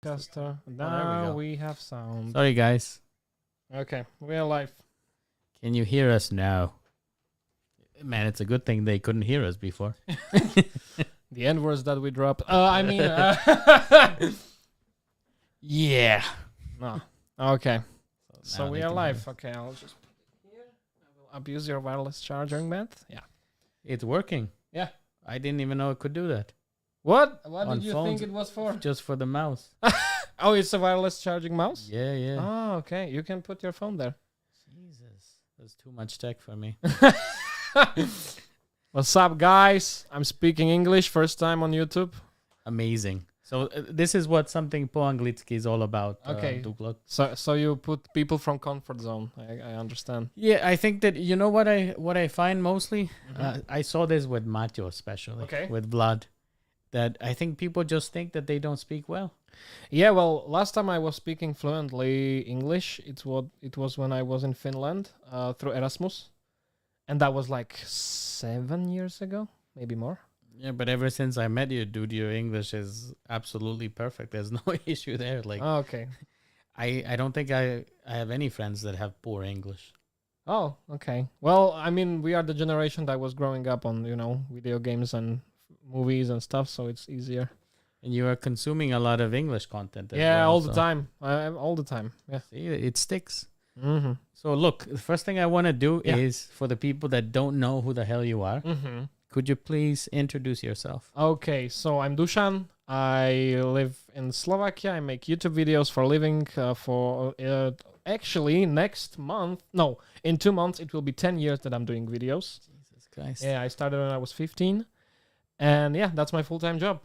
Caster. there we Now go. we have sound. Sorry, guys. Okay, we are live. Can you hear us now? Man, it's a good thing they couldn't hear us before. The N words that we dropped. Yeah. No. Okay. So now we they are can live. hear us. Okay, I'll just put it here. I will abuse your wireless charging band. Yeah. It's working. Yeah. I didn't even know it could do that. What? What On did you phones. think it was for? Just for the mouse. Oh, it's a wireless charging mouse? Yeah, yeah. Oh, okay. You can put your phone there. Jesus. That's too much tech for me. What's up, guys? I'm speaking English first time on YouTube. Amazing. So this is what something po anglicky is all about. Okay. Duklock. So you put people from comfort zone. I understand. Yeah, I think that you know what I find mostly. I saw this with Mateo especially. Okay. With Vlad, that I think people just think that they don't speak well. Yeah, well, last time I was speaking fluently English, it was when I was in Finland through Erasmus, and that was like 7 years ago, maybe more. Yeah, but ever since I met you, dude, your English is absolutely perfect. There's no issue there. Like, Oh, okay. I don't think I have any friends that have poor English. Oh, okay. Well, I mean, we are the generation that was growing up on, video games and movies and stuff, so it's easier. And you are consuming a lot of English content. As Yeah, well, all the so- time. All the time. Yeah. See, it sticks. Mm-hmm. So look, the first thing I want to do Yeah. is for the people that don't know who the hell you are, Mm-hmm. could you please introduce yourself? Okay, so I'm Dušan. I live in Slovakia. I make YouTube videos for a living. Actually, in 2 months, it will be 10 years that I'm doing videos. Jesus Christ. Yeah, I started when I was 15. And yeah, that's my full-time job.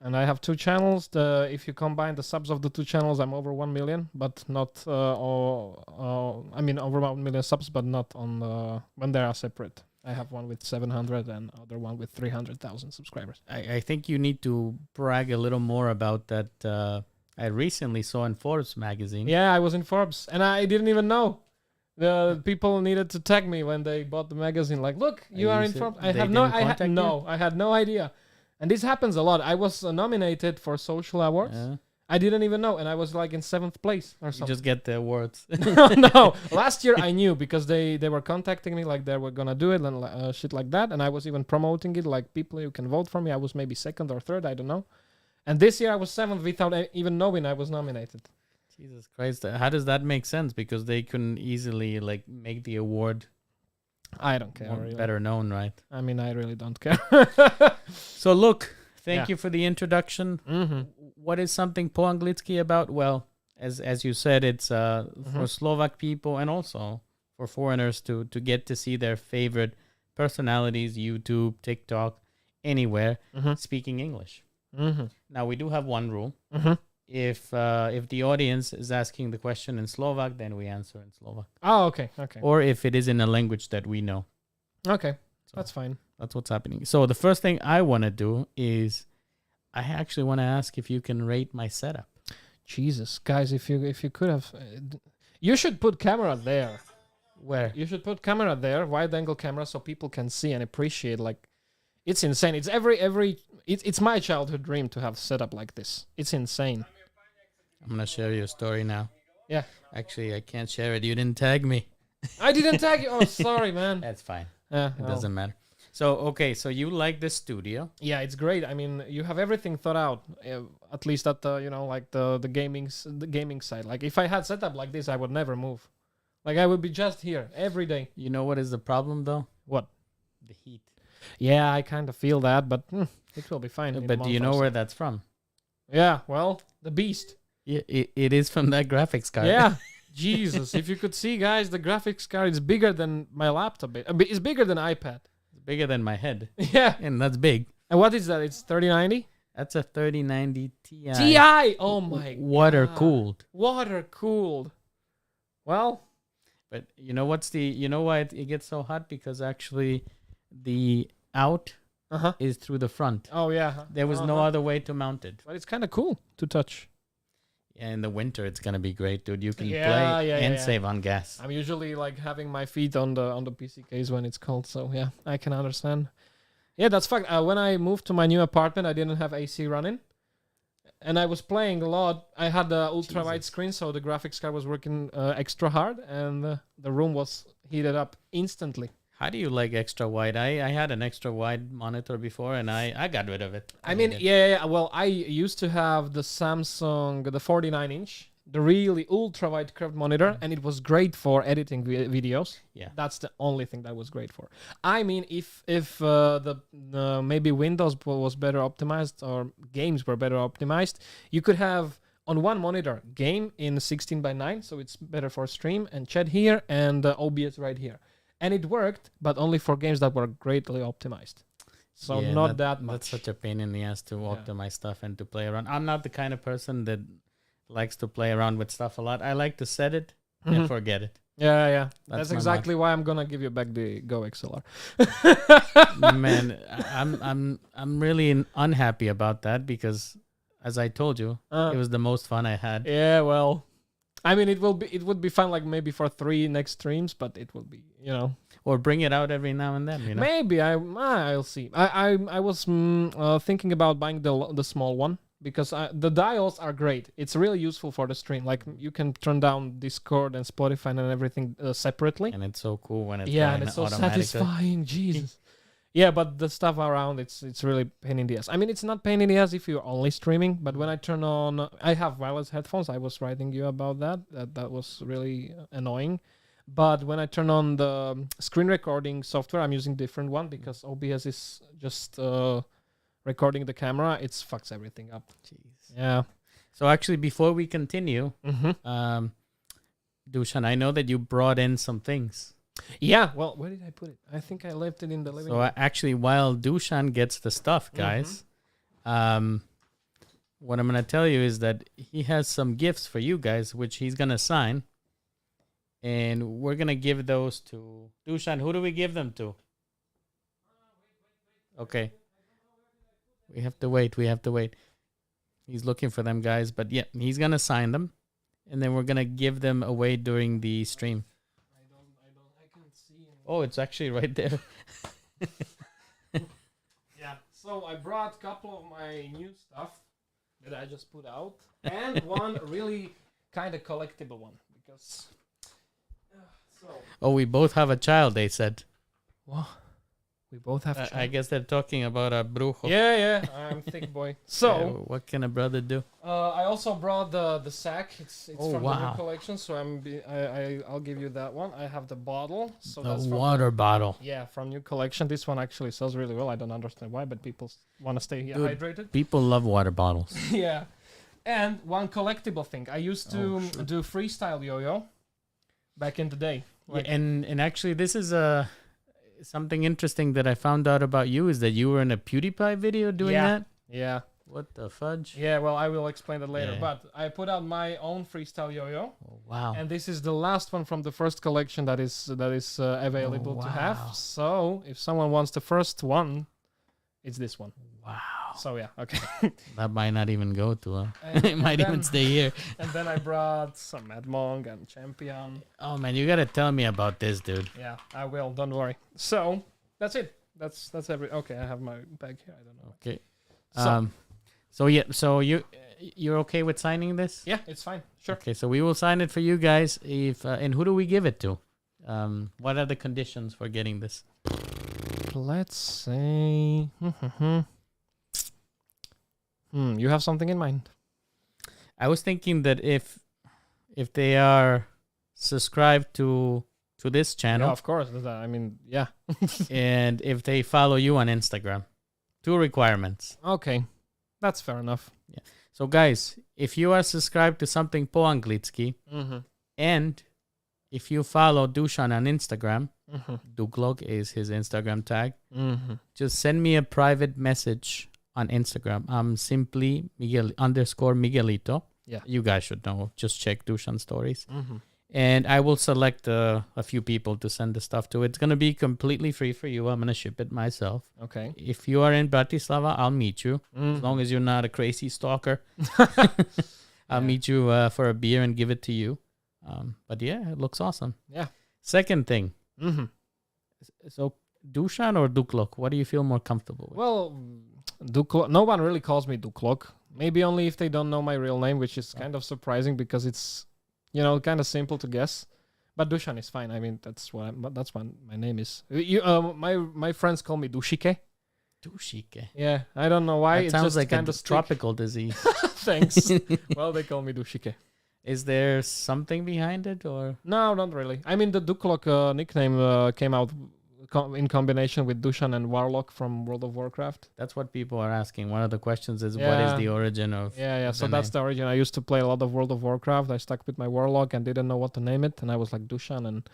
And I have 2 channels. If you combine the subs of the 2 channels, I'm over 1 million, but not, over 1 million subs, but not on when they are separate. I have one with 700 and other one with 300,000 subscribers. I think you need to brag a little more about that. I recently saw in Forbes magazine. Yeah, I was in Forbes, and I didn't even know. The people needed to tag me when they bought the magazine. Like, look, you are in Forbes. I had no idea. And this happens a lot. I was nominated for social awards. Yeah. I didn't even know, and I was like in 7th place or You something. just get the awards. No, last year I knew because they were contacting me like they were gonna do it and shit like that, and I was even promoting it like people you can vote for me. I was maybe 2nd or 3rd, I don't know. And this year I was 7th without even knowing I was nominated. Jesus Christ. How does that make sense? Because they couldn't easily like make the award I don't care. more Really. better known, right? I mean, I really don't care. So look, thank Yeah. you for the introduction. Mm-hmm. What is something po anglicky about? Well, as you said, it's for Slovak people and also for foreigners to get to see their favorite personalities, YouTube, TikTok, anywhere, Mm-hmm. speaking English. Mm-hmm. Now we do have one rule. Mm-hmm. If the audience is asking the question in Slovak, then we answer in Slovak. Oh, okay. Okay. Or if it is in a language that we know. Okay. So That's fine. that's what's happening. So the first thing I want to do is I actually want to ask if you can rate my setup. Jesus, guys, if you could have, you should put camera there. Where? You should put camera there, wide angle camera, so people can see and appreciate. Like, it's insane. It's it's my childhood dream to have set up like this. It's insane. I'm going to share you a story now. Yeah. Actually, I can't share it. You didn't tag me. I didn't tag you. Oh, sorry, man. That's fine. Yeah, It doesn't matter. So, okay. So you like this studio. Yeah, it's great. I mean, you have everything thought out. At least at the the gaming side. Like, if I had set up like this, I would never move. Like, I would be just here every day. You know what is the problem, though? What? The heat. Yeah, I kind of feel that, but it will be fine. in a But do you month know or where so. that's from? Yeah, well, the beast. Yeah, it is from that graphics card. Yeah. Jesus, if you could see, guys, the graphics card is bigger than my laptop. It's bigger than iPad. It's bigger than my head. Yeah. And that's big. And what is that? It's 3090? That's a 3090 Ti. TI! Oh my Water God. cooled. Water cooled. Well, But you know why it gets so hot? Because actually the out uh-huh. is through the front. Oh, yeah. There was no other way to mount it. But it's kind of cool to touch. Yeah, in the winter it's gonna be great, dude. You can Yeah, play yeah, and yeah. save on gas. I'm usually like having my feet on the PC case when it's cold, so yeah, I can understand. Yeah, that's fact. When I moved to my new apartment, I didn't have AC running, and I was playing a lot. I had the ultra wide Jesus. screen, so the graphics card was working extra hard, and the room was heated up instantly. How do you like extra wide? I had an extra wide monitor before, and I got rid of it. I mean, yeah. Well, I used to have the Samsung, the 49-inch, the really ultra wide curved monitor, and it was great for editing videos. Yeah. That's the only thing that was great for. I mean, if the maybe Windows was better optimized or games were better optimized, you could have on one monitor game in 16:9, so it's better for stream, and chat here and OBS right here, and it worked, but only for games that were greatly optimized. So Yeah, not that much. That's such a pain in the ass to optimize stuff and to play around. I'm not the kind of person that likes to play around with stuff a lot. I like to set it and forget it. Yeah. That's my exactly why I'm gonna give you back the Go XLR. Man, I'm really unhappy about that because, as I told you, it was the most fun I had. Yeah, well, I mean, it would be fun, like maybe for 3 next streams, but it will be, Or bring it out every now and then. Maybe I'll see. I was thinking about buying the small one because the dials are great. It's really useful for the stream. Like you can turn down Discord and Spotify and everything separately. And it's so cool when it's and it's so satisfying. Jesus. Yeah, but the stuff around it's really pain in the ass. I mean, it's not pain in the ass if you're only streaming, but when I turn on, I have wireless headphones. I was writing you about that. That was really annoying. But when I turn on the screen recording software, I'm using different one because OBS is just recording the camera. It fucks everything up. Jeez. Yeah. So actually, before we continue, Dušan, I know that you brought in some things. Yeah. Well, where did I put it? I think I left it in the living room. So actually, while Dušan gets the stuff, guys, what I'm gonna tell you is that he has some gifts for you guys, which he's gonna sign. And we're going to give those to Dušan. Who do we give them to? Okay. We have to wait. He's looking for them, guys. But yeah, he's going to sign them. And then we're going to give them away during the stream. I can't see it. Oh, it's actually right there. Yeah. So I brought a couple of my new stuff that I just put out. And one really kind of collectible one. Because... Oh, we both have a child, they said. What? We both have child? I guess they're talking about a brujo. Yeah. I'm thick boy. So, what can a brother do? I also brought the sack. It's from the new wow. collection, so I'll give you that one. I have the bottle. So The that's from water bottle. Yeah, from new collection. This one actually sells really well. I don't understand why, but people want to stay hydrated. People love water bottles. Yeah. And one collectible thing. I used to do freestyle yo-yo back in the day. Like, yeah, and actually, this is something interesting that I found out about you is that you were in a PewDiePie video doing that. Yeah. What the fudge? Yeah, well, I will explain that later. Yeah. But I put out my own freestyle yo-yo. Oh, wow. And this is the last one from the first collection that is available to have. So if someone wants the first one, it's this one. Wow. So yeah, okay. That might not even go to it might even stay here. And then I brought some Mad Monk and Champion. Oh man, you gotta tell me about this, dude. Yeah, I will. Don't worry. So that's it. That's okay. I have my bag here. I don't know. Okay. So you're okay with signing this? Yeah, it's fine. Sure. Okay, so we will sign it for you guys. And who do we give it to? What are the conditions for getting this? Let's say. You have something in mind? I was thinking that if they are subscribed to this channel, yeah, of course. I mean, yeah. And if they follow you on Instagram, 2 requirements. Okay, that's fair enough. Yeah. So guys, if you are subscribed to something po anglicky, and if you follow Dušan on Instagram, duklock is his Instagram tag. Just send me a private message on Instagram. I'm simply Miguelito. Yeah. You guys should know. Just check Dušan stories. And I will select a few people to send the stuff to. It's going to be completely free for you. I'm going to ship it myself. Okay. If you are in Bratislava, I'll meet you. As long as you're not a crazy stalker. I'll meet you for a beer and give it to you. But yeah, it looks awesome. Yeah. Second thing. So Dušan or duklock? What do you feel more comfortable with? Well, duklock. No one really calls me duklock. Maybe only if they don't know my real name, which is kind of surprising because it's, kind of simple to guess. But Dušan is fine. I mean, that's what my name is. My friends call me Dušike. Dušike. Yeah, I don't know why. That It's sounds just like kind a of tropical disease. Thanks. Well, they call me Dušike. Is there something behind it, or? No, not really. I mean, the duklock nickname came out in combination with Dušan and Warlock from World of Warcraft. That's what people are asking. One of the questions is, what is Yeah. the origin of? Yeah. of So the that's name? the origin. I used to play a lot of World of Warcraft. I stuck with my Warlock and didn't know what to name it, and I was like Dušan and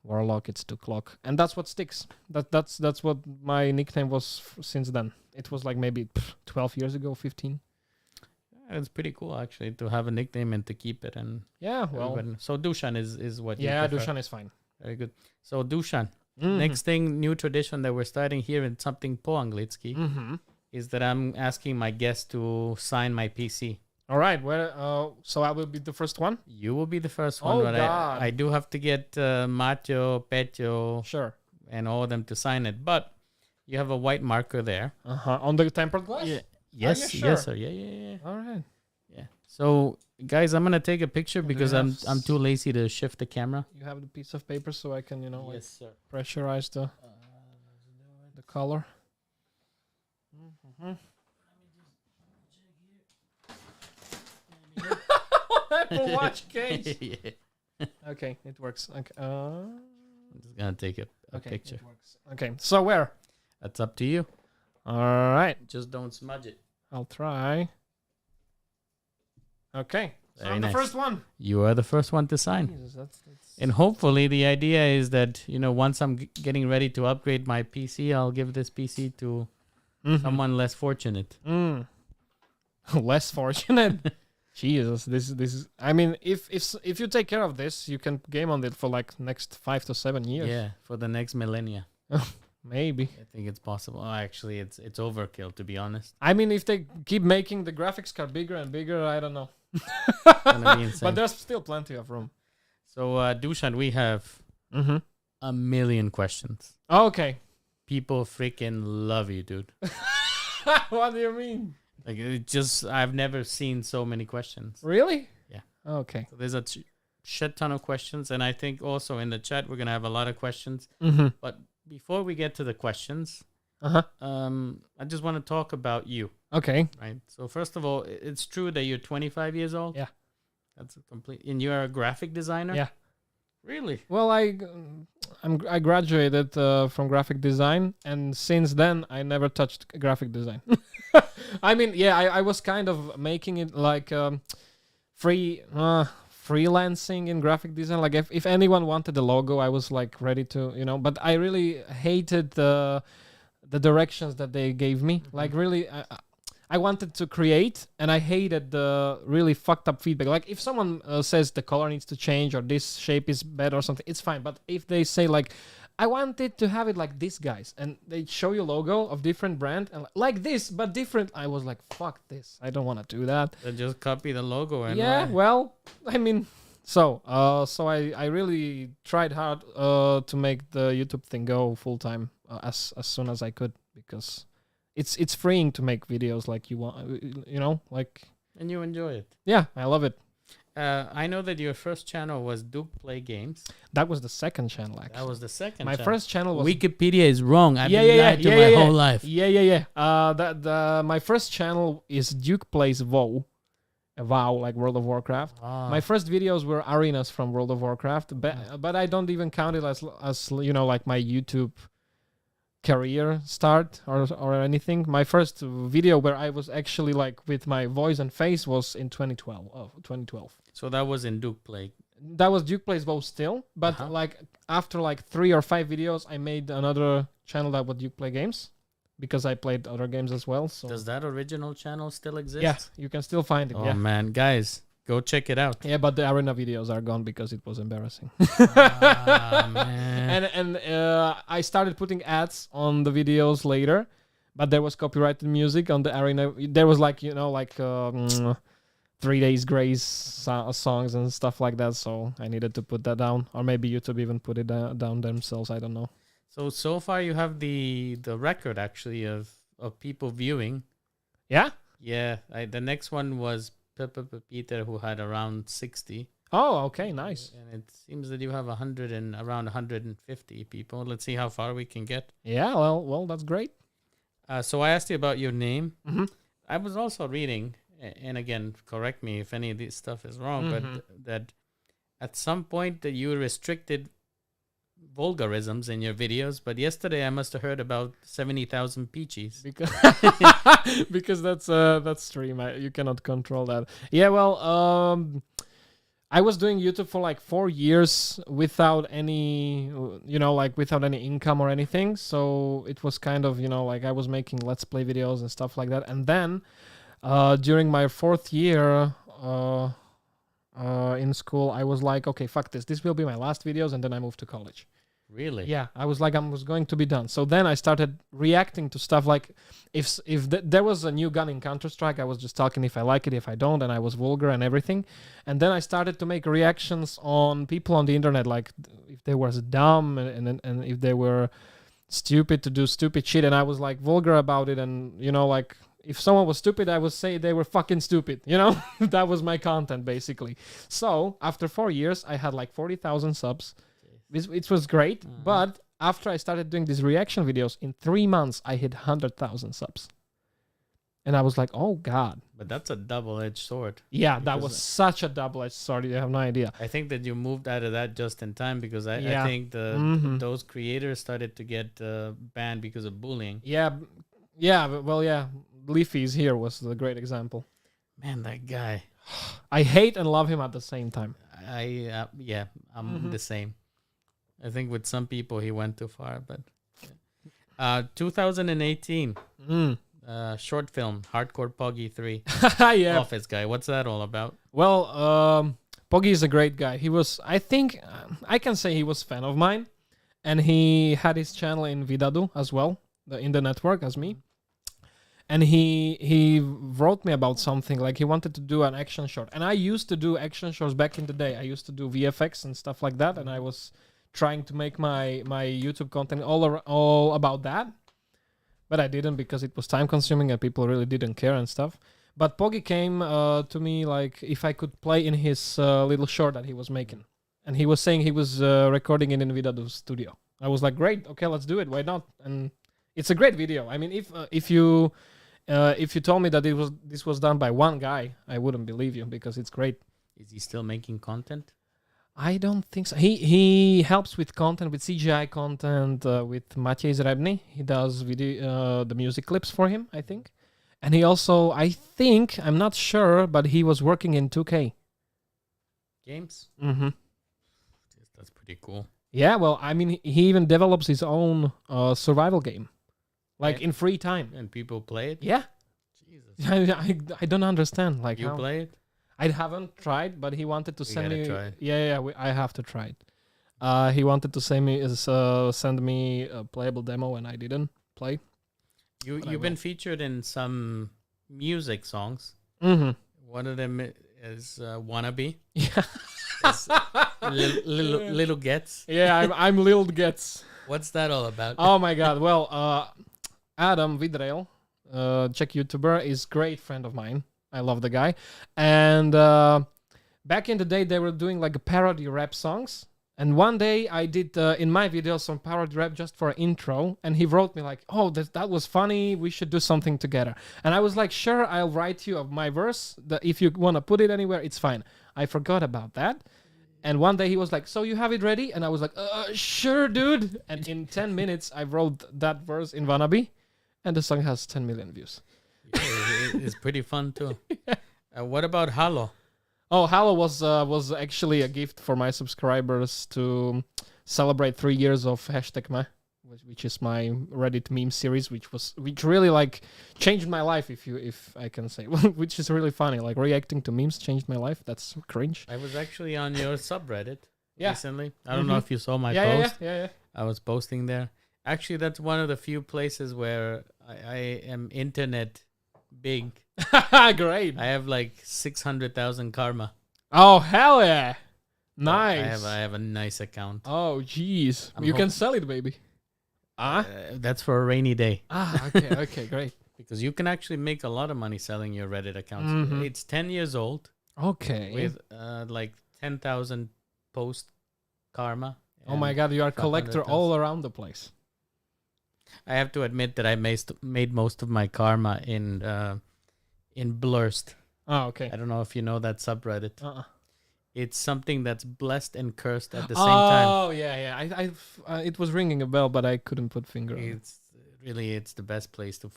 Warlock. It's duklock, and that's what sticks. That's what my nickname was since then. It was like maybe 12 years ago, 15. It's pretty cool actually to have a nickname and to keep it. And Yeah. Well. so Dušan is what? Yeah, you prefer. Dušan is fine. Very good. So Dušan, Mhm. next thing, new tradition that we're starting here in something po anglicky Mhm. is that I'm asking my guests to sign my PC. All right. So I will be the first one. You will be the first one, Oh, but God. I do have to get Mateo, Petio, Sure. and all of them to sign it. But you have a white marker there. On the tempered glass. Yes, you sure? yes, sir. Yeah. All right. Yeah. So, guys, I'm gonna take a picture because you I'm have too lazy to shift the camera. You have the piece of paper so I can, Yes, sir. pressurize the color. Mhm. Apple Watch case. Yeah. Okay, it works. Okay. I'm just gonna take a Okay, picture. it works. Okay, so where? That's up to you. All right, Just don't smudge it. I'll try. Okay, so Very I'm nice. the first one. You are the first one to sign. Jesus, that's And hopefully, the idea is that once I'm getting ready to upgrade my PC, I'll give this PC to Mhm. someone less fortunate. Less fortunate. Jesus, this is. I mean, if you take care of this, you can game on it for like next 5 to 7 years. Yeah, for the next millennia, Maybe. I think it's possible. Oh, actually, it's overkill, to be honest. I mean, if they keep making the graphics card bigger and bigger, I don't know. Gonna be insane. But there's still plenty of room. So, Dušan, we have Mm-hmm. a million questions. Okay. People freaking love you, dude. What do you mean? Like, I've never seen so many questions. Really? Yeah. Okay. So there's a shit ton of questions, and I think also in the chat we're gonna have a lot of questions. Mm-hmm. But before we get to the questions, Uh-huh. I just want to talk about you, Okay. right? So first of all, it's true that you're 25 years old. Yeah. That's a complete. And you're a graphic designer. Yeah. Really? Well, I graduated from graphic design, and since then I never touched graphic design. I mean, yeah, I was kind of making it like freelancing in graphic design. Like if anyone wanted a logo, I was like ready to, But I really hated the directions that they gave me. Mm-hmm. Like really, I wanted to create, and I hated the really fucked up feedback. Like if someone says the color needs to change or this shape is better or something, it's fine. But if they say like, I wanted to have it like this, guys, and they show you logo of different brand and like this but different, I was like, fuck this, I don't want to do that. Then just copy the logo and Yeah, well, I mean, so I really tried hard to make the YouTube thing go full time as soon as I could, because it's freeing to make videos like you want, like. And you enjoy it. Yeah, I love it. I know that your first channel was Duke Play Games. That was the second channel, actually. That was the second. My first channel was Wikipedia is wrong. I've been lied to my whole life. Yeah. My first channel is Duke Plays WoW. WoW, like World of Warcraft. My first videos were arenas from World of Warcraft, but I don't even count it as like my YouTube career start or anything. My first video where I was actually like with my voice and face was in 2012. So that was in Duke Play. That was Duke Plays WoW still, but like after like 3 or 5 videos, I made another channel that was Duke Play Games, because I played other games as well. So does that original channel still exist? yeah, you can still find it. Oh yeah. man, guys, go check it out. Yeah, but the arena videos are gone because it was embarrassing. Man. And I started putting ads on the videos later, but there was copyrighted music on the arena. There was like 3 Days Grace songs and stuff like that, so I needed to put that down, or maybe YouTube even put it down themselves. I don't know. So far you have the record actually of people viewing. Yeah. Yeah, the next one was Peter, who had around 60. Oh, okay, nice. And it seems that you have around 150 people. Let's see how far we can get. Yeah, well, that's great. So I asked you about your name. Mm-hmm. I was also reading, and again, correct me if any of this stuff is wrong, but that at some point that you restricted vulgarisms in your videos. But yesterday I must have heard about 70,000 peaches. Because that's stream. You cannot control that. Yeah, well, I was doing YouTube for like 4 years without any, without any income or anything. So it was kind of, like I was making Let's Play videos and stuff like that. And then during my 4th year in school, I was like, okay, fuck this. This will be my last videos. And then I moved to college. Really? Yeah, I was like, I was going to be done. So then I started reacting to stuff like, if there was a new gun in Counter-Strike, I was just talking if I like it, if I don't, and I was vulgar and everything. And then I started to make reactions on people on the internet, like if they were dumb and if they were stupid to do stupid shit, and I was like vulgar about it. And like if someone was stupid, I would say they were fucking stupid. That was my content basically. So after 4 years, I had like 40,000 subs. It was great, but after I started doing these reaction videos, in 3 months, I hit 100,000 subs. And I was like, oh, God. But that's a double-edged sword. Yeah, that was such a double-edged sword. You have no idea. I think that you moved out of that just in time because I think those creators started to get banned because of bullying. Yeah. Leafy's here was the great example. Man, that guy. I hate and love him at the same time. I'm the same. I think with some people he went too far, but 2018 short film Hardcore Poggy 3. Yeah. Office Guy. What's that all about? Well, Poggy is a great guy. He was, I think, I can say he was a fan of mine, and he had his channel in Vidadu as well, in the network as me. And he wrote me about something, like he wanted to do an action short. And I used to do action shorts back in the day. I used to do VFX and stuff like that, and I was trying to make my YouTube content all about that. But I didn't because it was time consuming and people really didn't care and stuff. But Poggy came to me like if I could play in his little short that he was making. And he was saying he was recording it in Vidadu's studio. I was like, great, okay, let's do it. Why not? And it's a great video. I mean, if you told me that this was done by one guy, I wouldn't believe you because it's great. Is he still making content? I don't think so. He helps with content, with CGI content, with Maciej Zrebny. He does the music clips for him, I think. And he also, I'm not sure, but he was working in 2K. Games? Mm-hmm. That's pretty cool. Yeah, well, I mean, he even develops his own survival game. Like in free time. And people play it? Yeah. Jesus. I don't understand. Like you play it? I haven't tried, but he wanted to send me. Try it. Yeah, I have to try it. He wanted to send me a playable demo, and I didn't play. You've been featured in some music songs. Mm-hmm. One of them is "Wannabe." Yeah. Little Gets. Yeah, I'm Lil Gets. What's that all about? Oh my God! Well, Adam Vidrail, Czech YouTuber, is great friend of mine. I love the guy. And back in the day, they were doing like parody rap songs. And one day I did in my video some parody rap just for an intro. And he wrote me like, oh, that was funny. We should do something together. And I was like, sure, I'll write you my verse. If you want to put it anywhere, it's fine. I forgot about that. And one day he was like, so you have it ready? And I was like, sure, dude. And in 10 minutes, I wrote that verse in Wannabe. And the song has 10 million views. It's pretty fun too. What about Halo? Oh, Halo was actually a gift for my subscribers to celebrate 3 years of #meh, which is my Reddit meme series, which really like changed my life, if I can say, which is really funny. Like reacting to memes changed my life. That's cringe. I was actually on your subreddit recently. I don't Mm-hmm. know if you saw my post. Yeah. I was posting there. Actually, that's one of the few places where I am internet big. Great. I have like 600,000 karma. Oh, hell yeah. Nice. I have a nice account. Oh, jeez. You can sell it, baby. That's for a rainy day. Okay, great. Because you can actually make a lot of money selling your Reddit accounts. Mhm. It's 10 years old Okay. with like 10,000 post karma. Oh my and God, you are a collector 500,000. all around the place. I have to admit that I made most of my karma in Blurst. Oh, okay. I don't know if you know that subreddit. Uh-uh. It's something that's blessed and cursed at the same time. Oh, yeah. It was ringing a bell, but I couldn't put finger on it. It's the best place to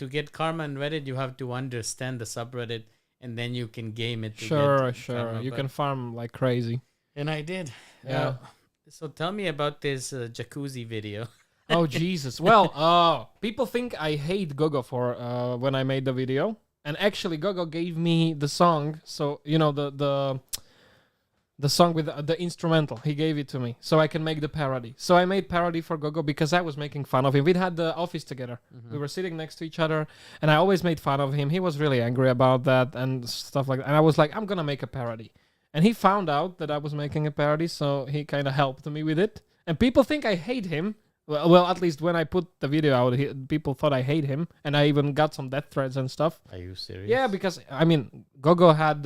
to get karma on Reddit, you have to understand the subreddit, and then you can game it. Sure. Karma, You can farm like crazy. and I did. Yeah. So tell me about this jacuzzi video. Oh, Jesus. Well, people think I hate Gogo for when I made the video. And actually, Gogo gave me the song. So, the song with the instrumental. He gave it to me so I can make the parody. So I made parody for Gogo because I was making fun of him. We had the office together. Mm-hmm. We were sitting next to each other. And I always made fun of him. He was really angry about that and stuff like that. And I was like, I'm going to make a parody. And he found out that I was making a parody. So he kind of helped me with it. And people think I hate him. Well, at least when I put the video out, people thought I hate him, and I even got some death threats and stuff. Are you serious? Yeah, because I mean, Gogo had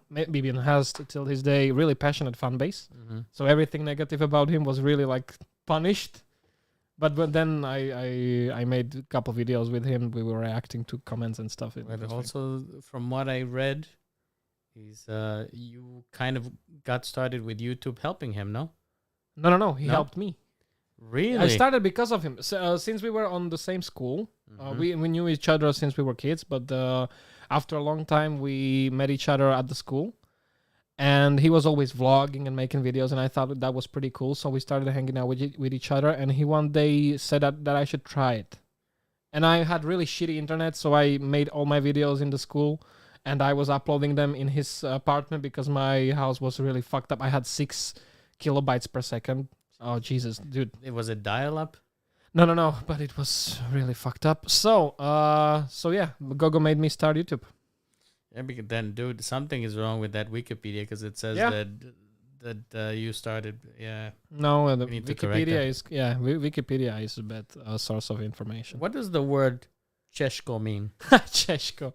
maybe even has till this day really passionate fan base. Mm-hmm. So everything negative about him was really like punished. But then I made a couple videos with him. We were reacting to comments and stuff. But also, from what I read, is you kind of got started with YouTube helping him, no? No. He helped me. Really? I started because of him. So, since we were on the same school, we knew each other since we were kids. But after a long time, we met each other at the school. And he was always vlogging and making videos. And I thought that was pretty cool. So we started hanging out with each other. And he one day said that I should try it. And I had really shitty internet. So I made all my videos in the school. And I was uploading them in his apartment because my house was really fucked up. I had 6 kilobytes per second. Oh, Jesus, dude. It was a dial-up? No, but it was really fucked up. So yeah, Gogo made me start YouTube. Yeah, because then, dude, something is wrong with that Wikipedia because it says that you started. Yeah. No, the We need to correct Wikipedia is a bad source of information. What does the word Czeszko mean? Czeszko.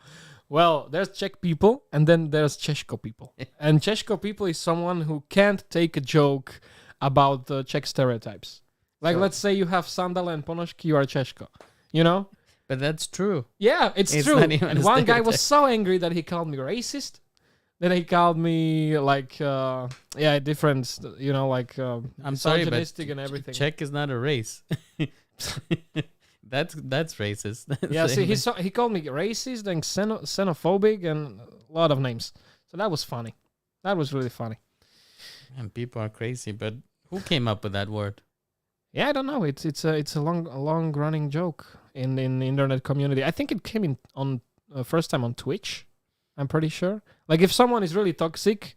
Well, there's Czech people, and then there's Czeszko people. And Czeszko people is someone who can't take a joke about the Czech stereotypes. Like, let's say you have sandal and ponožky, you are Czeszko. You know? But that's true. Yeah, it's true. Not even And a one guy stereotype. was so angry that he called me racist. Then he called me like, different, I'm sorry, but misogynistic and everything. Czech is not a race. That's racist. Yeah, see, he called me racist and xenophobic and a lot of names. So that was funny. That was really funny. And people are crazy, but who came up with that word? Yeah, I don't know. It's a long running joke in the internet community. I think it came in on first time on Twitch. I'm pretty sure. Like if someone is really toxic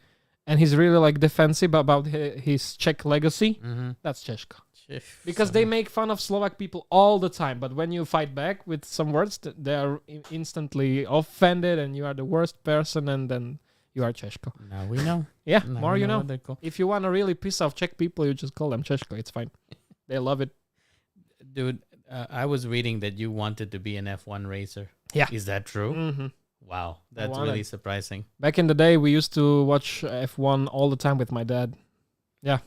and he's really like defensive about his Czech legacy, that's Czeszko. Because they make fun of Slovak people all the time, but when you fight back with some words, they are instantly offended, and you are the worst person, and then you are Czeszko. Now we know. Yeah, Now more we you know. what they're called. If you want to really piss off Czech people, you just call them Czeszko. It's fine. They love it. Dude, I was reading that you wanted to be an F1 racer. Yeah. Is that true? Mm-hmm. Wow, that's wanted. really surprising. Back in the day, we used to watch F1 all the time with my dad. Yeah.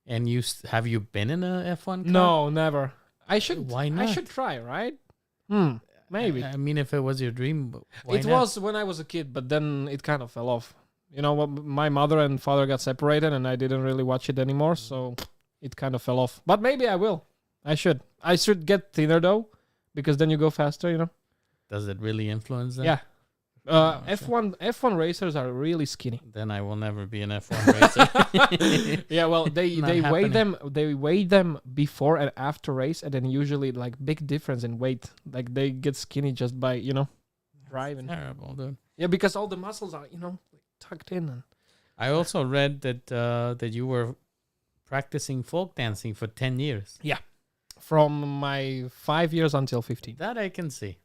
And have you been in a F1 car? No, never. I should. Why not? I should try, right? Maybe. I mean, if it was your dream, why It not? was when I was a kid, but then it kind of fell off. You know what? My mother and father got separated, and I didn't really watch it anymore, so it kind of fell off. But maybe I will. I should. I should get thinner though, because then you go faster. You know. Does it really influence them? Yeah. F1 racers are really skinny. Then I will never be an F1 racer. Yeah, well, they Not weigh happening. they weigh them before and after race, and then usually like big difference in weight. Like they get skinny just by driving. Terrible, dude. Yeah, because all the muscles are tucked in. And I also read that you were practicing folk dancing for 10 years. from my 5 years until 15. That I can see.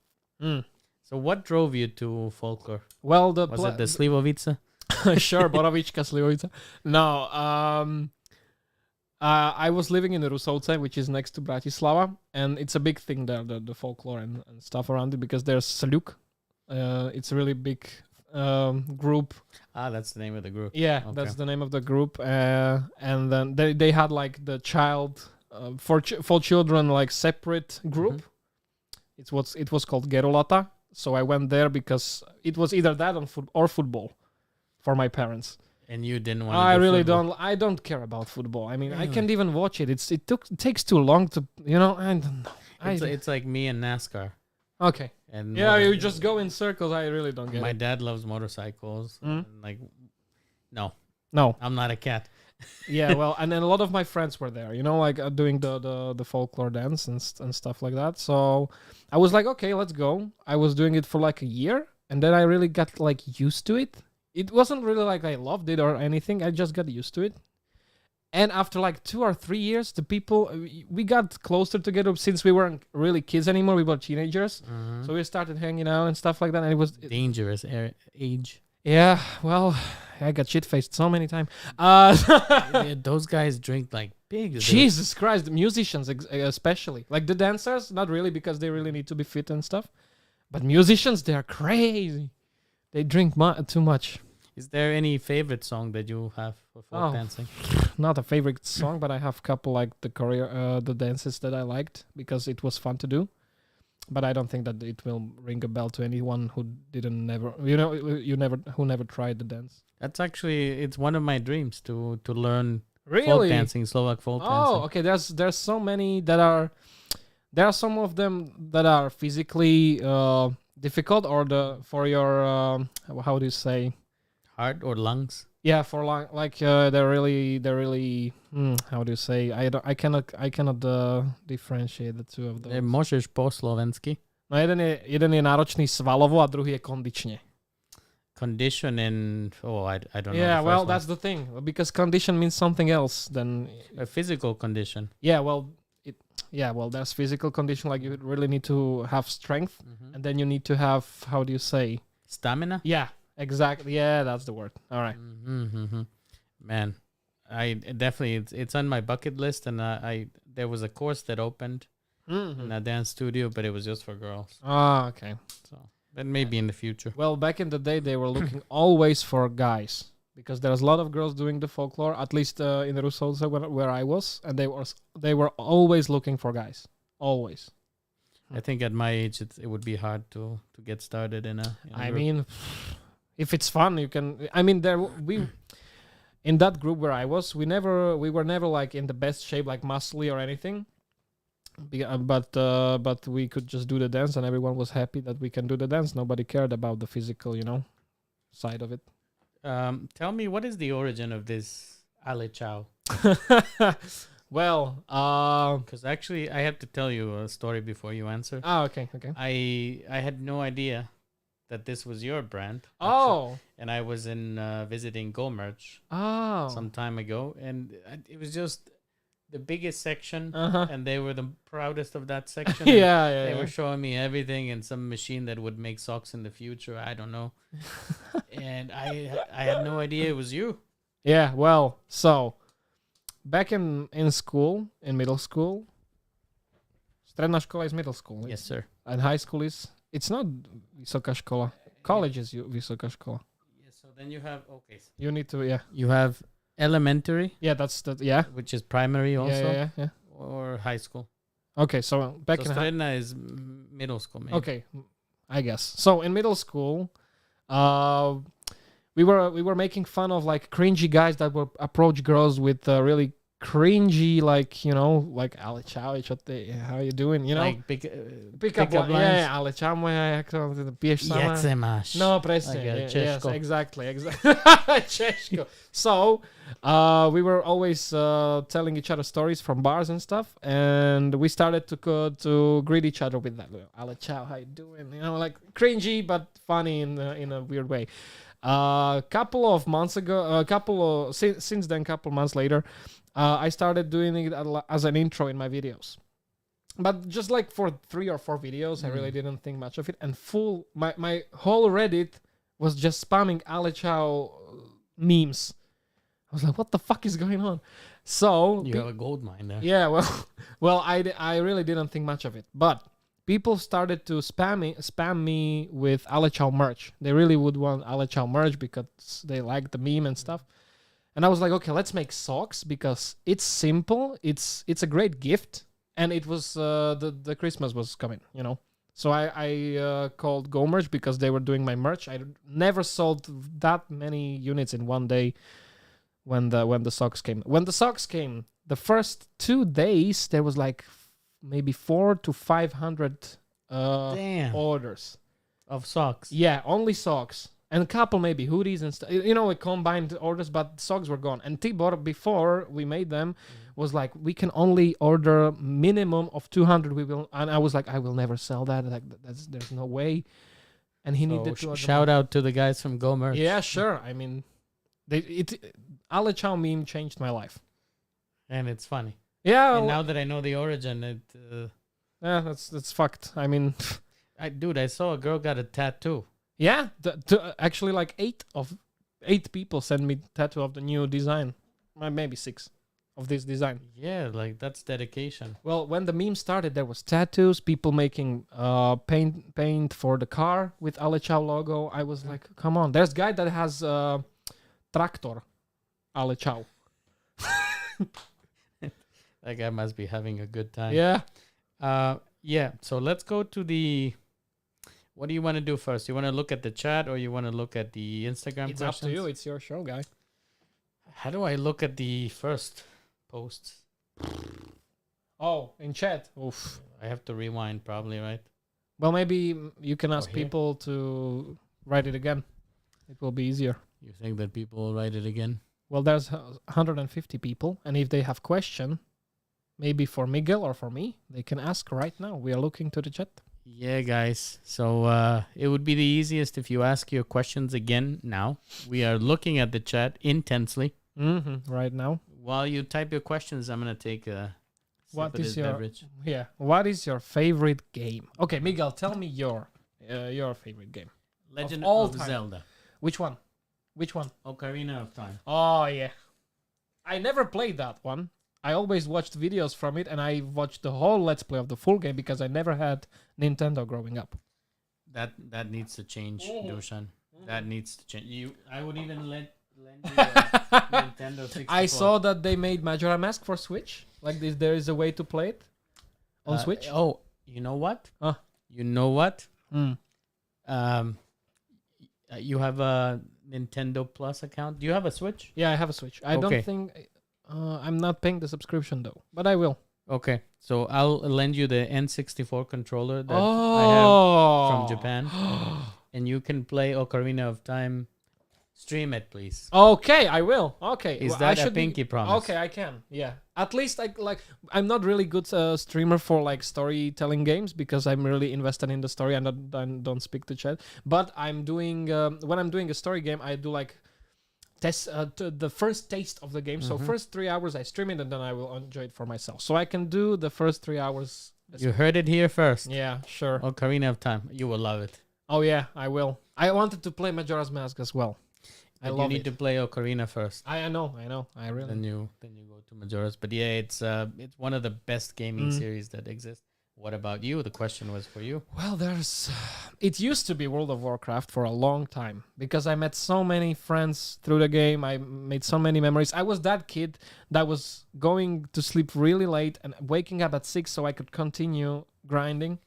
Mm. So what drove you to folklore? Well, Was it the Slivovica? sure, Borovička, Slivovica. No, I was living in Rusovce, which is next to Bratislava, and it's a big thing there, the folklore and stuff around it, because there's Saluk. It's a really big group. Ah, that's the name of the group. Yeah, Okay. that's the name of the group. And then they had like the child for children like separate group. It was called Gerolata. So I went there because it was either that or football for my parents. And you didn't want to I really football. don't. I don't care about football. I mean, I Really? can't even watch it. It takes too long to, I don't know. It's like me and NASCAR. Okay. And Yeah, you just go in circles. I really don't get my it. dad loves motorcycles. Mm. And like, no, No. I'm not a cat. Yeah, well, and then a lot of my friends were there, like doing the folklore dance and stuff like that. So I was like, okay, let's go. I was doing it for like a year, and then I really got like used to it. It wasn't really like I loved it or anything. I just got used to it. And after like 2 or 3 years, the people, we got closer together since we weren't really kids anymore. We were teenagers. So we started hanging out and stuff like that. And it was Dangerous age. Yeah, well, I got shit-faced so many times. Yeah, those guys drink like pigs. Jesus Christ, the musicians especially. Like the dancers, not really, because they really need to be fit and stuff. But musicians, they're crazy. They drink too much. Is there any favorite song that you have for folk dancing? Not a favorite song, but I have a couple like the dances that I liked because it was fun to do. But I don't think that it will ring a bell to anyone who who never tried the dance. That's actually, it's one of my dreams to learn folk Really? dancing, Slovak folk dancing. Oh, okay. There's so many that are. There are some of them that are physically difficult, or for your how do you say? Heart or lungs? Yeah, for they're really how do you say? I cannot differentiate the two of those. Môžeš po slovensky. No jeden je náročný svalovo a druhý je kondične. Condition and I don't know. Yeah, the well, first that's the thing, because condition means something else than one. A physical condition. yeah. Well, there's physical condition, like you really need to have strength, and then you need to have, how do you say? Stamina. Yeah, exactly. Yeah, that's the word. All right. Man, I definitely it's on my bucket list, and there was a course that opened in a dance studio, but it was just for girls. Oh, okay. So, but maybe in the future. Well, back in the day, they were looking always for guys, because there's a lot of girls doing the folklore, at least in Rusovce where I was, and they were always looking for guys, always. I think at my age, it would be hard to get started in a I group. mean, if it's fun, you can. I mean, in that group where I was, we were never like in the best shape, like muscly or anything. But we could just do the dance, and everyone was happy that we can do the dance. Nobody cared about the physical, side of it. Tell me, what is the origin of this Ale Chow? Well, Because actually, I have to tell you a story before you answer. okay. I had no idea that this was your brand. Oh. And I was visiting Go Merch Oh. some time ago, and it was just the biggest section, Uh-huh. and they were the proudest of that section. Yeah, and yeah. They were showing me everything and some machine that would make socks in the future. I don't know. And I had no idea it was you. Yeah, well, so back in school, in middle school, stredná škola is middle school. Yes, sir. And high school it's not vysoká škola. College is vysoká škola. Yeah, so then you have, You need to, yeah. you have elementary, Yeah, that's the, yeah. which is primary also, Yeah. or high school. Okay, so back So in high Stredná is middle school, maybe. Okay, I guess. So in middle school, we were making fun of like cringy guys that would approach girls with really cringy, like ale čau, how you doing, Like pick up lines. yeah, ale čau moja, jak to piješ sama. Jak se máš? No, presne. Like a Yes, Češko. exactly. Češko. So, we were always telling each other stories from bars and stuff, and we started to greet each other with that. Ale čau, how you doing? Like cringy but funny in a weird way. Couple of months ago, since then, couple months later, I started doing it as an intro in my videos. But just like for 3 or 4 videos, I really didn't think much of it. And my whole Reddit was just spamming Ale Chow memes. I was like, what the fuck is going on? So You have a gold mine there. yeah, well, I really didn't think much of it, but people started to spam me with Alechao merch. They really would want Alechao merch because they like the meme and stuff. And I was like, okay, let's make socks because it's simple. It's a great gift, and it was the Christmas was coming, you know. So I called Go Merch because they were doing my merch. I never sold that many units in one day when the socks came. When the socks came, the first 2 days there was like maybe 400 to 500 Damn. orders Of socks. Yeah, only socks. And a couple maybe hoodies and stuff. You know, like combined orders, but socks were gone. And Tibor, before we made them, was like, we can only order minimum of 200. And I was like, I will never sell that. Like, there's no way. And he needed to order shout more. out to the guys from Go Merch. Yeah, sure. I mean, Alechao meme changed my life. And it's funny. Yeah. And now that I know the origin, yeah, that's fucked. I mean, I saw a girl got a tattoo. yeah, actually, like 8 people sent me tattoo of the new design, maybe 6 of this design. Yeah, like that's dedication. Well, when the meme started, there was tattoos, people making paint for the car with Alechao logo. I was like, come on. There's a guy that has tractor Alechao. That guy must be having a good time. Yeah. Yeah. So let's go to the. What do you want to do first? You want to look at the chat or you want to look at the Instagram It's questions? up to you. It's your show, guy. How do I look at the first posts? Oh, in chat. Oof. I have to rewind probably, right? Well, maybe you can ask here? people to write it again. It will be easier. You think that people will write it again? Well, there's 150 people, and if they have question, maybe for Miguel or for me, they can ask right now. We are looking to the chat. Yeah, guys. So it would be the easiest if you ask your questions again now. We are looking at the chat intensely. Right now. While you type your questions, I'm going to take a sip What of is this your beverage. What is your favorite game? Okay, Miguel, tell me your favorite game. Legend all of time. Zelda. Which one? Ocarina of Time. Oh yeah. I never played that one. I always watched videos from it, and I watched the whole Let's Play of the full game because I never had Nintendo growing up. That needs to change, Dušan. That needs to change. I would even lend you Nintendo 64. I saw that they made Majora Mask for Switch. Like this, there is a way to play it on Switch. Oh, you know what? Huh. You know what? Mm. You have a Nintendo Plus account. Do you have a Switch? Yeah, I have a Switch. I don't think I'm not paying the subscription though, but I will. Okay, so I'll lend you the N64 controller that I have from Japan, and you can play Ocarina of Time. Stream it, please. Okay, I will. Okay, Is I that a should pinky promise? Okay, I can. Yeah, at least I'm not really good streamer for like storytelling games because I'm really invested in the story and don't speak to chat. But I'm doing when I'm doing a story game, I do like test the first taste of the game. So first 3 hours I stream it and then I will enjoy it for myself. So I can do the first 3 hours. You heard it here first. Yeah, sure. Ocarina of Time. You will love it. Oh yeah, I will. I wanted to play Majora's Mask as well. I love you need to play Ocarina first. I know. I really. Then you go to Majora's. But yeah, it's one of the best gaming series that exists. What about you? The question was for you. Well, it used to be World of Warcraft for a long time because I met so many friends through the game. I made so many memories. I was that kid that was going to sleep really late and waking up at 6 so I could continue grinding.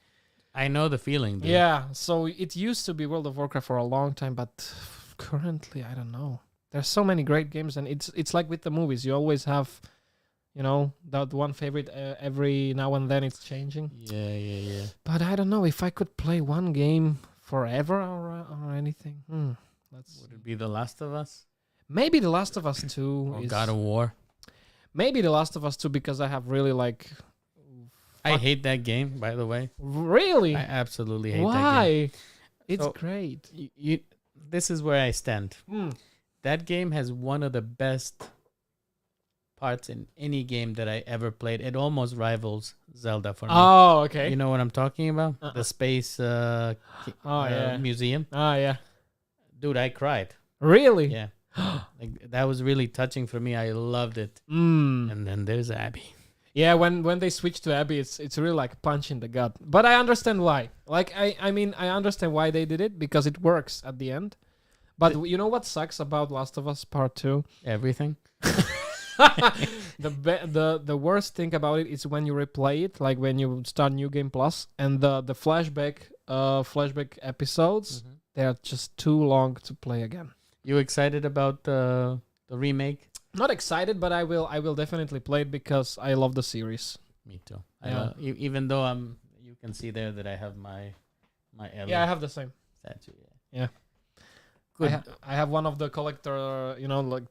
I know the feeling, dude. Yeah, so it used to be World of Warcraft for a long time, but currently, I don't know. There's so many great games, and it's like with the movies. You always have, that one favorite. Every now and then it's changing. Yeah. But I don't know if I could play one game forever or anything. Would it be The Last of Us? Maybe The Last of Us 2. Or God of War? Maybe The Last of Us 2 because I have really like. I hate that game, by the way. Really? I absolutely hate that game. Why? It's So, great. This is where I stand. That game has one of the best parts in any game that I ever played. It almost rivals Zelda for me. Oh, okay. You know what I'm talking about? The space yeah. museum. Oh, yeah. Dude, I cried. Really? Yeah. Like that was really touching for me. I loved it. Mm. And then there's Abby. Yeah, when they switch to Abby, it's really like a punch in the gut. But I understand why. Like I mean I understand why they did it because it works at the end. But you know what sucks about Last of Us Part 2? Everything. The worst thing about it is when you replay it, like when you start New Game Plus, and the flashback episodes, they are just too long to play again. You excited about the remake? Not excited, but I will definitely play it because I love the series. Me too. Yeah. Even though you can see there that I have my Ellie Yeah, I have the same. statue. Yeah. Good. I have one of the collector, like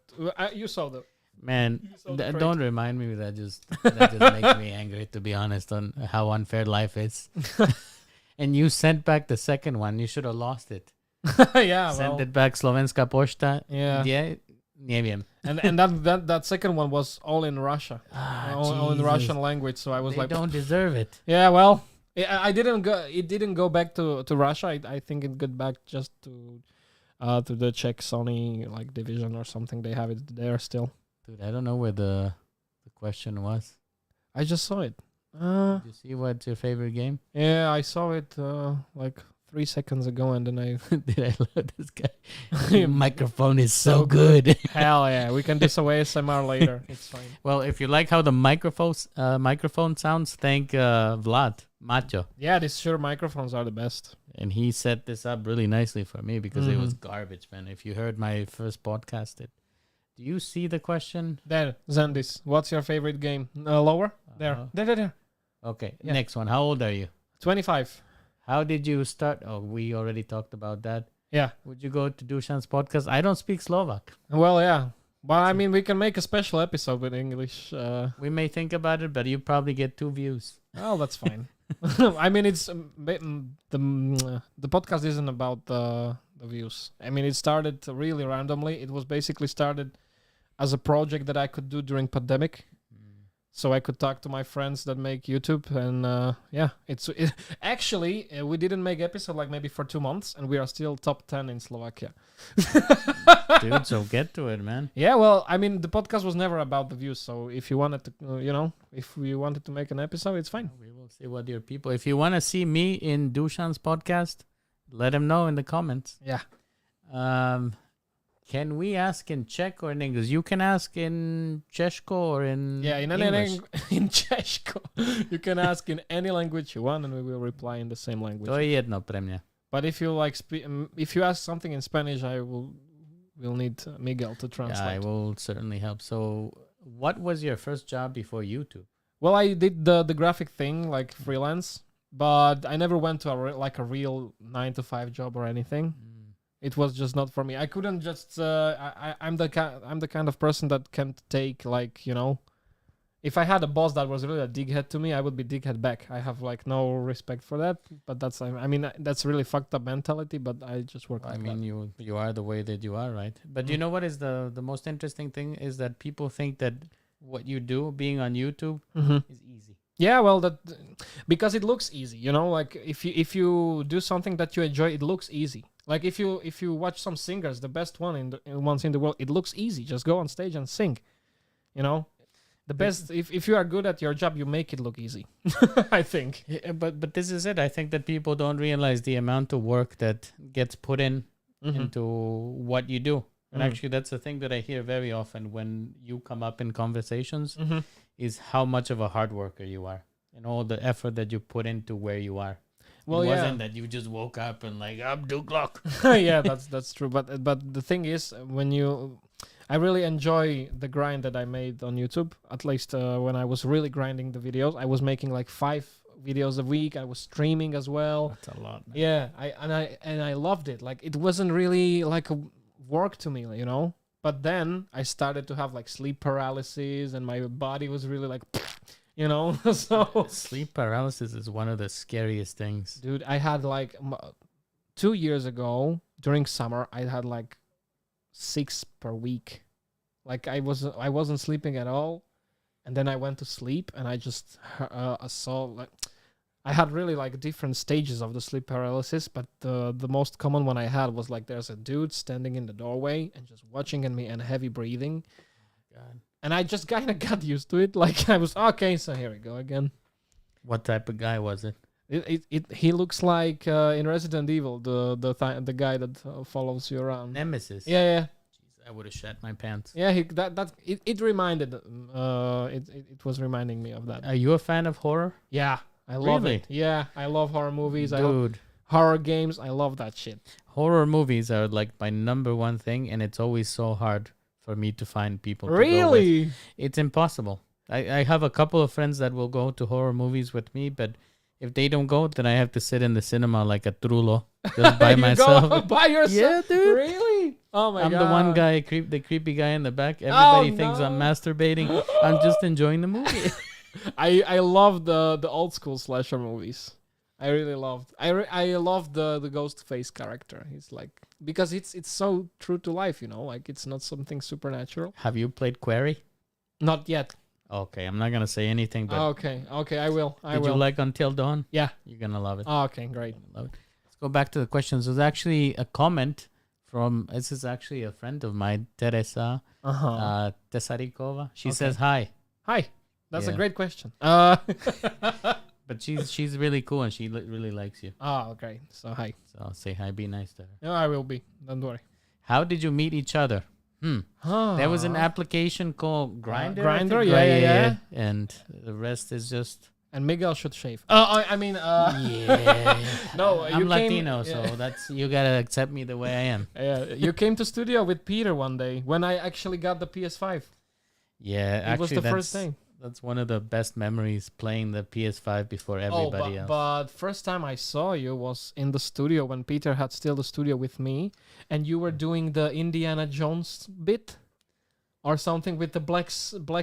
you saw the Man, saw the crate. don't remind me. That just makes me angry, to be honest, on how unfair life is. And you sent back the second one. You should have lost it. Yeah, Sent it back. Slovenská pošta. Yeah. Yeah. Neviem. And that second one was all in Russia, all in Jesus. Russian language. So I was They like, don't deserve it. yeah, well, I didn't go. It didn't go back to Russia. I think it got back just to the Czech Sony like division or something. They have it there still. Dude, I don't know where the question was. I just saw it. Did you see what's your favorite game? Yeah, I saw it like 3 seconds ago, and then I Did I love this guy? Your microphone is so good. Hell yeah, we can do some ASMR later. It's fine. Well, if you like how the microphone sounds, thank Vlad Macho. Yeah, these Shure microphones are the best. And he set this up really nicely for me because it was garbage, man. If you heard my first podcast, do you see the question? There, Zendis, what's your favorite game? Lower? There. There. Okay, Yeah. next one. How old are you? 25. How did you start? Oh, we already talked about that. Yeah. Would you go to Dušan's podcast? I don't speak Slovak. Well, yeah. But I mean, we can make a special episode with English. We may think about it, but you probably get 2 views. Oh, that's fine. I mean, it's the podcast isn't about the views. I mean, it started really randomly. It was basically started as a project that I could do during pandemic. So I could talk to my friends that make YouTube, and actually we didn't make episode like maybe for 2 months, and we are still top 10 in Slovakia. Dude, so get to it, man. Yeah, well, I mean, the podcast was never about the views, so if you wanted to, if we wanted to make an episode, it's fine. We will see what your people. If you want to see me in Dušan's podcast, let him know in the comments. Yeah. Can we ask in Czech or in English? You can ask in Czechko or in English. In Czechko. You can ask in any language you want, and we will reply in the same language. To je jedno pre mňa. But if you if you ask something in Spanish, we'll need Miguel to translate. Yeah, I will certainly help. So, what was your first job before YouTube? Well, I did the graphic thing, like freelance, but I never went to a real 9-to-5 job or anything. It was just not for me. I couldn't just. I'm the kind of person that can't take if I had a boss that was really a dighead to me, I would be dighead back. I have no respect for that. But that's that's really fucked up mentality. But I just work. I mean, you are the way that you are, right? But you know what is the most interesting thing is that people think that what you do, being on YouTube, is easy. Yeah, well, because it looks easy. Like if you do something that you enjoy, it looks easy. Like if you watch some singers, the best ones in the world, it looks easy. Just go on stage and sing. The best. If you are good at your job, you make it look easy. I think. Yeah, but this is it. I think that people don't realize the amount of work that gets put into what you do. And actually, that's the thing that I hear very often when you come up in conversations is how much of a hard worker you are and all the effort that you put into where you are. Well, it wasn't that you just woke up and I'm duklock. Yeah, that's true. But the thing is, I really enjoy the grind that I made on YouTube. At least when I was really grinding the videos, I was making 5 videos a week. I was streaming as well. That's a lot, man. Yeah, I loved it. It wasn't really like a work to me, But then I started to have sleep paralysis, and my body was really so sleep paralysis is one of the scariest things. Dude, I had 2 years ago during summer, I had 6 per week. I wasn't sleeping at all, and then I went to sleep, and I just saw I had really like different stages of the sleep paralysis, but the most common one I had was like there's a dude standing in the doorway and just watching at me and heavy breathing. God. And I just kind of got used to it. Like I was okay, so here we go again. What type of guy was it? He looks like in Resident Evil the guy that follows you around. Nemesis. Yeah. Jeez, I would have shat my pants. Yeah, it reminded it was reminding me of that. Are you a fan of horror? Yeah, I love Really? it. Yeah, I love horror movies. Dude, Horror games. I love that shit. horror movies are like my number one thing, and it's always so hard for me to find people to go with. Really? It's impossible. I have a couple of friends that will go to horror movies with me, but if they don't go, then I have to sit in the cinema like a trulo just by You myself. go by yourself? Yeah, dude. Really? Oh my I'm god. the one guy, the creepy guy in the back. Everybody thinks I'm no. masturbating. I'm just enjoying the movie. I love the old school slasher movies. I really loved. I love the Ghostface character. He's like because it's so true to life, you know. Like it's not something supernatural. Have you played Quarry? Not yet. Okay, I'm not gonna say anything, but Okay, I will. did you like Until Dawn? Yeah. You're gonna love it. Okay, great. Love it. Let's go back to the questions. There's actually a comment from this is actually a friend of mine, Teresa Tesarikova. She Okay. says hi, Hi. That's a Yeah. great question. but she's really cool and she really likes you. Oh, okay. So hi. So say hi, be nice to her. No, I will be. Don't worry. How did you meet each other? There was an application called Grindr. I Grindr, think. yeah. And the rest is just And Miguel should shave. I mean, yeah. no, I'm you came- Latino, so that's you gotta accept me the way I am. you came to studio with Peter one day when I actually got the PS5. Yeah, It was actually, the first thing. That's one of the best memories playing the PS5 before everybody else. But first time I saw you was in the studio when Peter had still the studio with me, and you were doing the Indiana Jones bit, or something with the black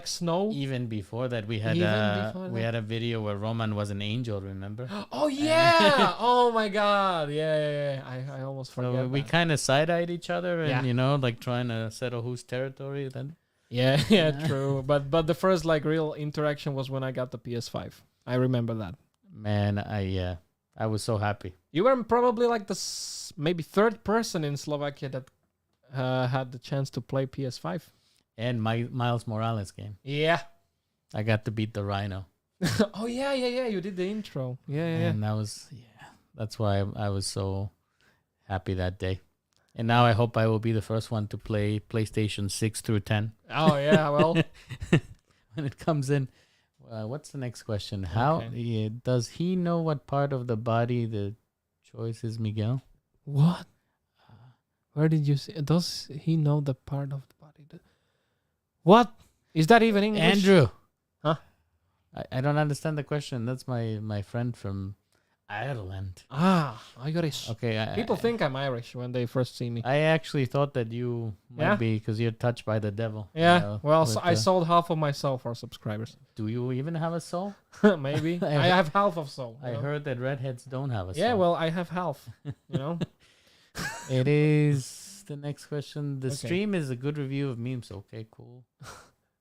snow. Even before that, we had Even a video where Roman was an angel. Remember? Oh yeah! Oh my God! Yeah. I almost forgot. So we that. kind of side-eyed each other, and Yeah. like trying to settle whose territory. Then Yeah, true. But the first like real interaction was when I got the PS5. I remember that. man, I was so happy. You were probably like the maybe third person in Slovakia that had the chance to play PS5. And my Miles Morales game, Yeah. I got to beat the Rhino, Oh yeah. You did the intro. Yeah. and that's why I was so happy that day. And now I hope I will be the first one to play PlayStation 6 through 10. Oh yeah. Well. When it comes in. What's the next question? How does he know what part of the body the choice is, Miguel? What? Where did you see? Does he know the part of the body? What is that even English? Andrew. Huh? I don't understand the question. That's my friend from Ireland. Irish. Okay. People think I'm Irish when they first see me. I actually thought that you Yeah? might be because you're touched by the devil. Yeah. Well, with I the- sold half of my soul for subscribers. Do you even have a soul? Maybe I have half of soul. I you know? heard that redheads don't have a soul. Yeah. Well, I have half. You know. It is the next question. The Okay. stream is a good review of memes. Okay, cool.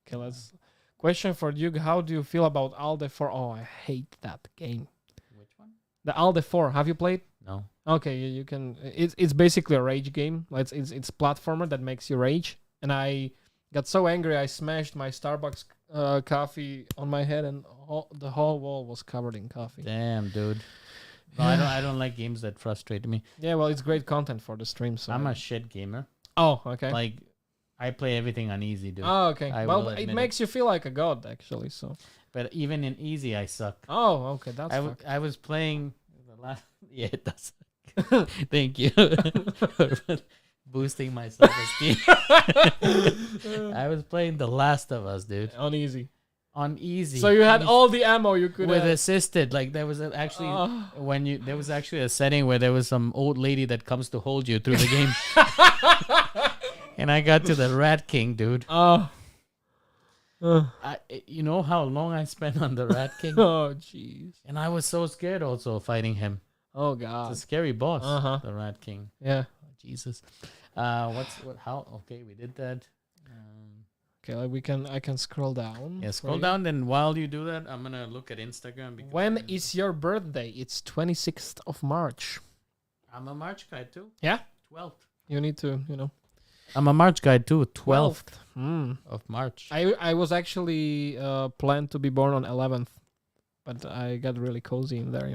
Okay. Let's. Question for you: how do you feel about Alde 4? Oh, I hate that game. Which one? The Alde 4. Have you played? No. Okay, you can. It's basically a rage game. It's platformer that makes you rage. And I got so angry I smashed my Starbucks coffee on my head, and the whole wall was covered in coffee. Damn, dude. No, I don't like games that frustrate me. Yeah, well, it's great content for the stream. So I'm a shit gamer. Oh, okay. Like, I play everything on easy, dude. Oh, okay. I Well, will it admit makes you feel like a god, actually. So. But even in easy, I suck. Oh, okay. That's. I was playing the last. Yeah, it does. Thank you for boosting my self-esteem. I was playing The Last of Us, dude. on easy. On easy. So you had all the ammo you could with have. assisted. Like there was actually there was actually a setting where there was some old lady that comes to hold you through the game. And I got to the Rat King, dude. You know how long I spent on the Rat King? Oh, jeez. And I was so scared also fighting him. Oh, It's God. a scary boss, Uh-huh. the Rat King. Yeah. Jesus. How? Okay, we did that. Okay, I can scroll down. Yeah, scroll down. Then while you do that, I'm gonna look at Instagram. When is your birthday? It's 26th of March. I'm a March guy too. Yeah? 12th. You need to, I'm a March guy too. 12th of March. I was actually planned to be born on 11th, but I got really cozy in there,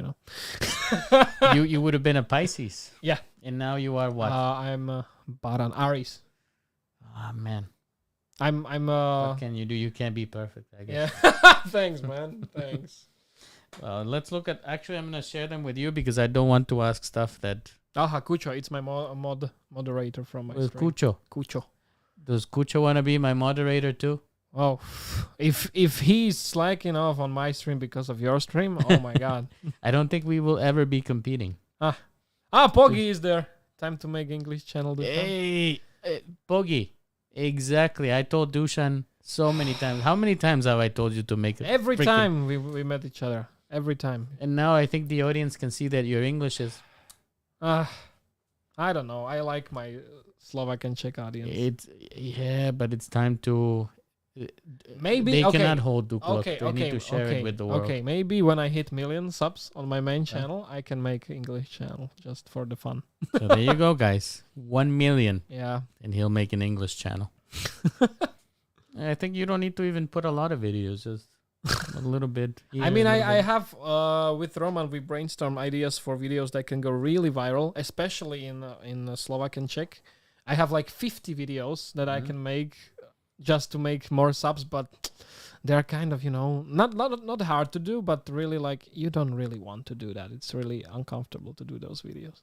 You would have been a Pisces. Yeah. And now you are what? I'm Baran Aries. Oh man. I'm What can you do? You can't be perfect, I guess. Yeah. Thanks, man. Thanks. Let's look at. Actually, I'm gonna share them with you because I don't want to ask stuff that. Kucho, it's my moderator from my stream. Kucho. Does Kucho want to be my moderator too? Oh, if he's slacking off on my stream because of your stream, oh my god. I don't think we will ever be competing. Poggy is there. Time to make English channel. Hey, Poggy. Exactly. I told Dušan so many times. How many times have I told you to make it? Every time we met each other. Every time. And now I think the audience can see that your English is... I don't know. I like my Slovak and Czech audience. But it's time to... Maybe they cannot hold duklock. They need to share it with the world. Okay, maybe when I hit 1 million subs on my main channel, I can make English channel just for the fun. So there you go, guys. 1 million. Yeah. And he'll make an English channel. I think you don't need to even put a lot of videos, just a little bit. I mean, I have, with Roman, we brainstorm ideas for videos that can go really viral, especially in Slovak and Czech. I have like 50 videos that I can make just to make more subs, but they're kind of, not hard to do, but really like you don't really want to do that. It's really uncomfortable to do those videos.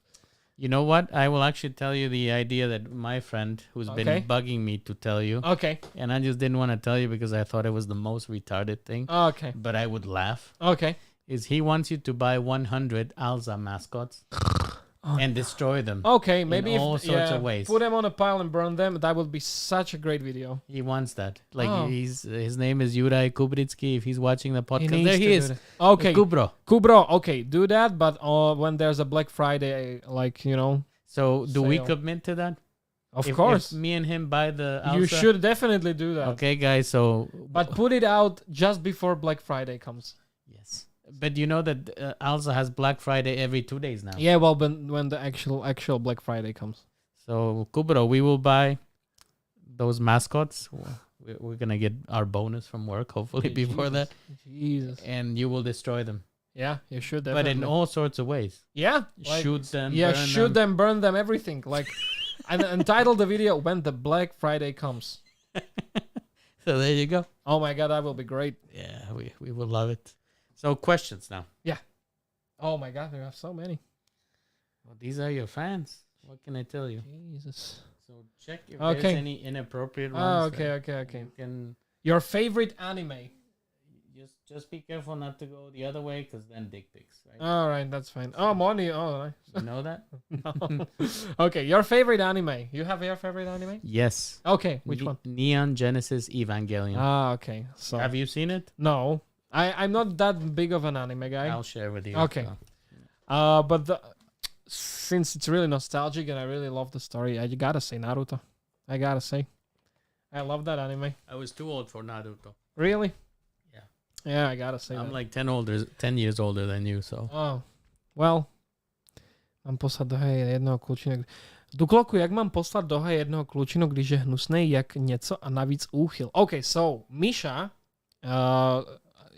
You know what? I will actually tell you the idea that my friend who's been bugging me to tell you. Okay. And I just didn't want to tell you because I thought it was the most retarded thing. Okay. But I would laugh. Okay. Is he wants you to buy 100 Alza mascots. And destroy them. Okay, maybe in all sorts of ways. Put them on a pile and burn them. That would be such a great video. He wants that. Like his name is Juraj Kubritsky. If he's watching the podcast, there he is. Okay, Kubro. Okay, do that. But when there's a Black Friday, So do sale. we commit to that? Of course. If me and him buy the Alza? You should definitely do that. Okay, guys. But put it out just before Black Friday comes. Yes. But you know that Alza has Black Friday every 2 days now. Yeah, well, when the actual Black Friday comes. So, Kubro, we will buy those mascots. We're going to get our bonus from work, hopefully, before that. Jesus. And you will destroy them. Yeah, you should definitely. But in all sorts of ways. Yeah. Shoot them, yeah, shoot them, burn them, everything. Like, and entitle the video when the Black Friday comes. So, there you go. Oh, my God, that will be great. Yeah, we will love it. So, questions now. Yeah. Oh, my God, there are so many. Well, these are your fans. What can I tell you? Jesus. So, check if there's any inappropriate ones. Okay. Your favorite anime? Just be careful not to go the other way, because then dick pics, right? All right, that's fine. Oh, money. Oh, nice. You know that? No. Okay, your favorite anime. You have your favorite anime? Yes. Okay, which one? Neon Genesis Evangelion. Okay. So have you seen it? No. I'm not that big of an anime guy. I'll share with you. Okay. But since it's really nostalgic and I really love the story, I gotta say Naruto. I gotta say. I love that anime. I was too old for Naruto. Really? Yeah. Yeah, I gotta say I'm like 10 years older than you, so. Oh. Well. Mám poslať do hej jednoho kľúčinu. Dukloku, jak mám poslať do hej jednoho kľúčinu, když je hnusnej jak něco a navíc úchyl. Okay, so Misha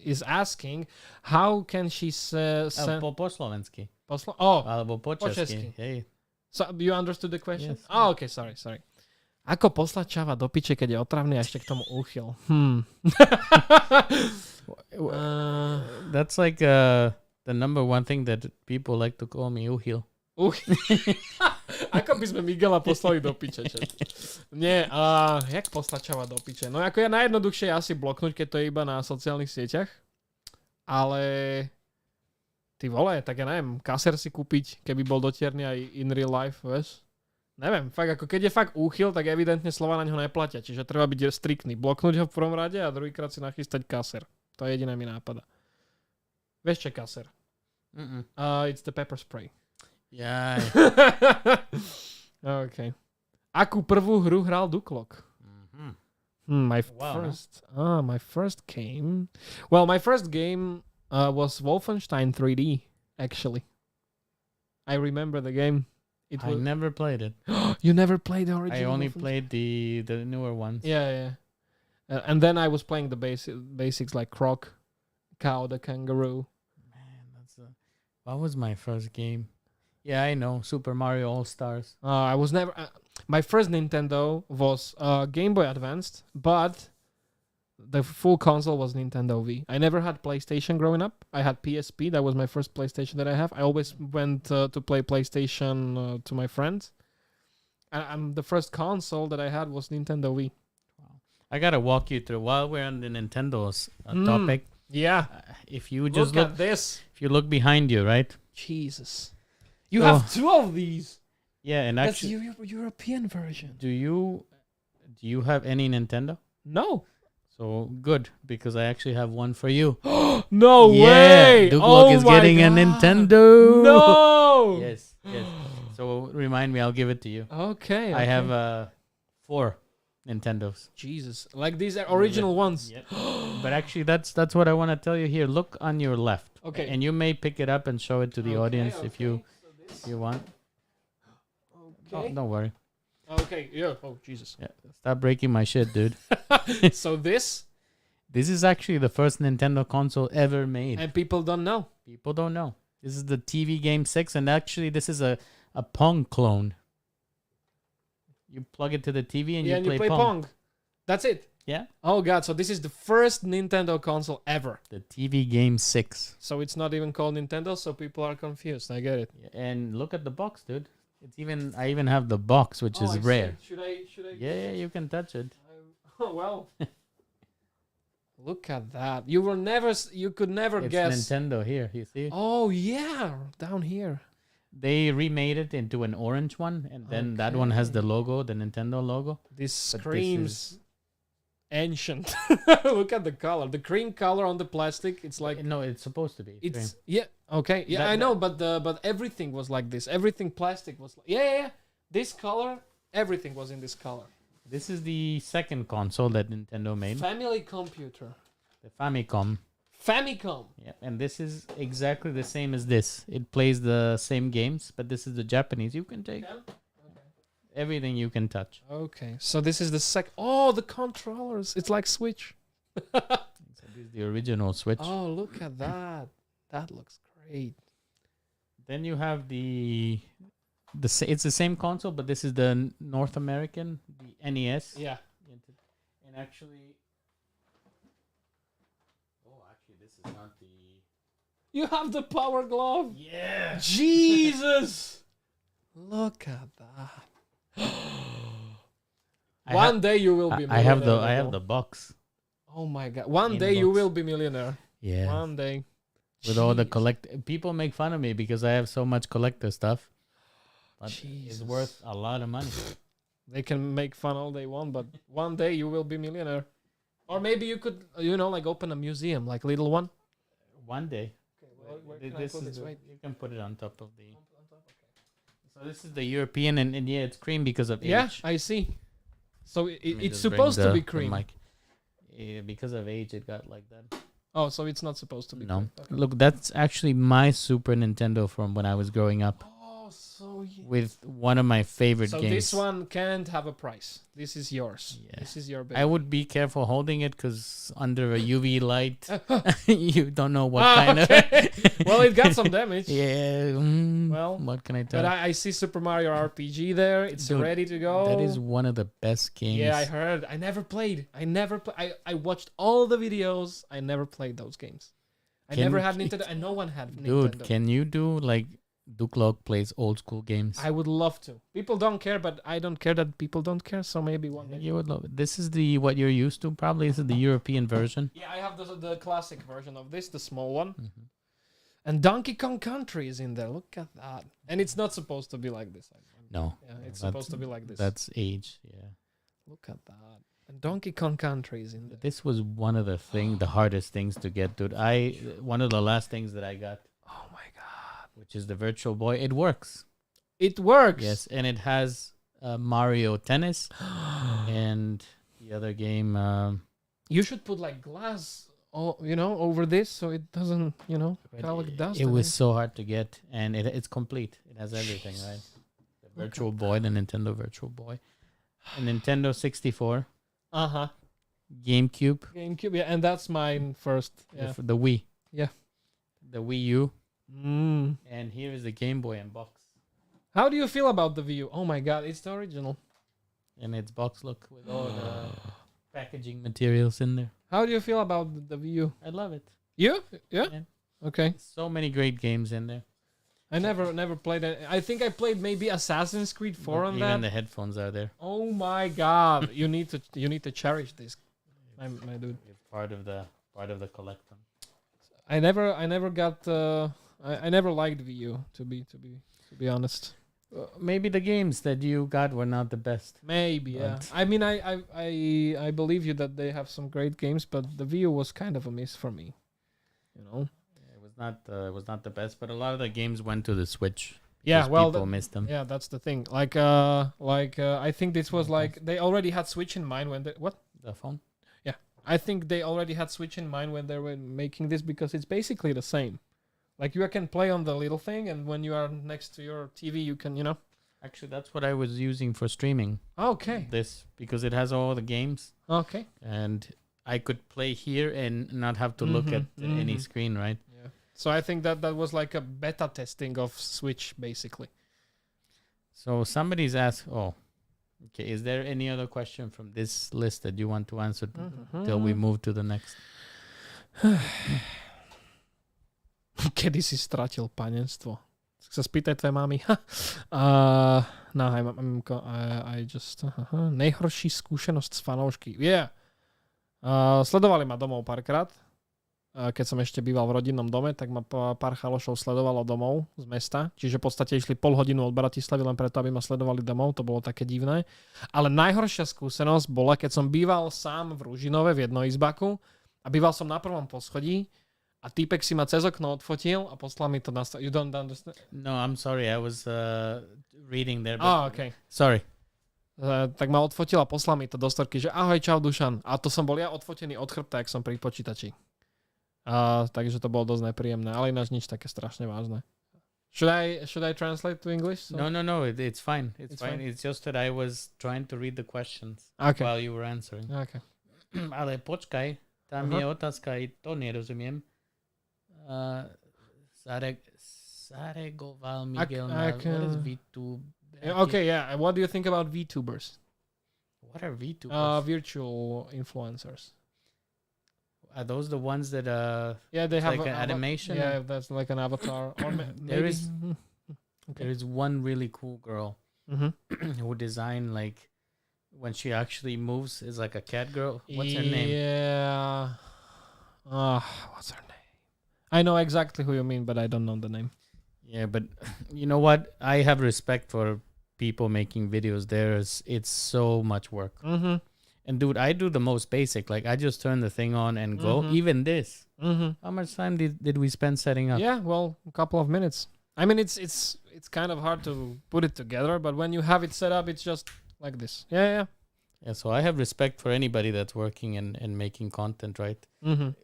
is asking how can she send... Po slovensky. Alebo po česky. Hej. So you understood the question? Yes. Oh, okay, sorry. Ako poslať čava do piče, keď je otravný a ešte k tomu úchyl? That's like the number one thing that people like to call me úchyl. Ako by sme Miguela poslali do piče? Nie, jak poslať čava do piče? No ako ja najjednoduchšie je asi bloknúť, keď to je iba na sociálnych sieťach. Ale ty vole, tak ja neviem, kaser si kúpiť, keby bol dotierný aj in real life, vieš? Neviem, fakt ako keď je fakt úchyl, tak evidentne slova na ňo neplatia, čiže treba byť striktný. Bloknúť ho v prvom rade a druhýkrát si nachystať kaser. To je jediné mi nápada. Vieš čo je kaser? It's the pepper spray. Yeah. OK. Akú prvú hru hral Duklock? My Wow, my first game. Well, my first game was Wolfenstein 3D. Actually, I remember the game. It I was. never played it. You never played the I original. only Wolfenstein? played the newer ones. Yeah. And then I was playing the basics like Croc, Cow, the Kangaroo. Man, what was my first game? Yeah, I know, Super Mario All Stars. I was never. My first Nintendo was Game Boy Advanced, but the full console was Nintendo V. I never had PlayStation growing up. I had PSP. That was my first PlayStation that I have. I always went to play PlayStation to my friends. And the first console that I had was Nintendo V. I gotta walk you through while we're on the Nintendo's topic. Yeah. If you just Look at this. if you look behind you, right? Jesus. You have two of these. Yeah, and That's actually, the European version. do you have any Nintendo? No. So good, because I actually have one for you. No way. Duklock is getting a Nintendo. No. Yes. So remind me, I'll give it to you. Okay. I have 4 Nintendos. Jesus. Like these are original ones. Yep. But actually, that's what I want to tell you here. Look on your left. Okay. And you may pick it up and show it to the audience if you want. Okay. Oh, don't worry. Okay. Yeah. Oh, Jesus. Yeah. Stop breaking my shit, dude. So this is actually the first Nintendo console ever made. and people don't know. People don't know. This is the TV Game 6, and actually this is a Pong clone. You plug it to the TV and you play Pong. That's it. Yeah. Oh God. So this is the first Nintendo console ever. The TV Game 6. So it's not even called Nintendo, so people are confused. I get it. And look at the box, dude. I even have the box, which is rare. Should I? Yeah, you can touch it. Oh well. Look at that. You could never It's guess. Nintendo here, you see? Oh yeah, down here. They remade it into an orange one, and then that one has the logo, the Nintendo logo. This But screams ancient. Look at the color. The cream color on the plastic. It's like No, it's supposed to be. it's yeah, okay. Yeah, I know, but everything was like this. Everything plastic was like, yeah. This color, everything was in this color. This is the second console that Nintendo made. Family computer. The Famicom. Famicom. Yeah, and this is exactly the same as this. It plays the same games, but this is the Japanese. You can take everything you can touch. Okay, so this is the Oh, the controllers. It's like Switch. So this is the original Switch. Oh, look at that. That looks great. Then you have it's the same console, but this is the North American, the NES. Yeah. And actually, this is not the. You have the Power Glove. Yeah. Jesus. Look at that. One day you will be millionaire. I have the box. Oh my God. One day you will be millionaire. Yeah. One day. With all the people make fun of me because I have so much collector stuff. But it's worth a lot of money. They can make fun all they want, but one day you will be millionaire. Or maybe you could, like open a museum, like little one. One day. Okay, where can I put this? Wait. You can put it on top of the. So this is the European, and yeah, it's cream because of Yeah, age. I see. So it's just supposed bring to be the cream. mic. Yeah, because of age, it got like that. Oh, so it's not supposed to be No. cream. Okay. Look, that's actually my Super Nintendo from when I was growing up. Oh, so With one of my favorite so games. this one can't have a price. This is yours. Yeah. This is your baby. I would be careful holding it because under a UV light, you don't know what kind of. Well, it got some damage. Yeah. Well, what can I tell? But I see Super Mario RPG there. It's Dude, ready to go. That is one of the best games. Yeah, I heard. I never played. I watched all the videos. I never played those games. I never had Nintendo, and no one had Nintendo. Dude, can you do like Duklock plays old school games? I would love to. People don't care, but I don't care that people don't care. So maybe one day. You would love it. This is what you're used to. Probably this is the European version. Yeah, I have the classic version of this, the small one. Mm-hmm. And Donkey Kong Country is in there. Look at that. And it's not supposed to be like this. No. Yeah, it's supposed to be like this. That's age. Yeah. Look at that. And Donkey Kong Country is in there. This was one of the hardest things to get, dude. One of the last things that I got. Oh my God. Which is the Virtual Boy. It works. It works. Yes, and it has Mario Tennis and the the other game. You should put like glass, over this so it doesn't, collect dust. It was so hard to get, and it's complete. It has everything, right? The Virtual Boy, the Nintendo Virtual Boy, a Nintendo 64. GameCube, yeah, and that's mine first. Yeah. the Wii. Yeah. The Wii U. Mm. And here is the Game Boy in box. How do you feel about the Wii U? Oh my god, it's the original. And its box look with all the packaging materials in there. How do you feel about the Wii U? I love it. You? Yeah? Okay. So many great games in there. I never played it. I think I played maybe Assassin's Creed 4 on that. Even the headphones are there. Oh my god. you need to cherish this. My dude. It's part of the collection. I never got I never liked Wii U to be honest. Maybe the games that you got were not the best. Maybe, yeah. I mean, I believe you that they have some great games, but the Wii U was kind of a miss for me. It was not the best, but a lot of the games went to the Switch. Yeah, well, people missed them. Yeah, that's the thing. Like I think this was like they already had Switch in mind when the phone. Yeah, I think they already had Switch in mind when they were making this because it's basically the same. Like you can play on the little thing, and when you are next to your TV, you can, Actually, that's what I was using for streaming. Okay. This because it has all the games. Okay. And I could play here and not have to look at any screen, right? Yeah. So I think that was like a beta testing of Switch, basically. So somebody's asked, okay, is there any other question from this list that you want to answer till we move to the next? Kedy si stratil panenstvo? Sa spýtaj tvojej mami. No, I just... Nejhorší skúsenosť s fanoušky. Yeah. Sledovali ma domov párkrát. Keď som ešte býval v rodinnom dome, tak ma pár chalošov sledovalo domov z mesta. Čiže v podstate išli pol hodinu od Bratislavy len preto, aby ma sledovali domov. To bolo také divné. Ale najhoršia skúsenosť bola, keď som býval sám v Ružinove v jednoizbaku a býval som na prvom poschodí a týpek si ma cez okno odfotil a poslal mi to na... You don't understand? No, I'm sorry. I was reading there. Okay. Sorry. Tak ma odfotil a poslal mi to do storky, že ahoj, čau, Dušan. A to som bol ja odfotený od chrbta, jak som pri počítači. Takže to bolo dosť nepríjemné, ale ináč nič také strašne vážne. Should I translate to English? So? No. It's fine. It's fine. It's just that I was trying to read the questions while you were answering. Okay. Ale počkaj, tam je otázka, i to nerozumiem. Saregoval Miguel. What is VTuber? Okay, yeah. What do you think about VTubers? What are VTubers? Virtual influencers. Are those the ones that they have like an animation? Yeah, that's like an avatar. Or there is one really cool girl who designed like when she actually moves is like a cat girl. What's her name? Yeah. What's her name? I know exactly who you mean, but I don't know the name. Yeah, but you know what? I have respect for people making videos. It's so much work. Mm-hmm. And dude, I do the most basic. Like I just turn the thing on and go. Even this. How much time did we spend setting up? Yeah, well, a couple of minutes. I mean, it's kind of hard to put it together, but when you have it set up, it's just like this. Yeah. Yeah, so I have respect for anybody that's working and making content, right?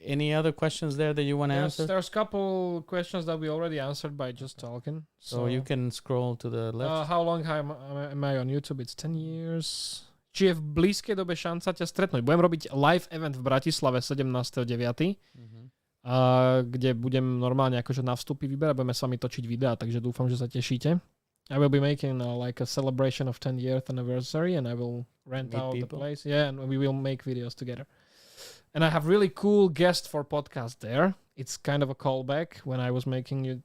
Any other questions there that you want to answer? There's a couple questions that we already answered by just talking. So you can scroll to the left. How long am I on YouTube? It's 10 years. Či je v blízkej dobe šanca ťa stretnúť? Budem robiť live event v Bratislave 17.9., kde budem normálne akože na vstupy vyberať, budeme s vami točiť videá, takže dúfam, že sa tešíte. I will be making like a celebration of 10 years anniversary, and I will rent out the place. Yeah, and we will make videos together. And I have really cool guest for podcast there. It's kind of a callback when I was making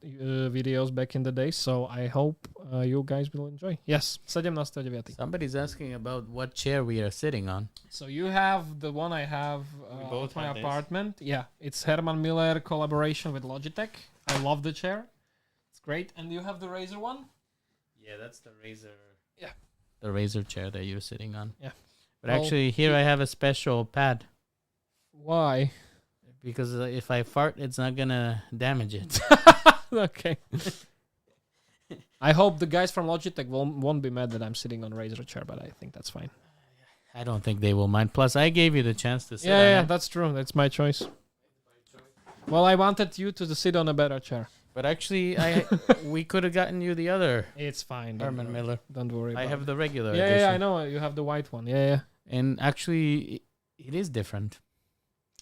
videos back in the day. So I hope you guys will enjoy. Yes, 17.9. Somebody's asking about what chair we are sitting on. So you have the one I have at my apartment. Yeah, it's Herman Miller collaboration with Logitech. I love the chair. It's great. And you have the Razer one? Yeah, that's the Razer. Yeah. The Razer chair that you're sitting on. Yeah. But actually, here I have a special pad. Why? Because if I fart, it's not gonna damage it. Okay. I hope the guys from Logitech won't be mad that I'm sitting on Razer chair, but I think that's fine. I don't think they will mind. Plus, I gave you the chance to sit on Yeah, it. that's true. That's my choice. Well, I wanted you to sit on a better chair. But actually, we could have gotten you the other It's fine. Herman Miller. Don't worry. I have the regular Yeah, edition. yeah, I know. You have the white one. Yeah. And actually, it is different.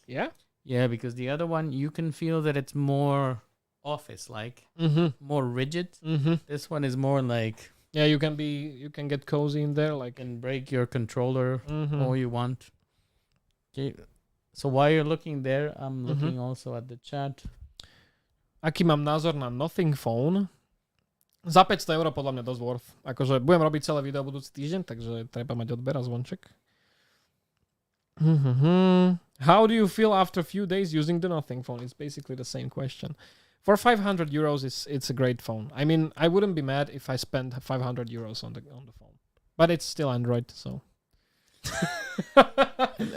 Yeah? Yeah, because the other one, you can feel that it's more office-like, more rigid. This one is more like... Yeah, you can get cozy in there. You Like, can break your controller all you want. Okay. So while you're looking there, I'm looking also at the chat. aký mám názor na Nothing Phone? Za 500 € podľa mňa dosť worth. Akože budem robiť celé video budúci týždeň, takže treba mať odber a zvonček. How do you feel after a few days using the Nothing Phone? It's basically the same question. For 500 euros, it's a great phone. I mean, I wouldn't be mad if I spent 500 euros on the phone, but it's still Android, so.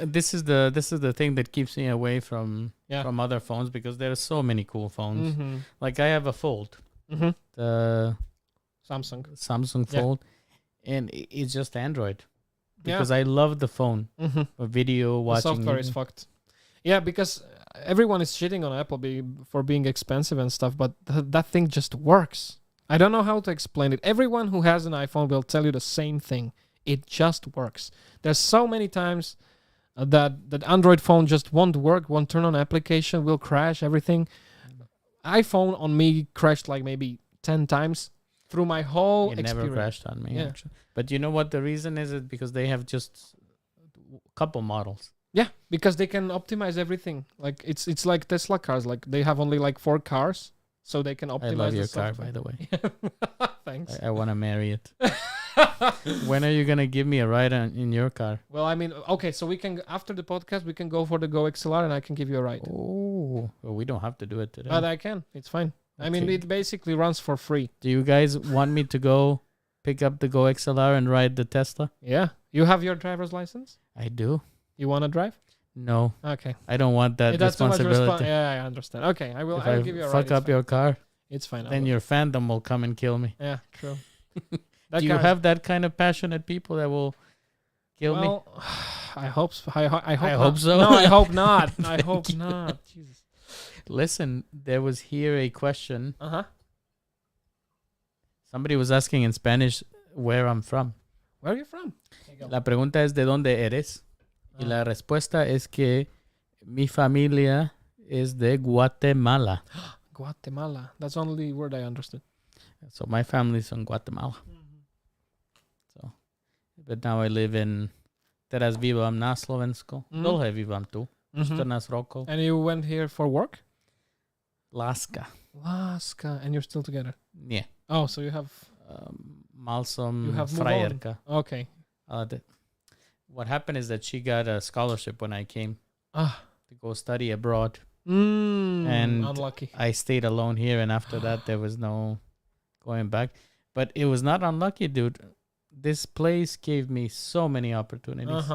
This is the thing that keeps me away from other phones because there are so many cool phones. Like I have a Fold, the Samsung Fold, and it's just Android because I love the phone for video watching. The software is fucked. Yeah, because everyone is shitting on Apple for being expensive and stuff, but that thing just works. I don't know how to explain it. Everyone who has an iPhone will tell you the same thing. It just works. There's so many times that Android phone just won't work, won't turn on application, will crash, everything. iPhone on me crashed like maybe 10 times through my whole experience. Never crashed on me, actually. But you know what the reason is? It because they have just a couple models. Yeah, because they can optimize everything. Like it's like Tesla cars. Like they have only like 4 cars, so they can optimize. I love your car, by the way. Thanks. I want to marry it. When are you gonna give me a ride in your car? Well, I mean, okay, so we can after the podcast we can go for the Go XLR and I can give you a ride. Oh, well, we don't have to do it today. But I can. It's fine. Okay. I mean, it basically runs for free. Do you guys want me to go pick up the Go XLR and ride the Tesla? Yeah. You have your driver's license? I do. You want to drive? No. Okay. I don't want that responsibility. Yeah, I understand. Okay, I will give you a ride. Fuck up your car. It's fine. Then your fandom will come and kill me. Yeah, true. Do you have that kind of passionate people that will kill me? I hope so. I hope so. No, I hope not. I hope not. Jesus. Listen, there was here a question. Somebody was asking in Spanish where I'm from. Where are you from? La pregunta es ¿de dónde eres? Y la respuesta es que mi familia es de Guatemala. Guatemala. That's the only word I understood. So my family's from Guatemala. So, but now I live in... Teraz vívam na Slovensku. Dlhé vívam tu. 14 rokov. And you went here for work? Láska. And you're still together? Yeah. Oh, so you have... Mal som you have frajerka. Okay. What happened is that she got a scholarship when I came to go study abroad. And unlucky. I stayed alone here, and after that, there was no going back. But it was not unlucky, dude. This place gave me so many opportunities.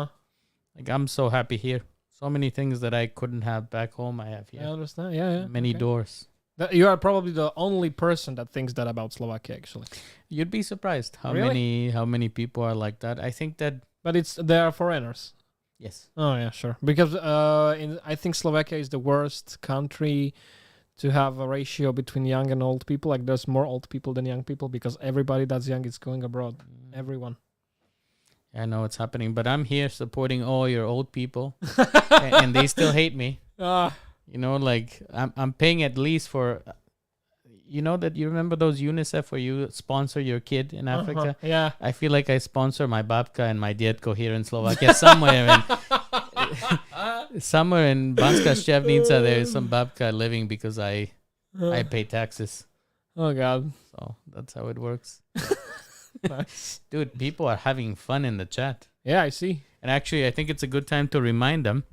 Like, I'm so happy here. So many things that I couldn't have back home, I have here. I understand. Yeah. Many doors. You are probably the only person that thinks that about Slovakia, actually. You'd be surprised how Really? many people are like that. I think that... But they are foreigners. Yes. Oh, yeah, sure. Because I think Slovakia is the worst country to have a ratio between young and old people. Like, there's more old people than young people because everybody that's young is going abroad. Everyone. I know it's happening, but I'm here supporting all your old people, and they still hate me. You know, like, I'm paying at least for... You know that you remember those UNICEF where you sponsor your kid in Africa? Yeah. I feel like I sponsor my babka and my dietko here in Slovakia somewhere. Somewhere in Banská Štiavnica there is some babka living because I pay taxes. Oh, God. So that's how it works. Nice. Dude, people are having fun in the chat. Yeah, I see. And actually, I think it's a good time to remind them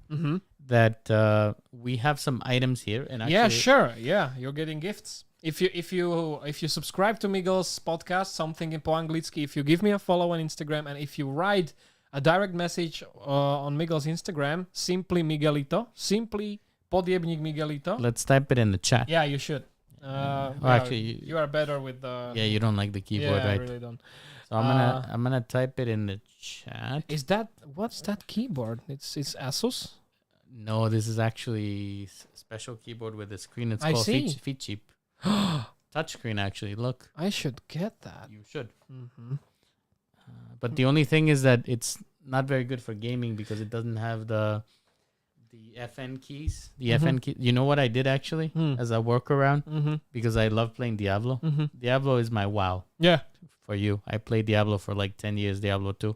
that we have some items here. And actually, yeah, sure. Yeah, you're getting gifts. If you subscribe to Miguel's podcast, something in po anglicky, if you give me a follow on Instagram, and if you write a direct message on Miguel's Instagram, simply Miguelito, simply podjebník Miguelito. Let's type it in the chat. Yeah, you should. Actually, you are better with the. yeah, you don't like the keyboard, I right? really don't. So I'm gonna type it in the chat. What's that keyboard? It's Asus. No, this is actually special keyboard with a screen. It's I called see. Feet Cheap. Touchscreen, actually. Look, I should get that. you should. Mm-hmm. But the only thing is that it's not very good for gaming because it doesn't have the FN keys. The FN key. You know what I did actually as a workaround? Because I love playing Diablo. Diablo is my WoW. Yeah. For you, I played Diablo for like 10 years. Diablo 2.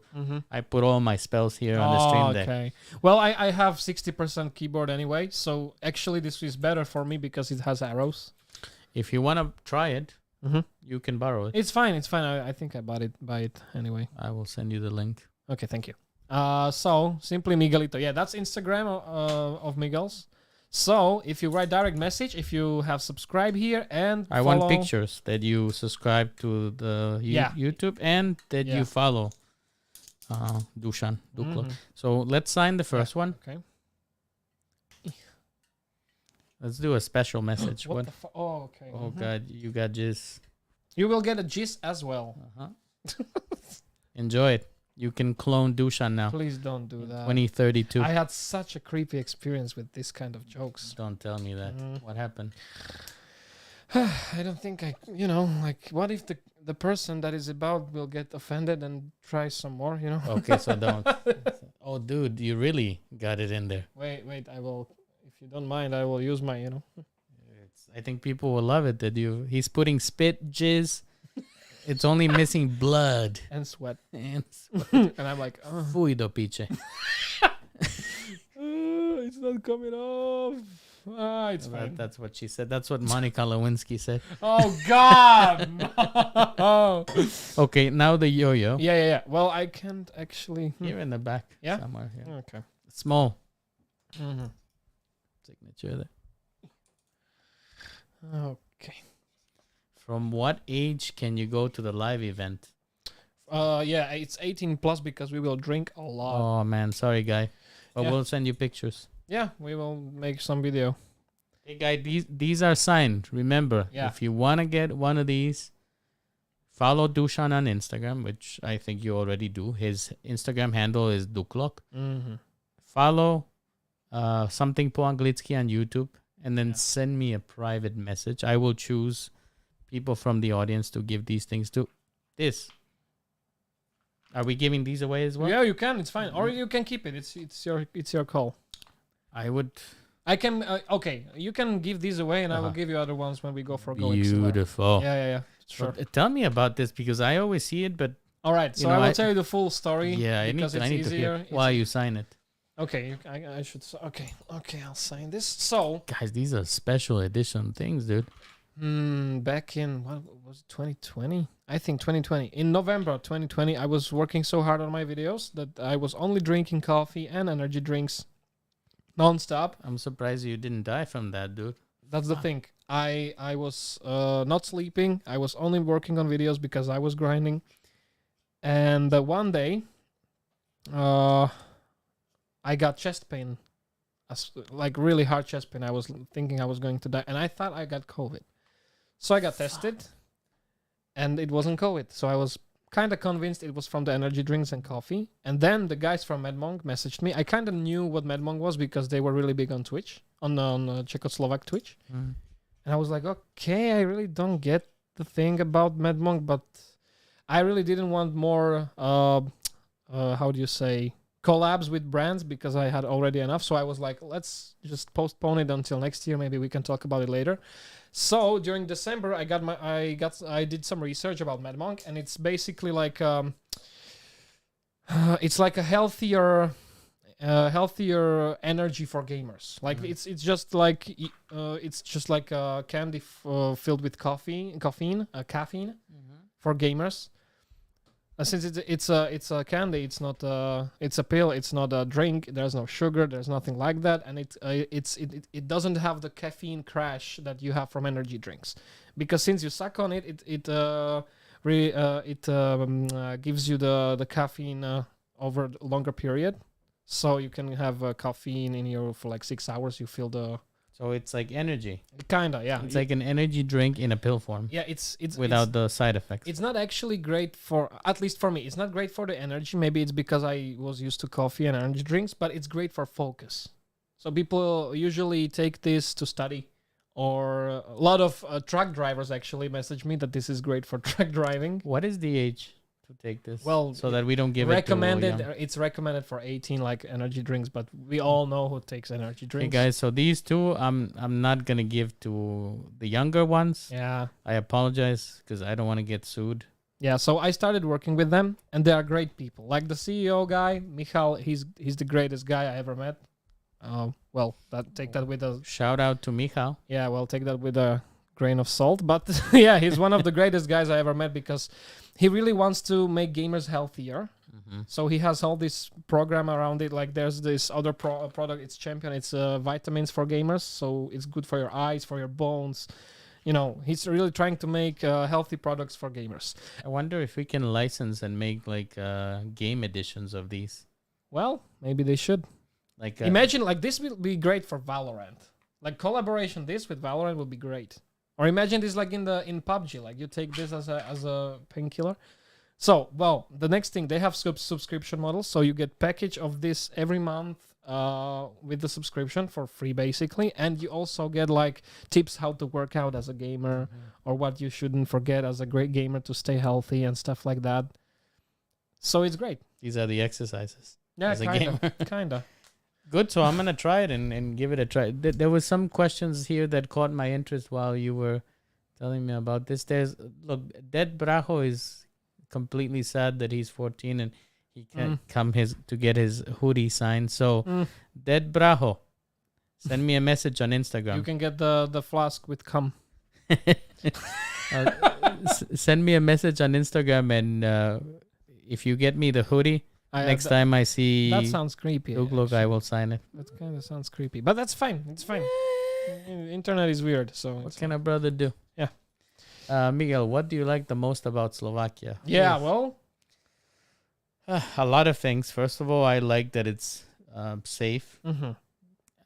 I put all my spells here on the stream deck. Okay. Well, I have 60% keyboard anyway, so actually this is better for me because it has arrows. If you want to try it, you can borrow it. It's fine. It's fine. I think I buy it anyway. I will send you the link. Okay, thank you. So simply Miguelito. Yeah, that's Instagram of Miguel's. So if you write direct message, if you have subscribed here and I want pictures that you subscribe to the YouTube and that you follow Dušan. Duklock. So let's sign the first one. Okay. Let's do a special message. What? Oh, okay. Oh God, you got jizz. You will get a gist as well. Enjoy it. You can clone Dušan now. Please don't do that. 2032. I had such a creepy experience with this kind of jokes. Don't tell me that. What happened? I don't think like what if the person that is about will get offended and try some more, Okay, so don't. Oh, dude, you really got it in there. Wait, I will, if you don't mind, I will use my, I think people will love it that he's putting spit, jizz. It's only missing blood. And sweat. And I'm like, Fui do piche. It's not coming off. It's fine. That's what she said. That's what Monica Lewinsky said. Oh, God. No. Okay, now the yo-yo. Yeah. Well, I can't actually. Here in the back. Yeah? Somewhere here. Okay. Small. Signature there. Okay. From what age can you go to the live event? Yeah, it's 18 plus because we will drink a lot. Oh man, sorry guy. But we'll send you pictures. Yeah, we will make some video. Hey guy, these are signed. Remember, if you want to get one of these, follow Dušan on Instagram, which I think you already do. His Instagram handle is duklock. Follow something po Anglicky on YouTube, and then send me a private message. I will choose people from the audience to give these things to. Are we giving these away as well? Yeah, you can. It's fine, or you can keep it. It's your call. I can. Okay, you can give these away, and I will give you other ones when we go for going. Beautiful. Yeah. Sure. But tell me about this because I always see it, but all right. So I will tell you the full story. Yeah, I need to hear why you sign it. Okay, I should. Okay. I'll sign this. So guys, these are special edition things, dude. Back in what was it, 2020? I think 2020. In November 2020, I was working so hard on my videos that I was only drinking coffee and energy drinks non-stop. I'm surprised you didn't die from that, dude. That's the thing. I was not sleeping. I was only working on videos because I was grinding. And one day, I got chest pain, like really hard chest pain. I was thinking I was going to die, and I thought I got COVID. So I got tested, and it wasn't COVID. So I was kind of convinced it was from the energy drinks and coffee. And then the guys from MedMonk messaged me. I kind of knew what MedMonk was because they were really big on Twitch, on Czechoslovak Twitch. And I was like, okay, I really don't get the thing about MedMonk, but I really didn't want more, how do you say, collabs with brands because I had already enough. So I was like, let's just postpone it until next year. Maybe we can talk about it later. So during December, I did some research about MedMonk, and it's basically like it's like a healthier energy for gamers. Like it's just like a candy filled with caffeine for gamers. Since it's a candy, it's a pill, it's not a drink. There's no sugar, there's nothing like that, and it doesn't have the caffeine crash that you have from energy drinks, because since you suck on it, it gives you the caffeine over a longer period, so you can have caffeine in you for like 6 hours. You feel the So it's like energy. Kinda, yeah. It's like an energy drink in a pill form. Yeah, it's without the side effects. It's not actually great for, at least for me, it's not great for the energy. Maybe it's because I was used to coffee and energy drinks, but it's great for focus. So people usually take this to study, or a lot of truck drivers actually message me that this is great for truck driving. What is the age to take this? Well, so that we don't give recommended. it to It's recommended for 18, like energy drinks, but we all know who takes energy Hey drinks. guys, so these two I'm not gonna give to the younger ones. Yeah. I apologize because I don't want to get sued. Yeah, so I started working with them, and they are great people. Like the CEO guy, Michal, he's the greatest guy I ever met. Well, take that with a Shout out to Michal. yeah, well, take that with a grain of salt. But yeah, he's one of the greatest guys I ever met because he really wants to make gamers healthier. So he has all this program around it. Like there's this other product, it's Champion. It's vitamins for gamers, so it's good for your eyes, for your bones. You know, he's really trying to make healthy products for gamers. I wonder if we can license and make like game editions of these. Well, maybe they should. Like Imagine like this will be great for Valorant. Like collaboration this with Valorant would be great. Or imagine this like in PUBG, like you take this as a painkiller. So, well, the next thing, they have subscription models, so you get package of this every month with the subscription for free basically, and you also get like tips how to work out as a gamer or what you shouldn't forget as a great gamer to stay healthy and stuff like that. So it's great. These are the exercises. Yeah, as a gamer. Kinda. Good, so I'm gonna try it and give it a try. There was some questions here that caught my interest while you were telling me about this. Look, Dead Brajo is completely sad that he's 14 and he can't come to get his hoodie signed. So, Dead Brajo, send me a message on Instagram. You can get the flask with cum. Send me a message on Instagram, and if you get me the hoodie, next time I see that sounds creepy. Duklock, I will sign it. That kind of sounds creepy, but that's fine. It's fine. Internet is weird, so what can a brother do? Yeah. Miguel, what do you like the most about Slovakia? Yeah, well, a lot of things. First of all, I like that it's safe.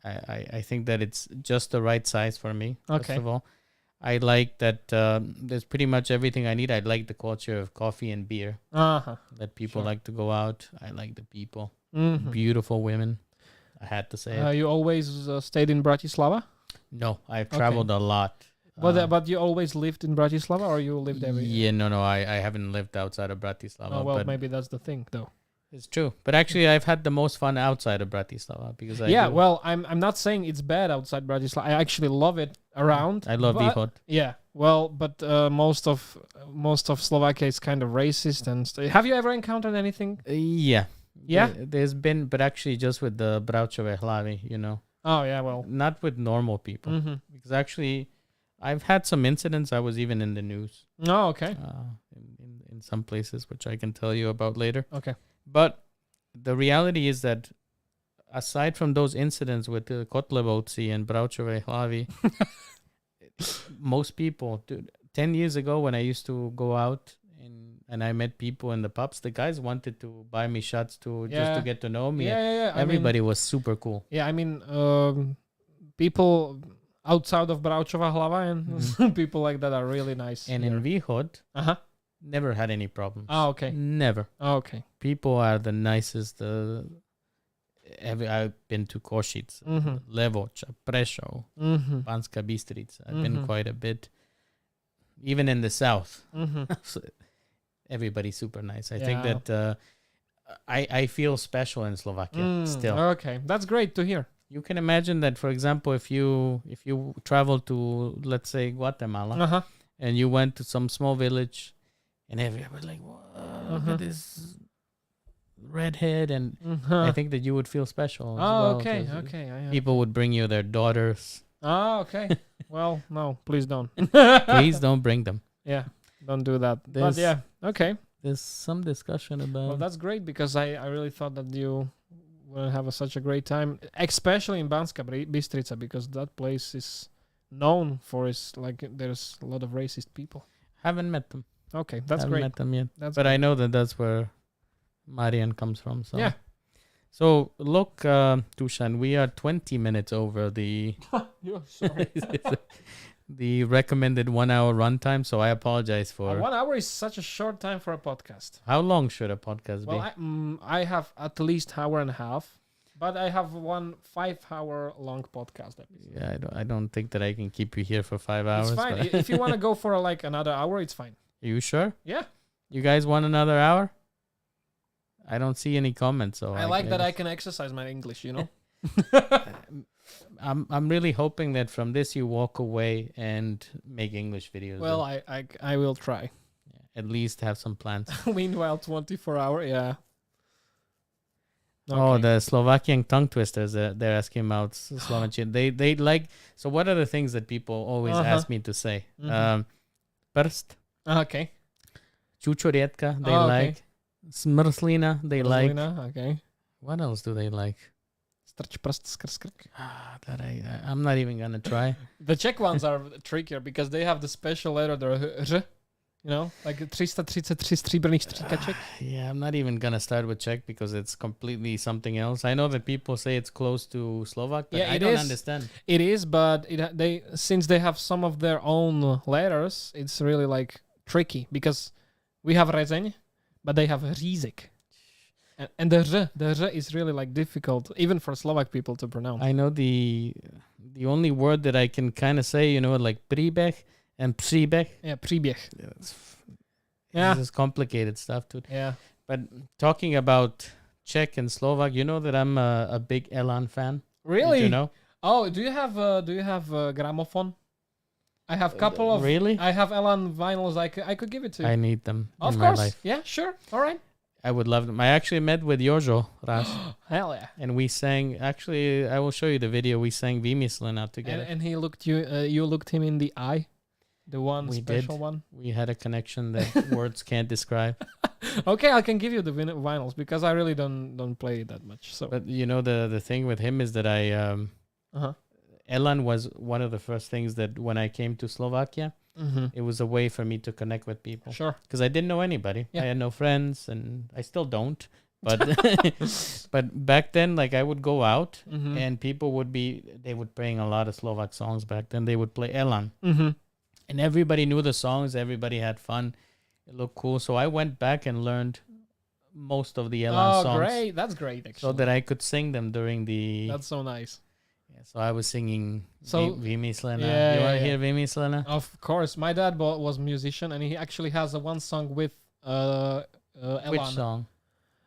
I think that it's just the right size for me. First of all, I like that there's pretty much everything I need. I like the culture of coffee and beer. That people like to go out. I like the people. Beautiful women. I had to say it. You always stayed in Bratislava? No, I've traveled a lot. But you always lived in Bratislava, or you lived everywhere? Yeah, no, I haven't lived outside of Bratislava. Oh, well, but maybe that's the thing, though. It's true, but actually, I've had the most fun outside of Bratislava because well, I'm not saying it's bad outside Bratislava. I actually love it around. I love Východ. Yeah, well, but most of Slovakia is kind of racist and have you ever encountered anything? Yeah. There's been, but actually just with the Brauchové hlavy, you know. Oh yeah, well, not with normal people because actually, I've had some incidents. I was even in the news. Oh, okay. In some places, which I can tell you about later. Okay. But the reality is that aside from those incidents with the Kotlebovci and Brauchové hlavy, most people, 10 years ago when I used to go out and I met people in the pubs, the guys wanted to buy me shots just to get to know me. Yeah. Everybody was super cool. Yeah, I mean, people outside of Brauchova hlava and people like that are really nice. And in Východ, never had any problems. Oh, okay. Never. Oh, okay. People are the nicest. I've been to Košice, Levoč, Prešov, Banská Bystrica. I've been quite a bit. Even in the south. So everybody's super nice. I think that I feel special in Slovakia still. Okay, that's great to hear. You can imagine that, for example, if you travel to, let's say, Guatemala, and you went to some small village, and everybody like, look at this redhead, and I think that you would feel special. Okay. People would bring you their daughters. Oh, okay. Well, no, please don't. Please don't bring them. Yeah, don't do that. But yeah, okay. There's some discussion about. Well, that's great because I really thought that you will have such a great time, especially in Banská Bystrica, because that place is known for there's a lot of racist people. Haven't met them. Okay, that's haven't great. Met them yet. But great. I know that that's where Marian comes from. So yeah. So look, Dušan, we are 20 minutes over the You're sorry. the recommended 1 hour runtime. So I apologize for 1 hour is such a short time for a podcast. how long should a podcast Well, be? I have at least hour and a half, but I have one 5-hour long podcast episode. Yeah, I don't think that I can keep you here for 5 hours. It's fine. but- If you want to go for like another hour, it's fine. Are you sure? Yeah. You guys want another hour? I don't see any comments. So I like that I guess- can exercise my English, you know? I'm really hoping that from this you walk away and make English videos. Well, and I will try. at least have some plans. Meanwhile, 24-hour, yeah. Oh, Okay. the Slovakian tongue twisters. They're asking about Slovakian. They like. So what are the things that people always ask me to say? Mhm. Prst, Okay. čučorietka. They Oh, okay. like. Smrslina. They like. Rosalina, okay. What else do they like? Strč prst, skrk. That I'm not even gonna try. The Czech ones are trickier because they have the special letter, the r, you know, like 333 stříbrných stříkaček. Yeah, I'm not even gonna start with Czech because it's completely something else. I know that people say it's close to Slovak, but Yeah, I it don't is. understand. It is, but they since they have some of their own letters, it's really like tricky because we have rezeň, but they have řízek. And the r is really like difficult, even for Slovak people to pronounce. I know the only word that I can kind of say, like príbeh and příbeh. Yeah, příběh. Yeah. Yeah. This is complicated stuff, dude. Yeah. But talking about Czech and Slovak, you know that I'm a big Elan fan. Really? Did you know? Oh, do you have gramophone? I have couple of Really? I have Elan vinyls. I could give it to you. I need them Of in course. my life. Yeah, sure. All right. I would love them. I actually met with Jožo Raz, Hell yeah. and we sang. Actually, I will show you the video. We sang Vymyslena together. And he looked you looked him in the eye. The one We special did. one. We had a connection that words can't describe. Okay, I can give you the vinyls because I really don't play it that much. So But you know the thing with him is that uh-huh. Elan was one of the first things that when I came to Slovakia, Mm-hmm. it was a way for me to connect with people Sure. because I didn't know anybody. Yeah. I had no friends, and I still don't. But but back then, like I would go out Mm-hmm. and people would playing a lot of Slovak songs back then. They would play Elan, Mm-hmm. and everybody knew the songs. Everybody had fun. It looked cool. So I went back and learned most of the Elan Oh, songs great! That's great. Actually, so that I could sing them during the. that's so nice. Yeah, so I was singing So- Vymyslena. Yeah, You want to yeah, hear Vymyslena? Of course, my dad was a musician, and he actually has one song with Which Elan. song?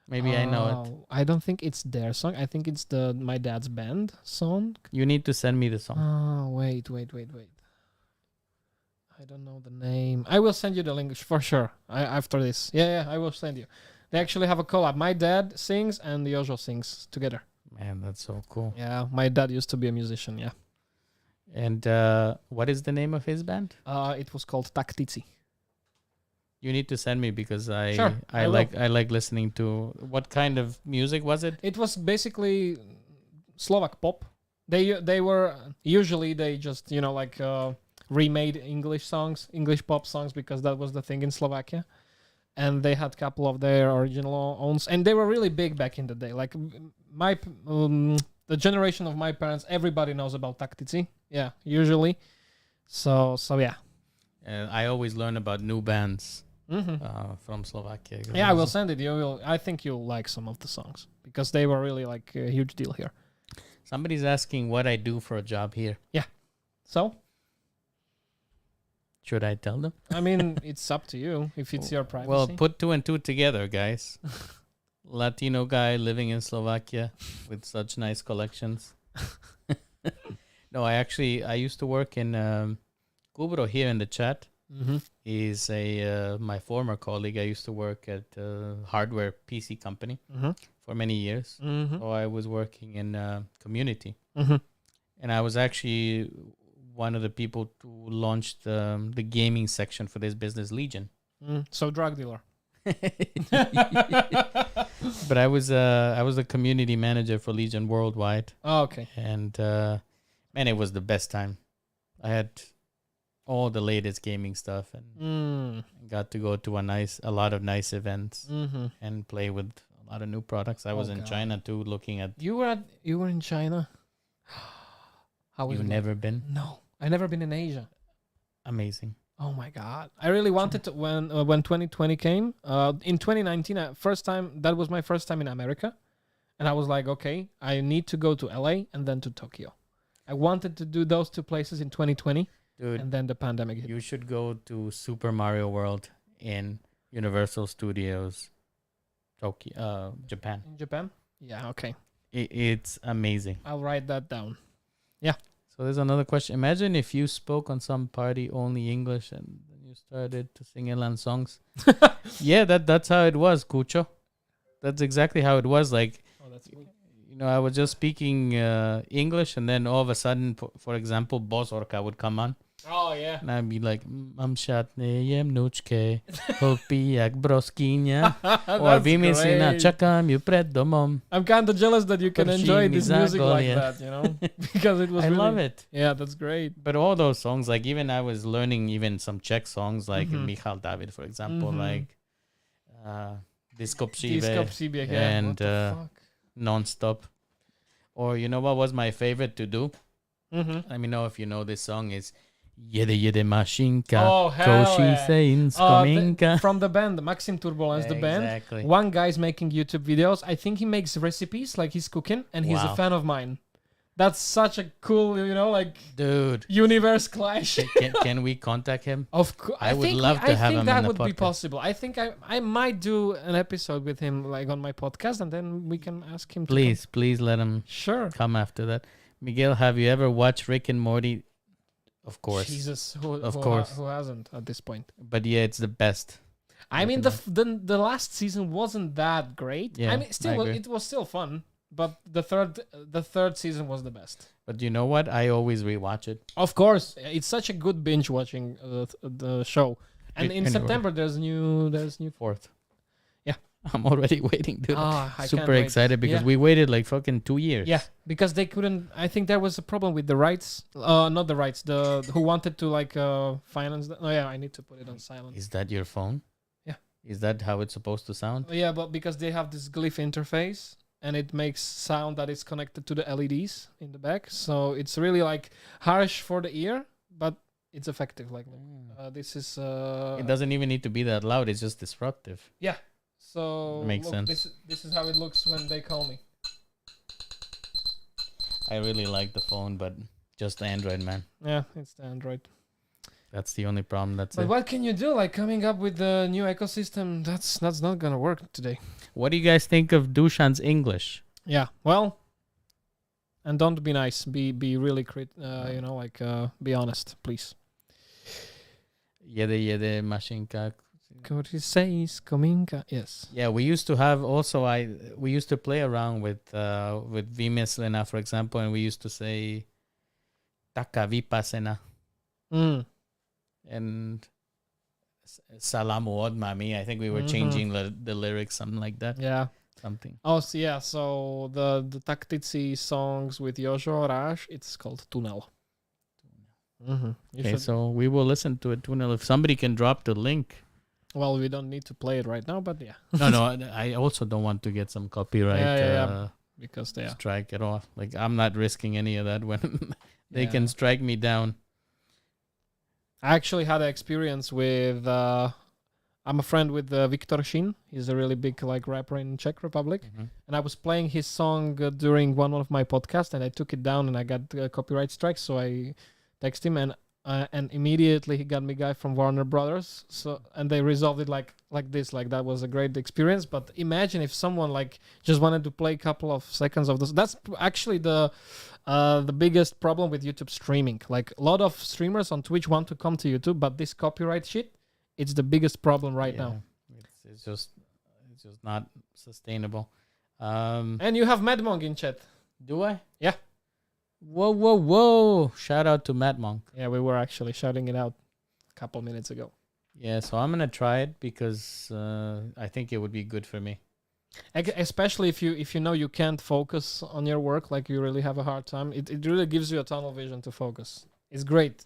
Maybe I know it. Oh, I don't think it's their song. I think it's my dad's band song. You need to send me the song. Oh, wait. I don't know the name. I will send you the link for sure after this. Yeah, I will send you. They actually have a collab. My dad sings and Jožo sings together. Man, that's so cool. Yeah, my dad used to be a musician, yeah. And what is the name of his band? It was called Taktici. You need to send me because Sure, I will. I like listening to what kind of music was it? It was basically Slovak pop. They were usually they just remade English pop songs because that was the thing in Slovakia, and they had a couple of their original owns, and they were really big back in the day. Like the generation of my parents, everybody knows about Taktici. Yeah, usually. So yeah. I always learn about new bands Mm-hmm. from Slovakia. Yeah, I will send it. I think you'll like some of the songs because they were really like a huge deal here. Somebody's asking what I do for a job here. So, Should I tell them? I mean, it's up to you if it's your privacy. Well, put two and two together, guys. Latino guy living in Slovakia with such nice collections. No, I used to work in Kubro here in the chat. Mm-hmm. He's my former colleague. I used to work at a hardware PC company Mm-hmm. for many years. Mm-hmm. So I was working in community. Mm-hmm. And I was actually one of the people who launched the gaming section for this business, Legion. So drug dealer. But I was a community manager for Legion worldwide, Oh, okay. and man, it was the best time. I had all the latest gaming stuff and got to go to a lot of nice events Mm-hmm. and play with a lot of new products. I was in God. China too, looking at. You were in China. How was You've it? never been? No, I never been in Asia. Amazing. Oh my God! I really wanted to when 2020 came. In 2019, that was my first time in America, and I was like, okay, I need to go to LA and then to Tokyo. I wanted to do those two places in 2020, Dude, and then the pandemic hit. you should go to Super Mario World in Universal Studios, Tokyo, Japan. In Japan? Yeah. Okay. It's amazing. I'll write that down. So there's another question. Imagine if you spoke on some party only English and then you started to sing Ilan songs. Yeah, that's how it was, Cucho. That's exactly how it was. Like, Oh, that's cool. I was just speaking English, and then all of a sudden, for example, Bozorka would come on, Oh yeah. and I'd be like, "Mam šatne jem nučke, hopi jak broskyňa, or That's vymyslí na great. čakám ju pred domom." I'm kind of jealous that you can enjoy Prší mi this music like zágolie. that, because it was. I really, love it. Yeah, that's great. But all those songs, like even I was learning even some Czech songs, like Mhm. Michal David, for example, Mhm. like Disco Psive Disco Psibe, yeah. and What the fuck? Non-Stop. Or you know what was my favorite to do? Mm-hmm. Let me know if you know this song. Is Jede mašinka, Oh hell koší yeah. se jin z komínka. From the band, Maxim Turbulence, the band. Exactly. One guy's making YouTube videos. I think he makes recipes, like he's cooking, and he's a Wow. fan of mine. That's such a cool, like Dude, universe clash. can we contact him? Of course, I would love to have him that on the would be podcast. possible. I think I might do an episode with him, like on my podcast, and then we can ask him. Please let him To sure. come after that. Miguel, have you ever watched Rick and Morty? Of course. Jesus, Of course. who hasn't at this point? But yeah, it's the best. I mean, Rick and the last season wasn't that great. Yeah, I mean, still, agree. it was still fun, but the third season was the best. But you know what? I always rewatch it. Of course, it's such a good binge watching the show. And in Anyway. September, there's new. Fourth. Yeah. I'm already waiting, dude. I can't Super wait. excited because Yeah. we waited like fucking 2 years. Yeah, because they couldn't. I think there was a problem with the rights. Not the rights. The who wanted to finance. Oh yeah, I need to put it on silent. Is that your phone? Yeah. Is that how it's supposed to sound? Yeah, but because they have this glyph interface and it makes sound that is connected to the LEDs in the back, so it's really like harsh for the ear, but it's effective. Like, this is. It doesn't even need to be that loud. It's just disruptive. Yeah. So Makes look, sense. This is how it looks when they call me. I really like the phone, but just Android, man. Yeah, it's the Android. That's the only problem. That's But it. what can you do? Like coming up with the new ecosystem, that's not gonna work today. What do you guys think of Dušan's English? Yeah. Well, and don't be nice. Be really be honest, please. Jede mašinka. Says Kominka. Yes. Yeah, we used to have also. We used to play around with vymyslena, for example, and we used to say taka vypasená Mm. and salamu od mami. I think we were changing the lyrics, something like that. Yeah. Something. Oh, so yeah. So the Taktici songs with Jožo Ráš, it's called Tunel. Mm-hmm. Okay, so we will listen to it. Tunel. If somebody can drop the link. Well, we don't need to play it right now, but yeah. No. I also don't want to get some copyright Because they are. strike it off. Like I'm not risking any of that when they Yeah. can strike me down. I actually had an experience with. I'm a friend with Viktor Shin. He's a really big rapper in Czech Republic, and I was playing his song during one of my podcasts, and I took it down, and I got copyright strikes. So I texted him, and immediately he got me guy from Warner Brothers. So and they resolved it like this. Like that was a great experience. But imagine if someone just wanted to play a couple of seconds of this. That's actually the biggest problem with YouTube streaming. Like a lot of streamers on Twitch want to come to YouTube, but this copyright shit, it's the biggest problem right now. It's just not sustainable. And you have Madmonk in chat. Do I? Yeah. Whoa! Shout out to Matt Monk. Yeah, we were actually shouting it out a couple minutes ago. Yeah, so I'm gonna try it because I think it would be good for me. Especially if you know you can't focus on your work, like you really have a hard time. It really gives you a tunnel vision to focus. It's great.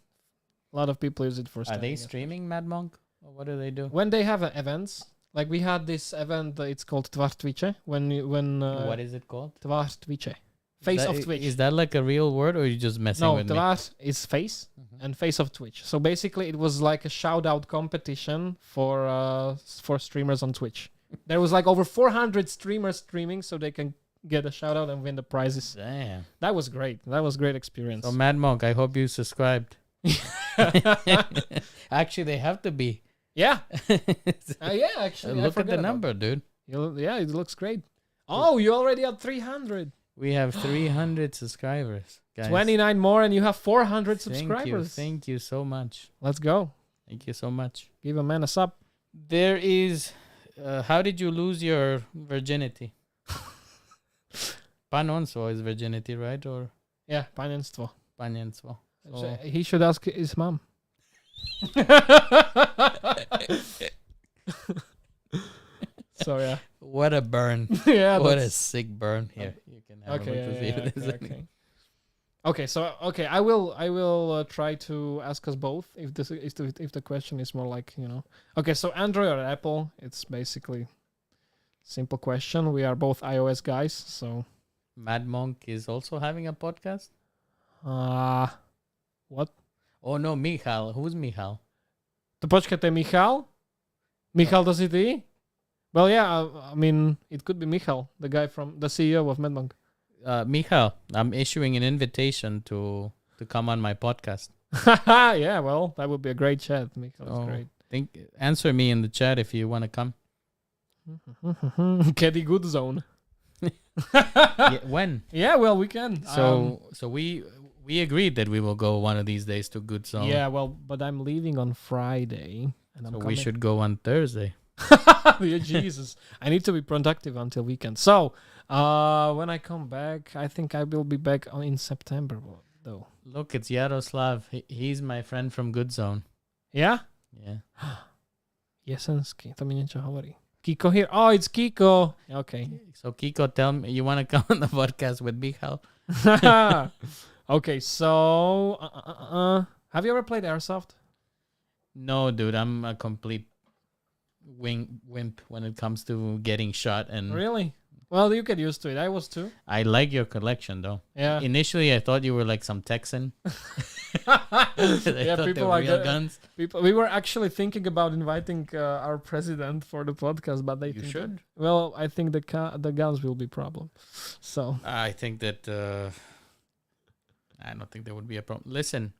A lot of people use it for Are studying. they streaming Mad Monk? Or what do they do? When they have events, Like we had this event, it's called Tvár Twitche. What is it called? Tvár Twitche. Face of Twitch. Is that like a real word, or are you just messing with me? No, Tvár is face and face of Twitch. So basically, it was like a shout-out competition for streamers on Twitch. There was like over 400 streamers streaming, so they can get a shout-out and win the prizes. Damn. That was great. That was a great experience. So Mad Monk, I hope you subscribed. Actually, they have to be. Yeah. Actually. Look at the number, dude. Yeah, it looks great. Oh, you already had 300. We have 300 subscribers, guys. 29 more and you have 400 subscribers. Thank you so much. Let's go. Thank you so much. Give a man a sub. There is... how did you lose your virginity? Panonstvo is virginity, right? Or yeah, panenstvo. Panenstvo. So he should ask his mom. So yeah. What a burn. Yeah. What a sick burn. Here, you can have okay. Okay, so I will try to ask us both if the question is more like, Okay, so Android or Apple, it's basically simple question. We are both iOS guys, so Mad Monk is also having a podcast? What? Oh no, Michal. Who's Michal? To počkajte, Michal? Michal to City? Well, yeah, I mean, it could be Michal, the guy from the CEO of MadMonk. Michal, I'm issuing an invitation to come on my podcast. Yeah, well, that would be a great chat. Michal is great. Answer me in the chat if you want to come. Caddy Good Zone. Yeah, when? Yeah, well, we can. So we agreed that we will go one of these days to Good Zone. Yeah, well, but I'm leaving on Friday, and so we should go on Thursday. Yeah, Jesus, I need to be productive until weekend. So when I come back, I think I will be back in September, though. Look, it's Yaroslav. He's my friend from Good Zone. Yeah? Yeah. Jesensky, to mi niečo hovorí. Kiko here. Oh, it's Kiko. Okay. So Kiko, tell me, you want to come on the podcast with Michal? Okay, so have you ever played Airsoft? No, dude, I'm a complete wimp when it comes to getting shot. And really? Well, you get used to it. I was too. I like your collection, though. Yeah. Initially, I thought you were like some Texan. Yeah, people like real guns. We were actually thinking about inviting our president for the podcast, but you should. Well, I think the guns will be a problem. So I think that I don't think there would be a problem. Listen,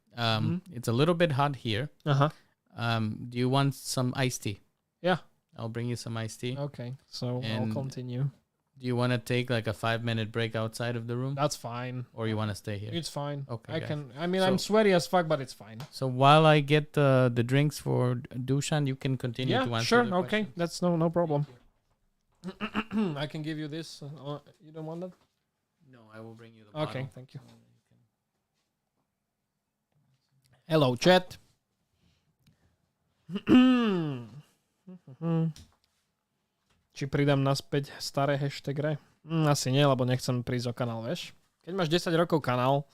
it's a little bit hot here. Do you want some iced tea? Yeah, I'll bring you some iced tea. Okay, so I'll continue. Do you want to take like a 5-minute break outside of the room? That's fine. Or you want to stay here? It's fine. Okay. I'm sweaty as fuck, but it's fine. So while I get the drinks for Dušan, you can continue to answer. Yeah, sure. The okay, that's no problem. I can give you this. You don't want that? No, I will bring you the bottle. Okay, thank you. Hello, chat. Či pridám naspäť staré hashtagre? Asi nie, lebo nechcem prísť o kanál, vieš? Keď máš 10 rokov kanál,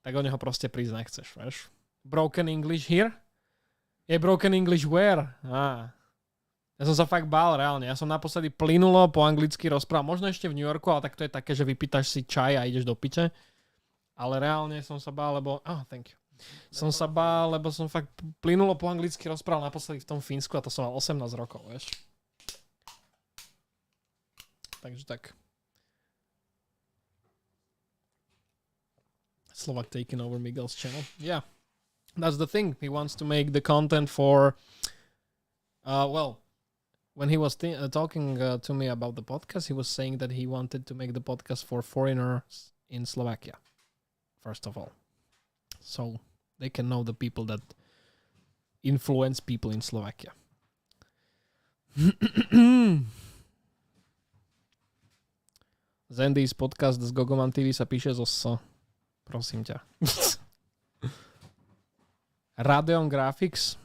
tak o neho proste prísť nechceš, vieš? Broken English here? Je broken English where? Ja som sa fakt bál, reálne. Ja som naposledy plynulo po anglicky rozprával. Možno ešte v New Yorku, ale tak to je také, že vypýtaš si čaj a ideš do piče. Ale reálne som sa bál, lebo... thank you. Som sa bál, lebo som fakt plynulo po anglicky rozprával naposledy v tom Fínsku a to som mal 18 rokov, vieš? Takže tak. Slovak taking over Miguel's channel. Yeah. That's the thing. He wants to make the content for... when he was talking to me about the podcast, he was saying that he wanted to make the podcast for foreigners in Slovakia, first of all. So they can know the people that influence people in Slovakia. Zendy's podcast z Gogoman TV sa píše zo S. Prosím ťa. Radeon Graphics.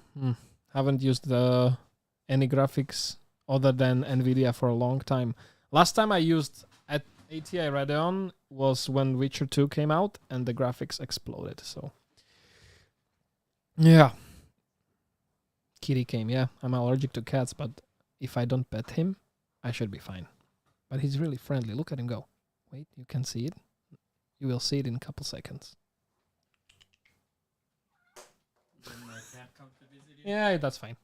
Haven't used any graphics other than Nvidia for a long time. Last time I used at ATI Radeon was when Witcher 2 came out and the graphics exploded. So yeah. Kitty came. Yeah, I'm allergic to cats, but if I don't pet him, I should be fine. But he's really friendly. Look at him go. Wait, you can see it. You will see it in a couple seconds. When my cat comes to visit you. Yeah, that's fine.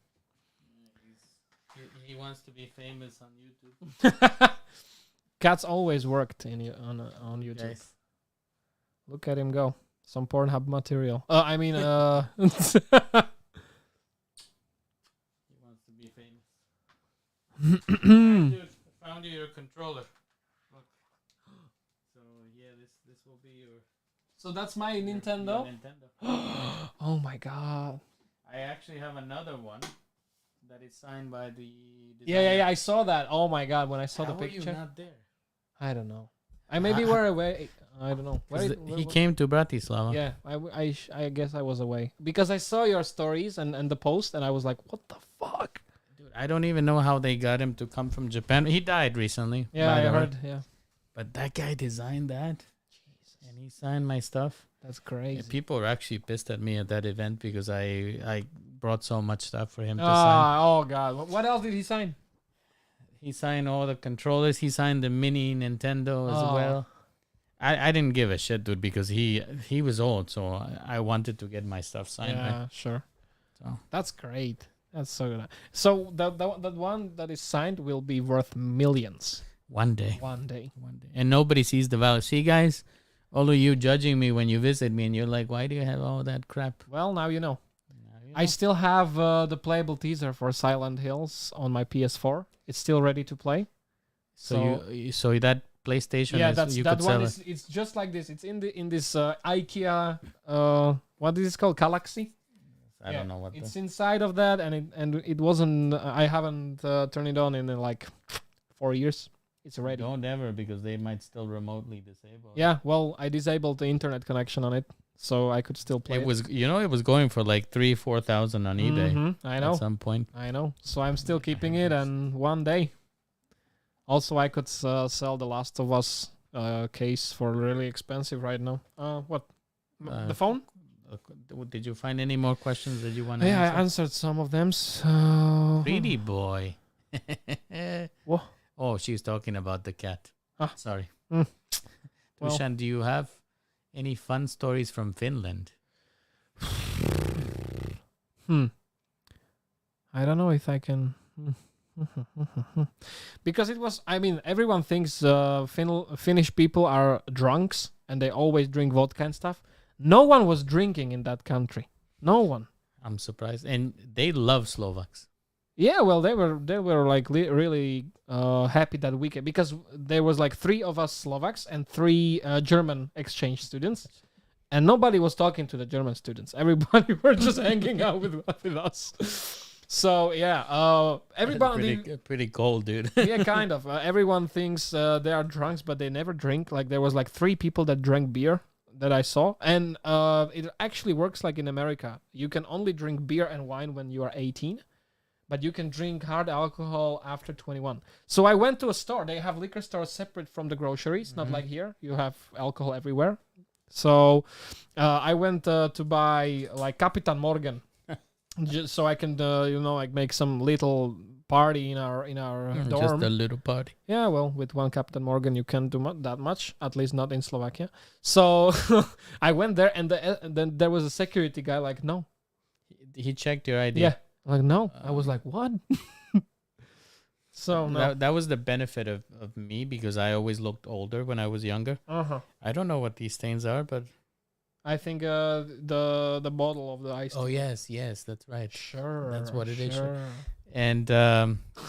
He wants to be famous on YouTube. Cats always worked on YouTube. Guys. Look at him go. Some Pornhub material. I mean, He wants to be famous. Dude, I found you your controller. Look. So yeah, this will be your. So that's my your Nintendo. Nintendo. Oh my god. I actually have another one that is signed by the Yeah. I saw that. Oh my god, when I saw How the were you picture. not there? I don't know. I maybe were away. I don't know. He came to Bratislava. Yeah, I guess I was away because I saw your stories and the post, and I was like, what the fuck? Dude, I don't even know how they got him to come from Japan. He died recently. Yeah, by I the way. heard. Yeah, But that guy designed that, Jesus, and he signed my stuff. that's Yeah, crazy. people were actually pissed at me at that event because I brought so much stuff for him to sign. Oh god, what else did he sign? He signed all the controllers. He signed the mini Nintendo as Oh. well. I didn't give a shit, dude, because he was old, so I wanted to get my stuff signed. Yeah, Right? sure. So That's great. That's so good. So that one that is signed will be worth millions one day, one day. and nobody sees the value. See, guys, all of you judging me when you visit me, and you're like, "Why do you have all that crap?" Well, now you know. Now you I know. still have the playable teaser for Silent Hills on my PS4. It's still ready to play. so that PlayStation, Yeah, is, you that could one sell it. it's just like this. It's in this IKEA what is it called? Galaxy. I don't know what. It's inside of that, and it wasn't. I haven't turned it on in like 4 years. It's ready. Don't ever, because they might still remotely disable. Yeah, well, I disabled the internet connection on it, so I could still play. It was, it was going for like 3,000-4,000 on eBay I know. at some point. I know. So I'm still keeping it, and one day. Also, I could sell the Last of Us case for really expensive right now. What? The phone? Did you find any more questions that you want to Yeah, I answer? answered some of them. So... Pretty boy. What? Oh, she's talking about the cat. Ah. Sorry. Well- Dušan, do you have any fun stories from Finland? I don't know if I can. Because it was. I mean, everyone thinks Finnish people are drunks and they always drink vodka and stuff. No one was drinking in that country. No one. I'm surprised. And they love Slovaks. Yeah, well, they were like really happy that weekend because there was like 3 of us Slovaks and 3 German exchange students, and nobody was talking to the German students. Everybody were just hanging out with us. So yeah, everybody. Pretty cold, dude. Yeah, kind of. Everyone thinks they are drunks, but they never drink. Like there was like 3 people that drank beer that I saw, and it actually works like in America. You can only drink beer and wine when you are 18. But you can drink hard alcohol after 21. So I went to a store. They have liquor stores separate from the groceries, not like here. You have alcohol everywhere. So I went to buy like Kapitan Morgan, just so I can like make some little party in our dorm. Just a little party. Yeah, well, with one Captain Morgan, you can't do that much, at least not in Slovakia. So I went there, and then there was a security guy like, no. He checked your ID. Yeah. Like, no. I was like, what? So, no. That was the benefit of me, because I always looked older when I was younger. Uh-huh. I don't know what these stains are, but... I think the bottle of the ice. Oh, yes, that's right. Sure. That's what it is. Sure. And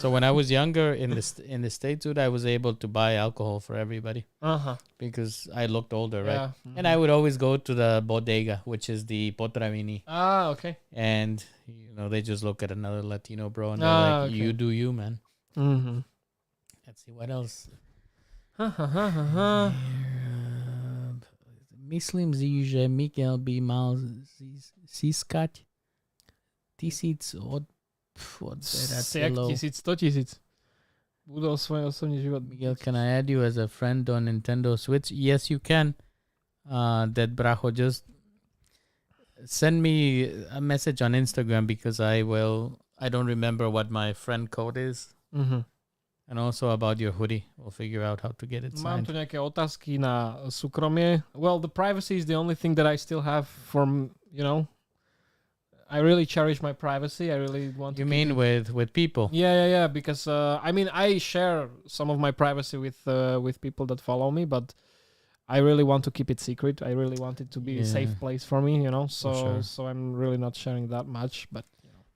so when I was younger in the States, dude, I was able to buy alcohol for everybody Uh-huh. because I looked older, right? Yeah. And I would always go to the bodega, which is the Potravini. Ah, okay. And, they just look at another Latino bro and they're like, Okay. you do you, man. Mm-hmm. Let's see, what else? Myslím si, že Miguel by mal získať 1000 od Jak 100 000. Budol svoj osobný život. Miguel, can I add you as a friend on Nintendo Switch? Yes, you can. That Bracho, just send me a message on Instagram, because I don't remember what my friend code is. Mhm. And also about your hoodie. We'll figure out how to get it Mám signed. tu nejaké otázky na súkromie. Well, the privacy is the only thing that I still have from, I really cherish my privacy. I really want You to mean with people? Yeah, because I mean I share some of my privacy with people that follow me, but I really want to keep it secret. I really want it to be a safe Yeah. place for me, So sure. so I'm really not sharing that much, but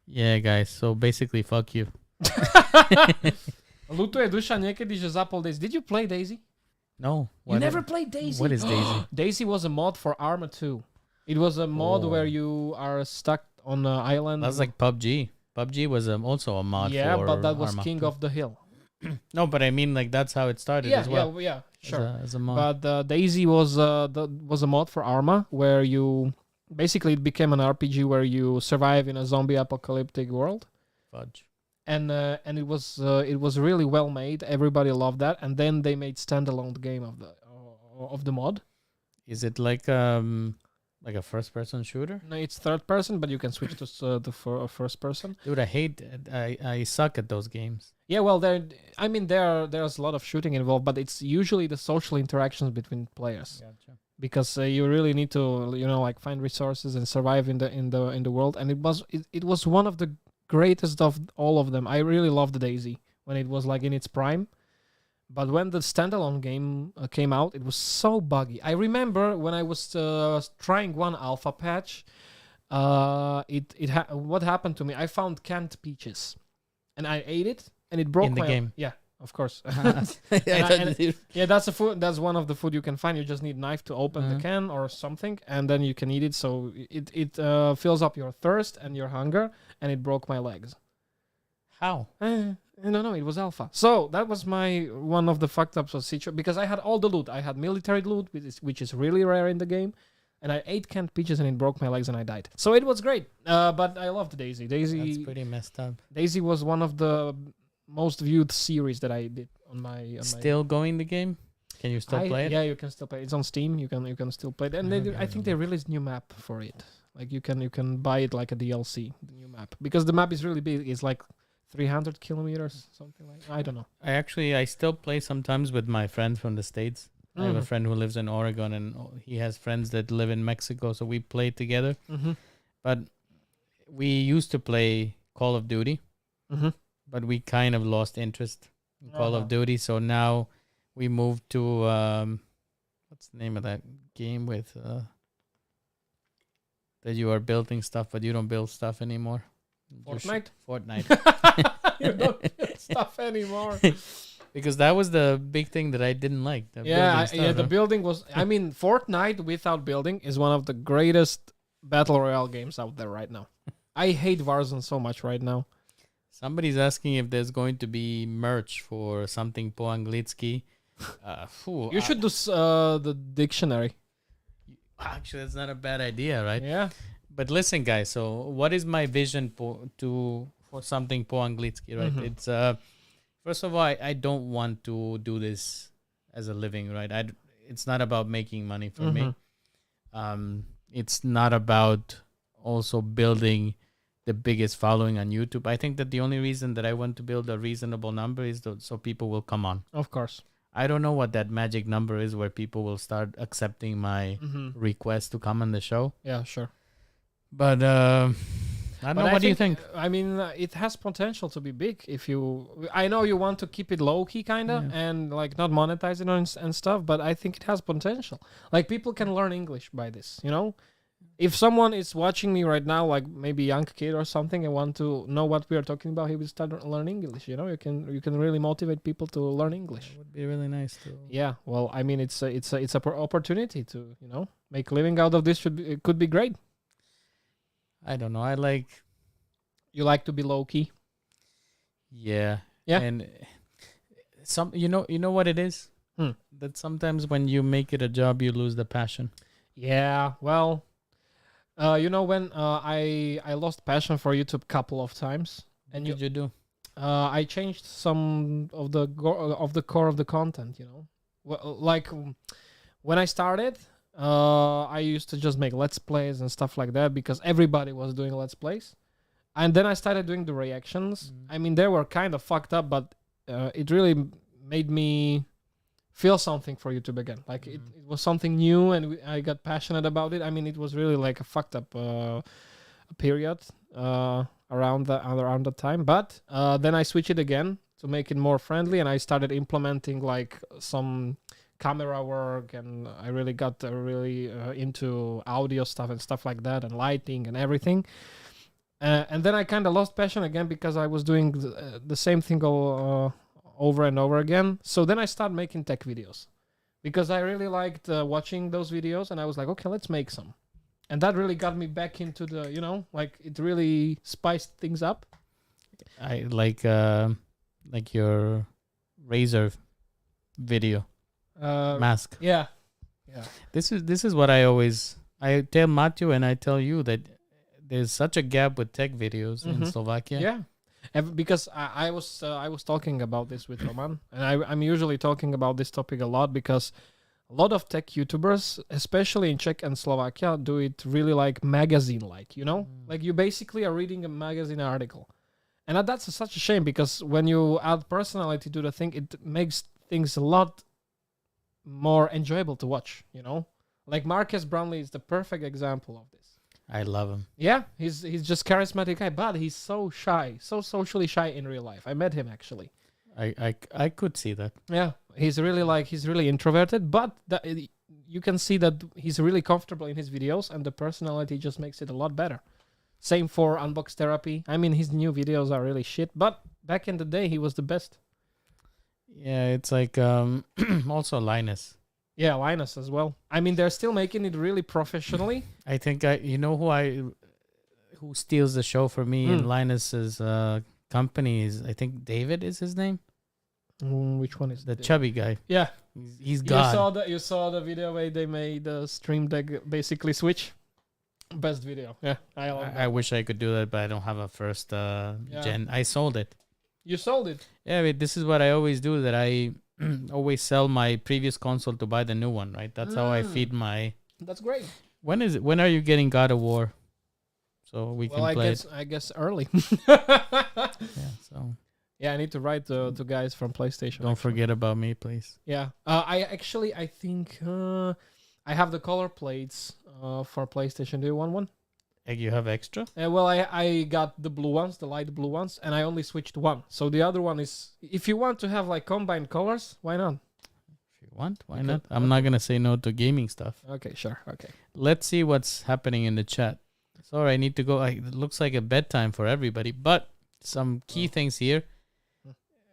Yeah, guys. So basically, fuck you. Lutuje Dušan niekedy, že zapol Daisy. Did you play Daisy? No. You never played Daisy? What is Daisy? Daisy was a mod for Arma 2. It was a mod where you are stuck on an island. That's like PUBG. PUBG was also a mod. Yeah, for but that was Arma. King of the Hill. No, but I mean, like that's how it started as well. Yeah, sure. As a mod. But Daisy was a mod for Arma where you basically it became an RPG where you survive in a zombie apocalyptic world. Fudge. And it was really well made. Everybody loved that. And then they made standalone game of the mod. Is it like a first person shooter? No, it's third person, but you can switch to first person. Dude, I suck at those games. Yeah, well, there's a lot of shooting involved, but it's usually the social interactions between players. Gotcha. Because you really need to like find resources and survive in the world. And it was one of the greatest of all of them. I really loved Daisy when it was like in its prime. But when the standalone game came out, it was so buggy. I remember when I was trying one alpha patch, what happened to me? I found canned peaches, and I ate it, and it broke In the game. Yeah, of course. Yeah, Yeah, that's a food. That's one of the food you can find. You just need knife to open the can or something, and then you can eat it. So it fills up your thirst and your hunger, and it broke my legs. How? No, it was alpha. So that was my one of the fucked ups of situation because I had all the loot. I had military loot, which is really rare in the game, and I ate canned peaches and it broke my legs and I died. So it was great. But I loved Daisy. That's pretty messed up. Daisy was one of the most viewed series that I did on my. Still going the game? Can you still play it? Yeah, you can still play it. It's on Steam. You can still play it. And I think they released new map for it. Like you can buy it like a DLC, the new map, because the map is really big. It's like 300 kilometers, something like. I don't know. I still play sometimes with my friends from the States. I have a friend who lives in Oregon, and he has friends that live in Mexico, so we play together. Mm-hmm. But we used to play Call of Duty, but we kind of lost interest in Call of Duty, so now we moved to what's the name of that game with that you are building stuff, but you don't build stuff anymore? Fortnite. You don't build stuff anymore. Because that was the big thing that I didn't like. The building was. I mean, Fortnite without building is one of the greatest battle royale games out there right now. I hate Warzone so much right now. Somebody's asking if there's going to be merch for something po anglicky. You should do the dictionary. Actually, that's not a bad idea, right? Yeah. But listen, guys. So, what is my vision for something po anglicky, right? It's first of all, I don't want to do this as a living, right? It's not about making money for me. It's not about also building the biggest following on YouTube. I think that the only reason that I want to build a reasonable number is so people will come on. Of course. I don't know what that magic number is where people will start accepting my request to come on the show. Yeah, sure. But I don't know. What do you think? I mean, it has potential to be big I know you want to keep it low key, kind of, and like not monetize it and stuff, but I think it has potential. Like people can learn English by this, If someone is watching me right now, like maybe a young kid or something, and want to know what we are talking about, he will start learning English. You can really motivate people to learn English. It would be really nice to. Yeah, well, I mean, it's a opportunity to make a living out of this. It could be great. I don't know. You like to be low key. Yeah. Yeah. And you know what it is. That sometimes when you make it a job, you lose the passion. Yeah. Well. When I lost passion for YouTube a couple of times. And what did you do? I changed some of the core of the content, like when I started, I used to just make Let's Plays and stuff like that because everybody was doing Let's Plays. And then I started doing the reactions. I mean, they were kind of fucked up, but it really made me feel something for YouTube again. Like it was something new, and I got passionate about it. I mean, it was really like a fucked up period around the time. But then I switched it again to make it more friendly, and I started implementing like some camera work, and I really got really into audio stuff and stuff like that, and lighting and everything. And then I kind of lost passion again because I was doing the same thing over and over again. So then I started making tech videos because I really liked watching those videos, and I was like, okay, let's make some. And that really got me back into the, like it really spiced things up. I like your razor video mask. Yeah. This is what I tell Matthew, and I tell you that there's such a gap with tech videos in Slovakia. Yeah. Because I was talking about this with Roman, and I'm usually talking about this topic a lot because a lot of tech YouTubers, especially in Czech and Slovakia, do it really like magazine-like, Like you basically are reading a magazine article. And that's such a shame because when you add personality to the thing, it makes things a lot more enjoyable to watch, Like Marques Brownlee is the perfect example of this. I love him. Yeah, he's just charismatic guy, but he's so shy, so socially shy in real life. I met him actually. I could see that. Yeah, he's really introverted, but you can see that he's really comfortable in his videos, and the personality just makes it a lot better. Same for Unbox Therapy. I mean, his new videos are really shit, but back in the day, he was the best. Yeah, it's like also Linus. Yeah, Linus as well. I mean, they're still making it really professionally. I think who steals the show for me in Linus's company is, I think David is his name. Which one is the chubby guy? Yeah, he's God. You saw the video where they made the Stream Deck basically switch. Best video. Yeah, I wish I could do that, but I don't have a first gen. I sold it. You sold it? Yeah, but this is what I always do. That I always sell my previous console to buy the new one. Right. That's how I feed my. That's great. When is it? When are you getting God of War? So we can play. I guess early. Yeah. So. Yeah, I need to write to guys from PlayStation. Don't forget about me, please. Yeah. I think I have the color plates for PlayStation. Do you want one? You have extra? Well, I got the blue ones, the light blue ones, and I only switched one. So the other one is, if you want to have like combined colors, why not? If you want, why not? I'm not gonna say no to gaming stuff. Okay, sure. Okay. Let's see what's happening in the chat. Sorry, I need to go. It looks like a bedtime for everybody, but some key things here.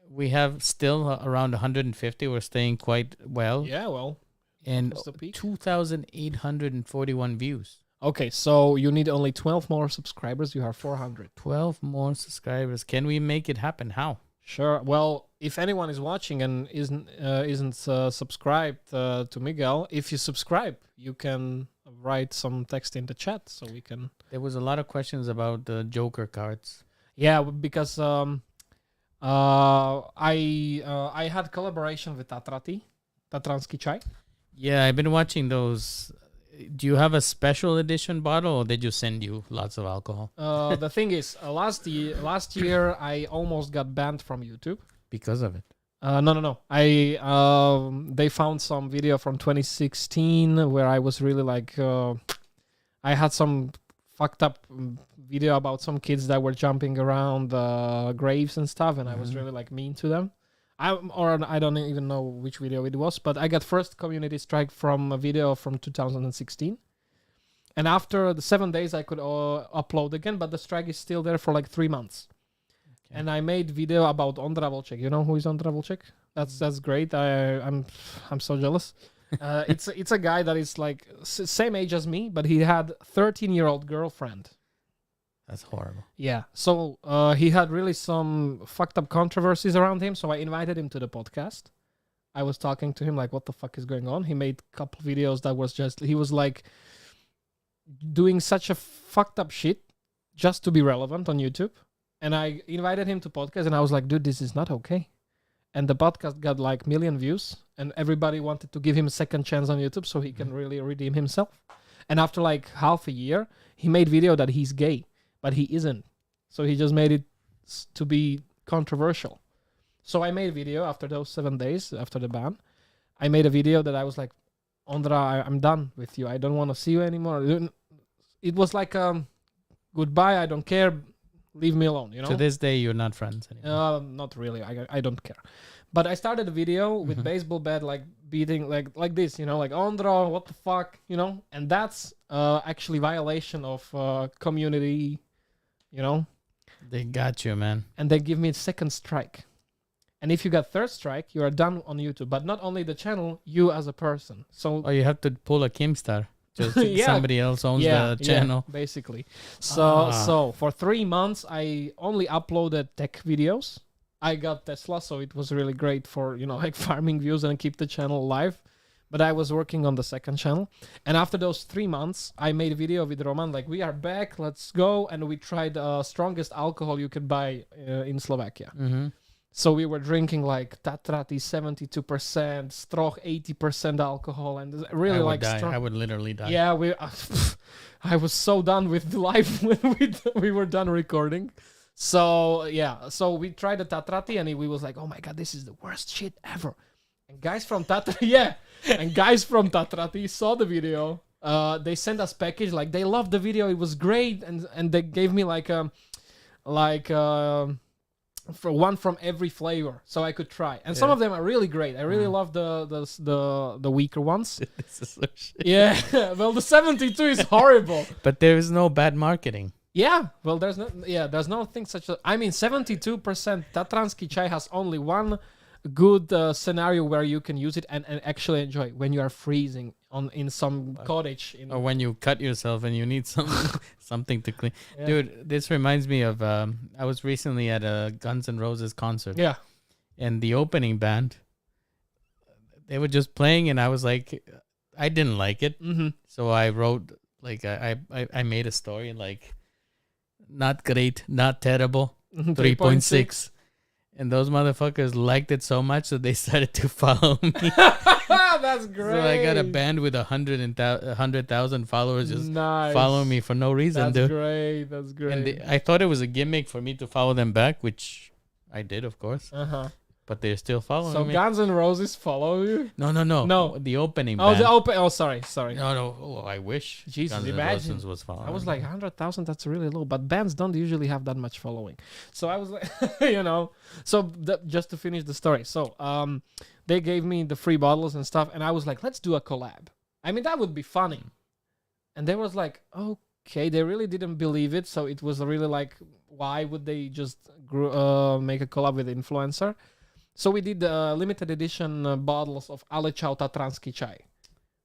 We have still around 150. We're staying quite well. Yeah, well. And 2,841 views. Okay, so you need only 12 more subscribers. You have 400. 12 more subscribers. Can we make it happen? How? Sure. Well, if anyone is watching and isn't subscribed to Miguel, if you subscribe, you can write some text in the chat so we can. There was a lot of questions about the Joker cards. Yeah, because I had collaboration with Tatranský čaj. Yeah, I've been watching those. Do you have a special edition bottle, or they just send you lots of alcohol? The thing is, last year I almost got banned from YouTube because of it. No. They found some video from 2016 where I was really like, I had some fucked up video about some kids that were jumping around graves and stuff, and I was really like mean to them. I don't even know which video it was, but I got first community strike from a video from 2016. And after the 7 days, I could upload again, but the strike is still there for like 3 months. Okay. And I made video about Ondra Volček. You know who is Ondra Volček? That's great. I'm so jealous. It's a guy that is like same age as me, but he had 13-year-old girlfriend. That's horrible. Yeah. So he had really some fucked up controversies around him. So I invited him to the podcast. I was talking to him like, what the fuck is going on? He made a couple videos that was just, he was like doing such a fucked up shit just to be relevant on YouTube. And I invited him to podcast and I was like, dude, this is not okay. And the podcast got like 1 million views and everybody wanted to give him a second chance on YouTube so he can really redeem himself. And after like half a year, he made video that he's gay. But he isn't. So he just made it to be controversial. So I made a video after those 7 days, after the ban. I made a video that I was like, Ondra, I'm done with you. I don't want to see you anymore. It was like, goodbye, I don't care. Leave me alone, you know? To this day, you're not friends anymore. Not really. I don't care. But I started a video with baseball bat, like beating, like this, you know, like Ondra, what the fuck, you know? And that's actually violation of community, you know? They got you, man. And they give me a second strike. And if you got third strike, you are done on YouTube. But not only the channel, you as a person. So you have to pull a Keemstar. Just somebody else owns the channel. Yeah, basically. So for 3 months, I only uploaded tech videos. I got Tesla, so it was really great for, you know, like farming views and keep the channel alive. But I was working on the second channel. And after those 3 months, I made a video with Roman, like, we are back, let's go. And we tried strongest alcohol you could buy in Slovakia. Mm-hmm. So we were drinking like Tatrati 72%, Stroh 80% alcohol, and really I would literally die. Yeah, I was so done with life when we were done recording. So yeah, so we tried the Tatrati, and we was like, oh my god, this is the worst shit ever. And guys from Tatrati saw the video. They sent us package, like they loved the video, it was great, and they gave me for one from every flavor, so I could try. And some of them are really great. I really love the weaker ones. This is so shit. Yeah, well, the 72 is horrible. But there is no bad marketing. Yeah, well, there's no thing such as. I mean, 72% Tatransky chai has only one good scenario where you can use it and actually enjoy when you are freezing in some cottage. Or when you cut yourself and you need something to clean. Yeah. Dude, this reminds me of, I was recently at a Guns N' Roses concert. Yeah. And the opening band, they were just playing, and I was like, I didn't like it. Mm-hmm. So I wrote, like, I made a story, like, not great, not terrible, 3.6. And those motherfuckers liked it so much that they started to follow me. That's great. So I got a band with 100,000 followers just following me for no reason, dude. That's great. And I thought it was a gimmick for me to follow them back, which I did, of course. Uh-huh. But they're still following me. So Guns N' Roses follow you? No. The opening band. Oh, sorry. No. Oh, I wish. Jesus, Guns N' imagine. Roses was following. I was like 100,000. That's really low. But bands don't usually have that much following. So I was like, you know. So just to finish the story. So they gave me the free bottles and stuff, and I was like, let's do a collab. I mean, that would be funny. And they was like, okay. They really didn't believe it. So it was really like, why would they just make a collab with influencer? So we did limited edition bottles of Alečau Tatransky chai.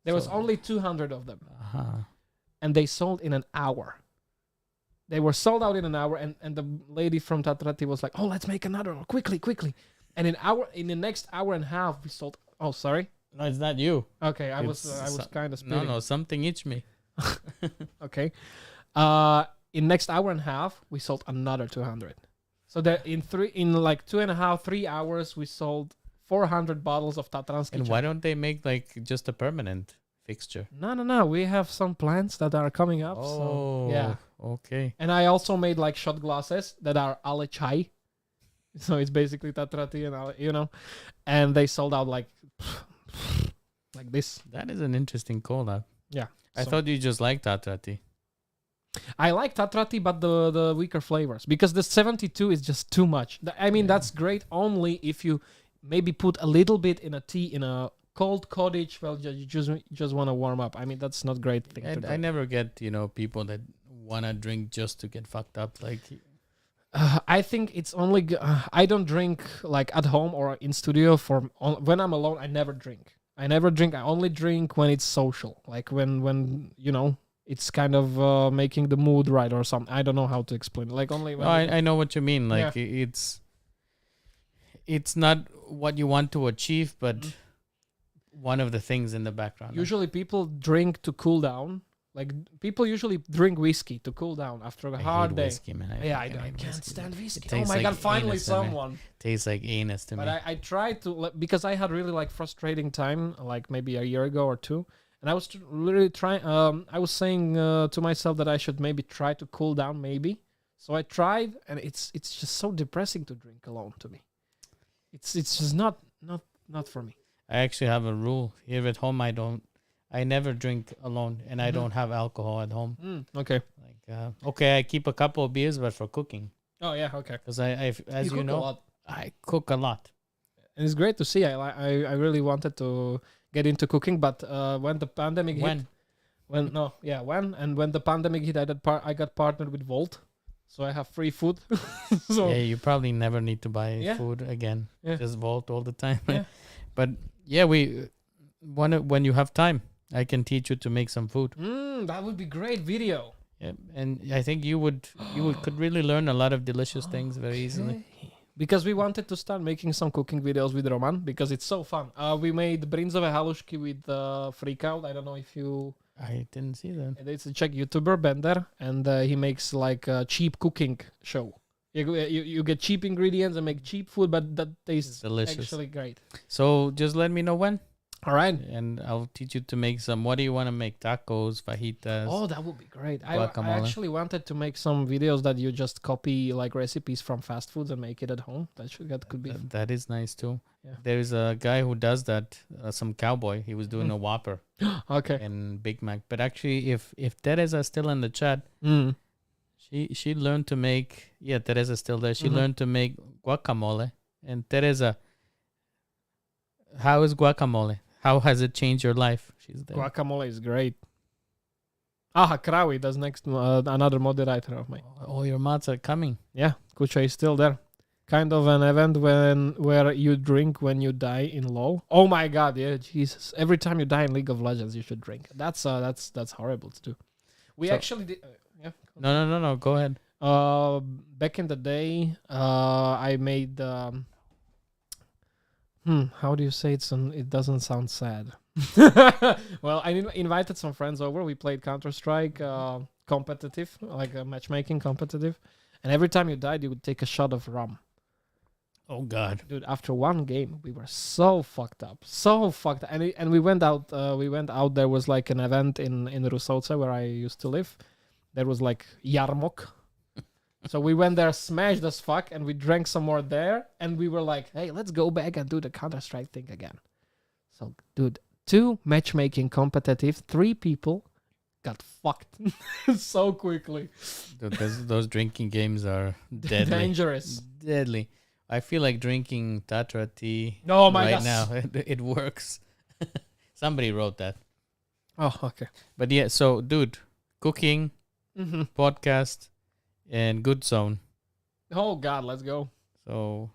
There was only 200 of them. Uh-huh. And they sold in an hour. They were sold out in an hour, and the lady from Tatrati was like, oh, let's make another one, quickly. And in the next hour and a half, we sold... Oh, sorry? No, it's not you. Okay, I was kind of spitting. No, something itched me. Okay. In next hour and a half, we sold another 200. So that in 2.5, 3 hours, we sold 400 bottles of Tatransky. And why don't they make like just a permanent fixture? No. We have some plans that are coming up. Oh, so, yeah. Okay. And I also made like shot glasses that are Alečai. So it's basically Tatrati and you know, and they sold out like this. That is an interesting collab. Yeah. I thought you just liked Tatrati. I like Tatrati, but the weaker flavors, because the 72 is just too much. I mean, that's great only if you maybe put a little bit in a tea in a cold cottage. Well, you just want to warm up. I mean, that's not great thing to do. I never get, people that want to drink just to get fucked up. Like, I think it's only I don't drink like at home or in studio. When I'm alone, I never drink. I only drink when it's social, like when it's kind of making the mood right or something. I don't know how to explain it. Like only when I know what you mean. Like it's not what you want to achieve, but one of the things in the background. Usually people drink to cool down. Like people usually drink whiskey to cool down after a hard day. Whiskey, man. I can't stand whiskey. Oh my god! Finally, someone. Tastes like anus to me. But I tried to, because I had really like frustrating time, like maybe a year ago or two. And I was really trying. I was saying to myself that I should maybe try to cool down, maybe. So I tried, and it's just so depressing to drink alone to me. It's just not for me. I actually have a rule here at home. I never drink alone, and I don't have alcohol at home. Okay. Like, okay, I keep a couple of beers, but for cooking. Oh yeah, okay. Because as you cook know, a lot. I cook a lot. And it's great to see. I really wanted to get into cooking, but when the pandemic hit, when the pandemic hit, I got partnered with Volt, so I have free food. So yeah, you probably never need to buy food again. Yeah. Just Volt all the time. Yeah. But yeah, when you have time, I can teach you to make some food. That would be great video. Yeah, and I think you could really learn a lot of delicious things very easily. Because we wanted to start making some cooking videos with Roman because it's so fun. We made brinzové halušky with Freakout. I don't know if you... I didn't see that. It's a Czech YouTuber, Bender, and he makes like a cheap cooking show. You get cheap ingredients and make cheap food, but that tastes delicious. Actually great. So just let me know when. All right. And I'll teach you to make some. What do you want to make? Tacos, fajitas? Oh, that would be great. I actually wanted to make some videos that you just copy like recipes from fast foods and make it at home. That could be. That is nice too. Yeah. There is a guy who does that. Some cowboy. He was doing a Whopper. Okay. And Big Mac. But actually, if Teresa's still in the chat, she learned to make. Yeah, Teresa's still there. She learned to make guacamole. And Teresa, how is guacamole? How has it changed your life? She's there. Guacamole is great. Krawi, that's next another moderator of mine. Oh, your mods are coming. Yeah, Kucha is still there. Kind of an event where you drink when you die in LoL. Oh my god, yeah, Jesus! Every time you die in League of Legends, you should drink. That's horrible to do. We actually did. Yeah. No. Go ahead. Back in the day, I made. How do you say it? It doesn't sound sad. Well, I invited some friends over. We played Counter-Strike competitive, like a matchmaking competitive. And every time you died, you would take a shot of rum. Oh, God. Dude, after one game, we were so fucked up. And we went out. There was like an event in Rusovce where I used to live. There was like Yarmok. So we went there, smashed as fuck, and we drank some more there. And we were like, hey, let's go back and do the Counter-Strike thing again. So, dude, 2 matchmaking competitive, 3 people got fucked so quickly. Dude, those drinking games are deadly. Dangerous. Deadly. I feel like drinking Tatra tea right now. It works. Somebody wrote that. Oh, okay. But yeah, so, dude, cooking, podcast, and Good Zone. Oh, God, let's go. So,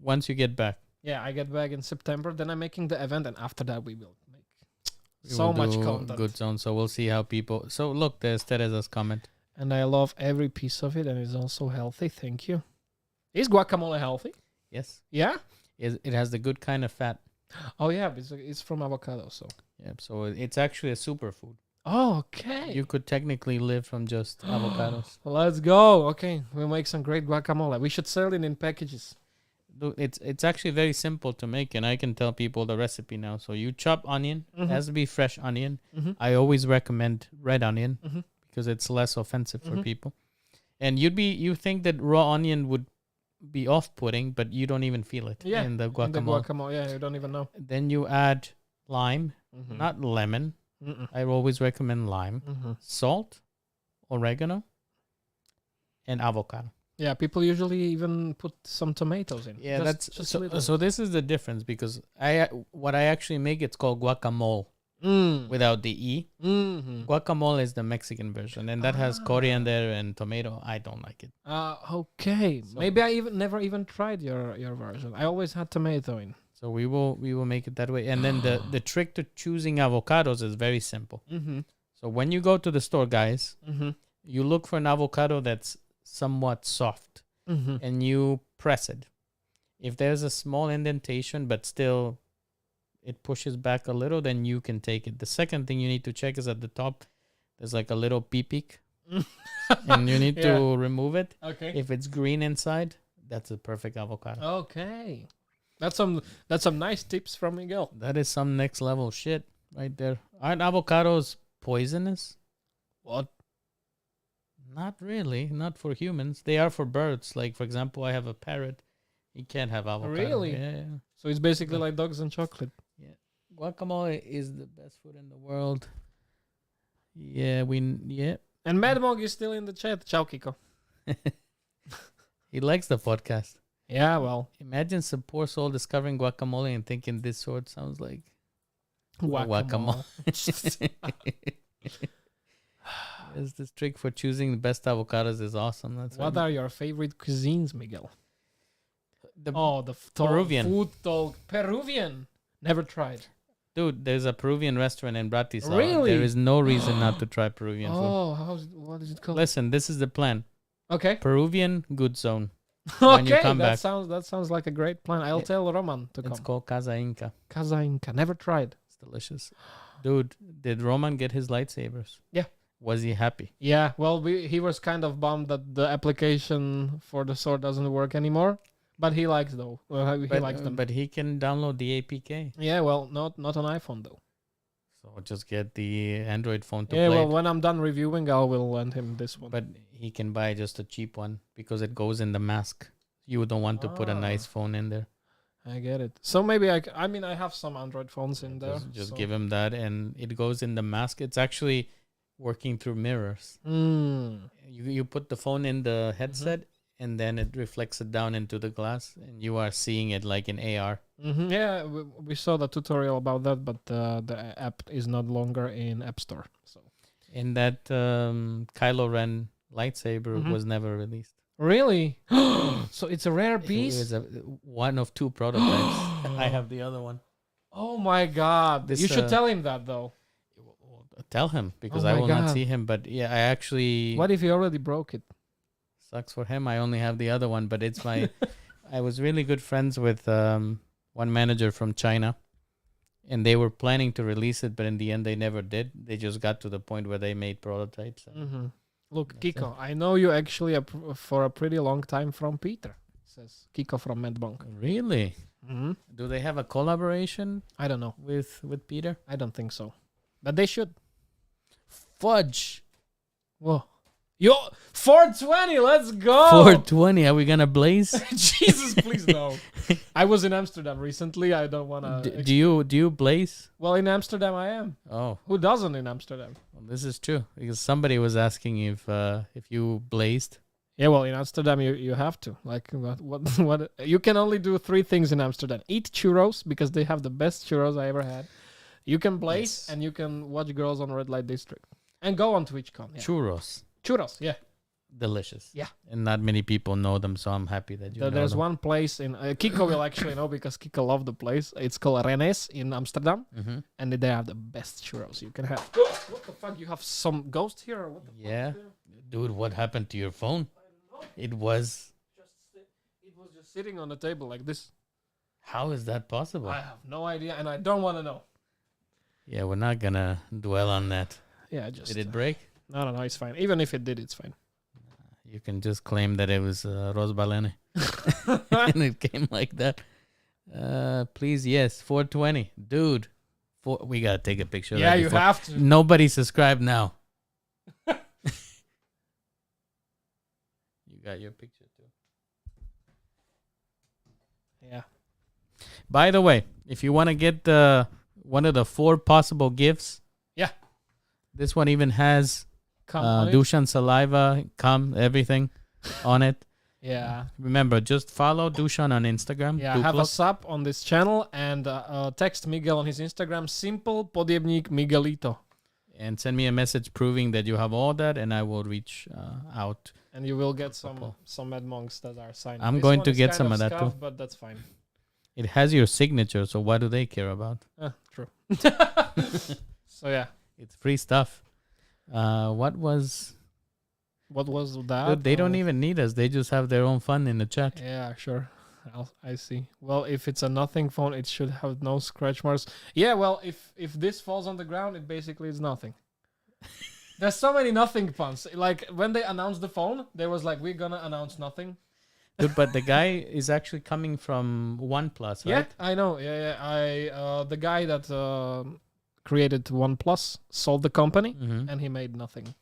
once you get back. Yeah, I get back in September. Then I'm making the event, and after that, we will make so much content. Good Zone. So, we'll see how people... So, look, there's Teresa's comment. And I love every piece of it, and it's also healthy. Thank you. Is guacamole healthy? Yes. Yeah? It has the good kind of fat. Oh, yeah. It's from avocado, so... Yeah, so it's actually a superfood. Oh, okay. You could technically live from just avocados. Let's go. Okay, we'll make some great guacamole. We should sell it in packages. Dude, it's actually very simple to make, and I can tell people the recipe now. So you chop onion. It has to be fresh onion. I always recommend red onion because it's less offensive for people. And you think that raw onion would be off-putting, but you don't even feel it in the guacamole. Yeah, you don't even know. Then you add lime, not lemon. I always recommend lime, salt, oregano, and avocado. Yeah, people usually even put some tomatoes in. Yeah, so this is the difference because what I actually make, it's called guacamole without the E. Guacamole is the Mexican version, and that has coriander and tomato. I don't like it. Okay. So, maybe I never even tried your version. I always had tomato in. So we will make it that way. And then the trick to choosing avocados is very simple. So when you go to the store, guys, you look for an avocado that's somewhat soft and you press it. If there's a small indentation but still it pushes back a little, then you can take it. The second thing you need to check is at the top, there's like a little pipik and you need to remove it. Okay. If it's green inside, that's a perfect avocado. Okay. That's some nice tips from Miguel. That is some next level shit right there. Aren't avocados poisonous? What? Not really. Not for humans. They are for birds. Like, for example, I have a parrot. He can't have avocado. Really? Yeah. So it's basically like dogs and chocolate. Yeah. Guacamole is the best food in the world. Yeah, And Mad Monk is still in the chat. Ciao, Kiko. He likes the podcast. Yeah, well. Imagine some poor soul discovering guacamole and thinking this sword sounds like Guacamole. Yes, this trick for choosing the best avocados is awesome. That's What are your favorite cuisines, Miguel? the The Peruvian. food talk. Peruvian. Never tried. dude. There's a Peruvian restaurant in Bratislava. Really? There is no reason not to try Peruvian food. Oh, what is it called? Listen, this is the plan. Okay. Peruvian good zone. When you Okay, come back. that sounds like a great plan. I'll tell Roman to It's come. called Casa Inca. Casa Inca. Never tried. It's delicious. Dude, did Roman get his lightsabers? Yeah. Was he happy? Yeah, well, he was kind of bummed that the application for the sword doesn't work anymore, but he likes though. Well, he likes them. But he can download the APK. Yeah, well, not on iPhone though. So just get the Android phone to Yeah, play well, it. when I'm done reviewing, I will lend him this one. But he can buy just a cheap one because it goes in the mask. You don't want to put a nice phone in there. I get it. So maybe I mean, I have some Android phones in there. Just so. give him that, and it goes in the mask. It's actually working through mirrors. You put the phone in the headset, and then it reflects it down into the glass, and you are seeing it like in AR. Yeah, we saw the tutorial about that, but the app is not longer in App Store. So And that Kylo Ren lightsaber was never released. really, so it's a rare It piece. was one of two prototypes. I have the other one. Oh my God! This, You should tell him that though. Tell him because Oh I my will not God. see him. But yeah, I actually What if he already broke it? sucks for him. I only have the other one, but it's my. I was really good friends with one manager from China, and they were planning to release it, but in the end, they never did. They just got to the point where they made prototypes. Look, That's Kiko, I know you actually for a pretty long time from Peter. Says Kiko from Medbank. Really? Do they have a collaboration I don't know. with Peter? I don't think so, but they should. Fudge. Whoa. Yo, 420, let's go. 420. Are we gonna blaze? Jesus, please no. I was in Amsterdam recently. I don't want to. Do you blaze? Well, in Amsterdam, I am. Oh, Who doesn't in Amsterdam? well, this is true because somebody was asking if you blazed. Yeah, well, in Amsterdam, you have to. Like, what? You can only do 3 things in Amsterdam: eat churros because they have the best churros I ever had. You can blaze, Yes. and you can watch girls on Red Light District, and go on TwitchCon. Yeah. Churros. Churros, yeah. Delicious. Yeah. And not many people know them, so I'm happy that you know There's them. one place in Kiko will actually know because Kiko loved the place. It's called Renes in Amsterdam, and they have the best churros you can have. What the fuck? You have some ghost here? Or what the Yeah. fuck? Dude, what happened to your phone? It was... It was just sitting on the table like this. How is that possible? I have no idea, and I don't want to know. Yeah, we're not gonna dwell on that. Yeah, just Did it break? no, it's fine. Even if it did, it's fine. You can just claim that it was Rosbalene. And it came like that. Please, yes, 420. Dude, we gotta take a picture of Yeah, that you before- have to. Nobody subscribe now. You got your picture too. Yeah. By the way, if you want to get one of the 4 possible gifts, Yeah. this one even has Come on. it. Dušan saliva, everything on it. Yeah. Remember, just follow Dušan on Instagram. Yeah, have a duklock. sub on this channel and text Miguel on his Instagram, simple podjebník Miguelito. And send me a message proving that you have all that, and I will reach out. And you will get Couple. some Mad Monks that are signed. I'm This going one to is get kind some of that too. scuffed, but that's fine. It has your signature, so what do they care about? True. So yeah, It's free stuff. What was... what was that? Dude, they don't even need us. They just have their own fun in the chat. Yeah, sure. I see. Well, if it's a nothing phone, it should have no scratch marks. Yeah, well, if this falls on the ground, it basically is nothing. There's so many nothing puns. Like when they announced the phone, they was like, "We're gonna announce nothing." Dude, but the guy is actually coming from OnePlus, Yeah, right? I know. Yeah. The guy that created OnePlus sold the company, Mm-hmm. and he made nothing.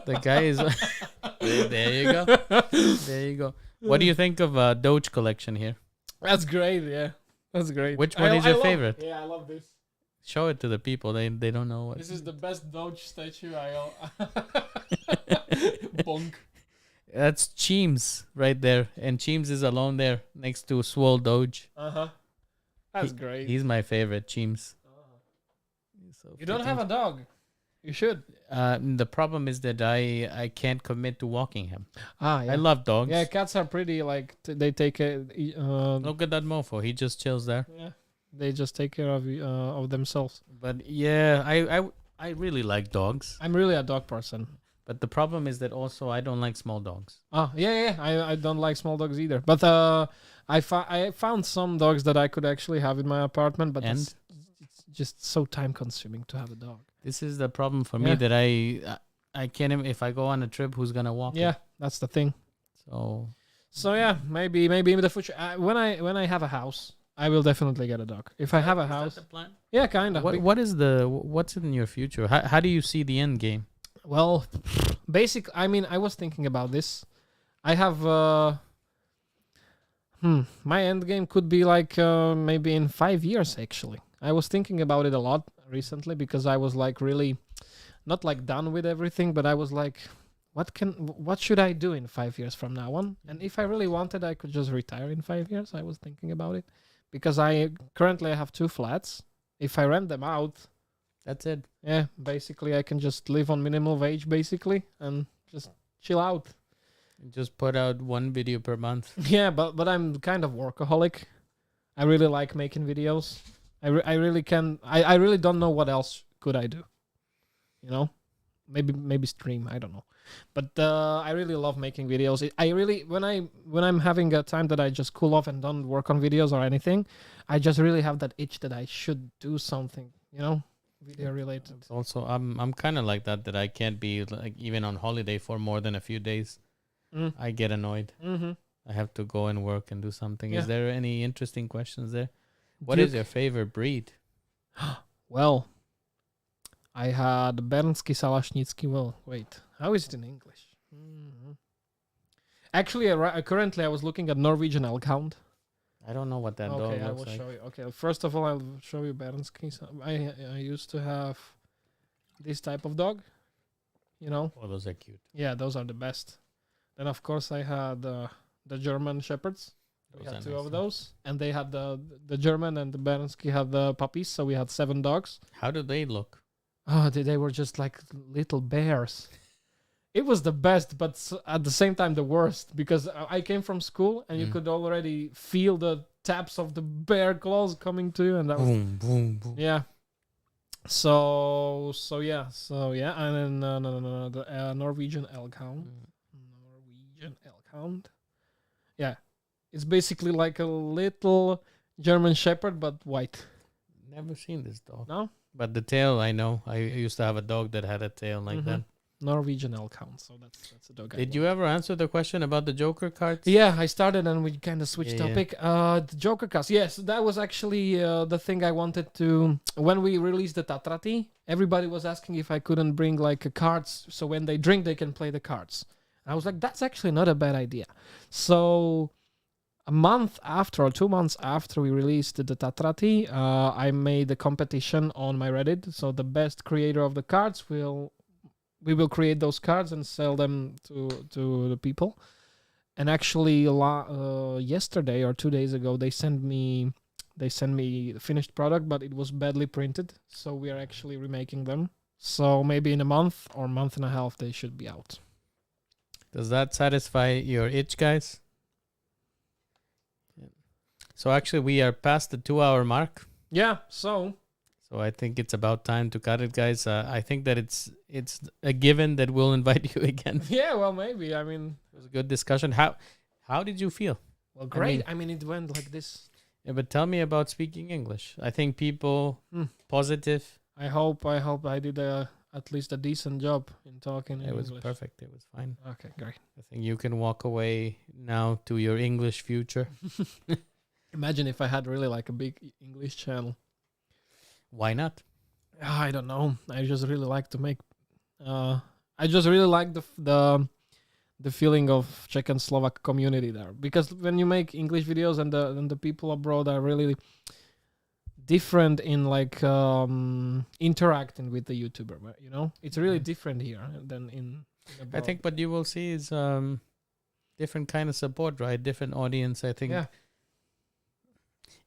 The guy is. There you go. There you go. What do you think of Doge collection here? That's great. Yeah, that's great. Which one is your favorite? Yeah, I love this. Show it to the people. They don't know what. This is the best Doge statue Bonk. That's Cheems right there, and Cheems is alone there next to Swole Doge. That's great. He's my favorite, Cheems. So you don't have a dog. You should. The problem is that I can't commit to walking him. Yeah. I love dogs. Yeah, cats are pretty like they take care. Look at that mofo. He just chills there. Yeah, they just take care of themselves. But yeah, I really like dogs. I'm really a dog person. But the problem is that also I don't like small dogs. Yeah. I don't like small dogs either. But I found some dogs that I could actually have in my apartment. But it's just so time consuming to have a dog. This is the problem for me that I can't if I go on a trip. Who's gonna walk? Yeah, that's the thing. So yeah, maybe in the future when I have a house, I will definitely get a dog. If I have a house, that the plan? Yeah, kind of. What's in your future? How do you see the end game? Well, I mean, I was thinking about this. I have my end game could be like maybe in 5 years actually. I was thinking about it a lot recently because I was like really not like done with everything, but I was like, what should I do in 5 years from now on? And if I really wanted, I could just retire in 5 years. I was thinking about it because I currently have 2 flats. If I rent them out, that's it. Yeah, basically I can just live on minimal wage basically and just chill out. Just put out 1 video per month. Yeah, but I'm kind of workaholic. I really like making videos. I really can. I really don't know what else could I do. You know, maybe stream. I don't know, but I really love making videos. I really when I'm having a time that I just cool off and don't work on videos or anything, I just really have that itch that I should do something. You know, video related. Also, I'm kind of like that I can't be like even on holiday for more than a few days. I get annoyed. Mm-hmm. I have to go and work and do something. Yeah. Is there any interesting questions there? What is your favorite breed? Well, I had Bernský Salašnický. Well, wait, how is it in English? Mm-hmm. Actually, currently I was looking at Norwegian Elkhound. I don't know what that dog looks like. Okay, I will show you. Okay, first of all, I'll show you Bernský. I used to have this type of dog. You know. Oh, those are cute. Yeah, those are the best. Then of course I had the German Shepherds. We had 2 of those, and they had the German and the Bernský had the puppies, so we had 7 dogs. How do they look? Oh, they were just like little bears. It was the best, but at the same time the worst, because I came from school and you could already feel the taps of the bear claws coming to you, and that boom, boom, boom. Yeah. So yeah, and then no, the Norwegian Elkhound. Norwegian Elkhound. Yeah. It's basically like a little German Shepherd, but white. Never seen this dog. No? But the tail, I know. I used to have a dog that had a tail like that. Norwegian Elkhound, so that's a dog. Did you ever answer the question about the Joker cards? Yeah, I started and we kind of switched topic. The Joker cards. Yes, that was actually the thing I wanted to... When we released the Tatrati, everybody was asking if I couldn't bring like cards, so when they drink, they can play the cards. I was like, that's actually not a bad idea. So... A month after or 2 months after we released the Tatrati, I made a competition on my Reddit. So the best creator of the cards we will create those cards and sell them to the people. And actually, yesterday or 2 days ago, they sent me the finished product, but it was badly printed. So we are actually remaking them. So maybe in a month or month and a half, they should be out. Does that satisfy your itch, guys? So actually, we are past the 2-hour mark. Yeah, so I think it's about time to cut it, guys. I think that it's a given that we'll invite you again. Yeah, well, maybe. I mean, it was a good discussion. How did you feel? Well, great. I mean, it went like this. Yeah, but tell me about speaking English. I think people positive. I hope I did at least a decent job in talking in English. It was perfect. It was fine. Okay, great. I think you can walk away now to your English future. Imagine if I had really like a big English channel. Why not? I don't know. I just really like to make. I I just really like the feeling of Czech and Slovak community there, because when you make English videos and the people abroad are really different in like interacting with the YouTuber, you know, it's really different here than in abroad. I think what you will see is different kind of support, right? Different audience. I think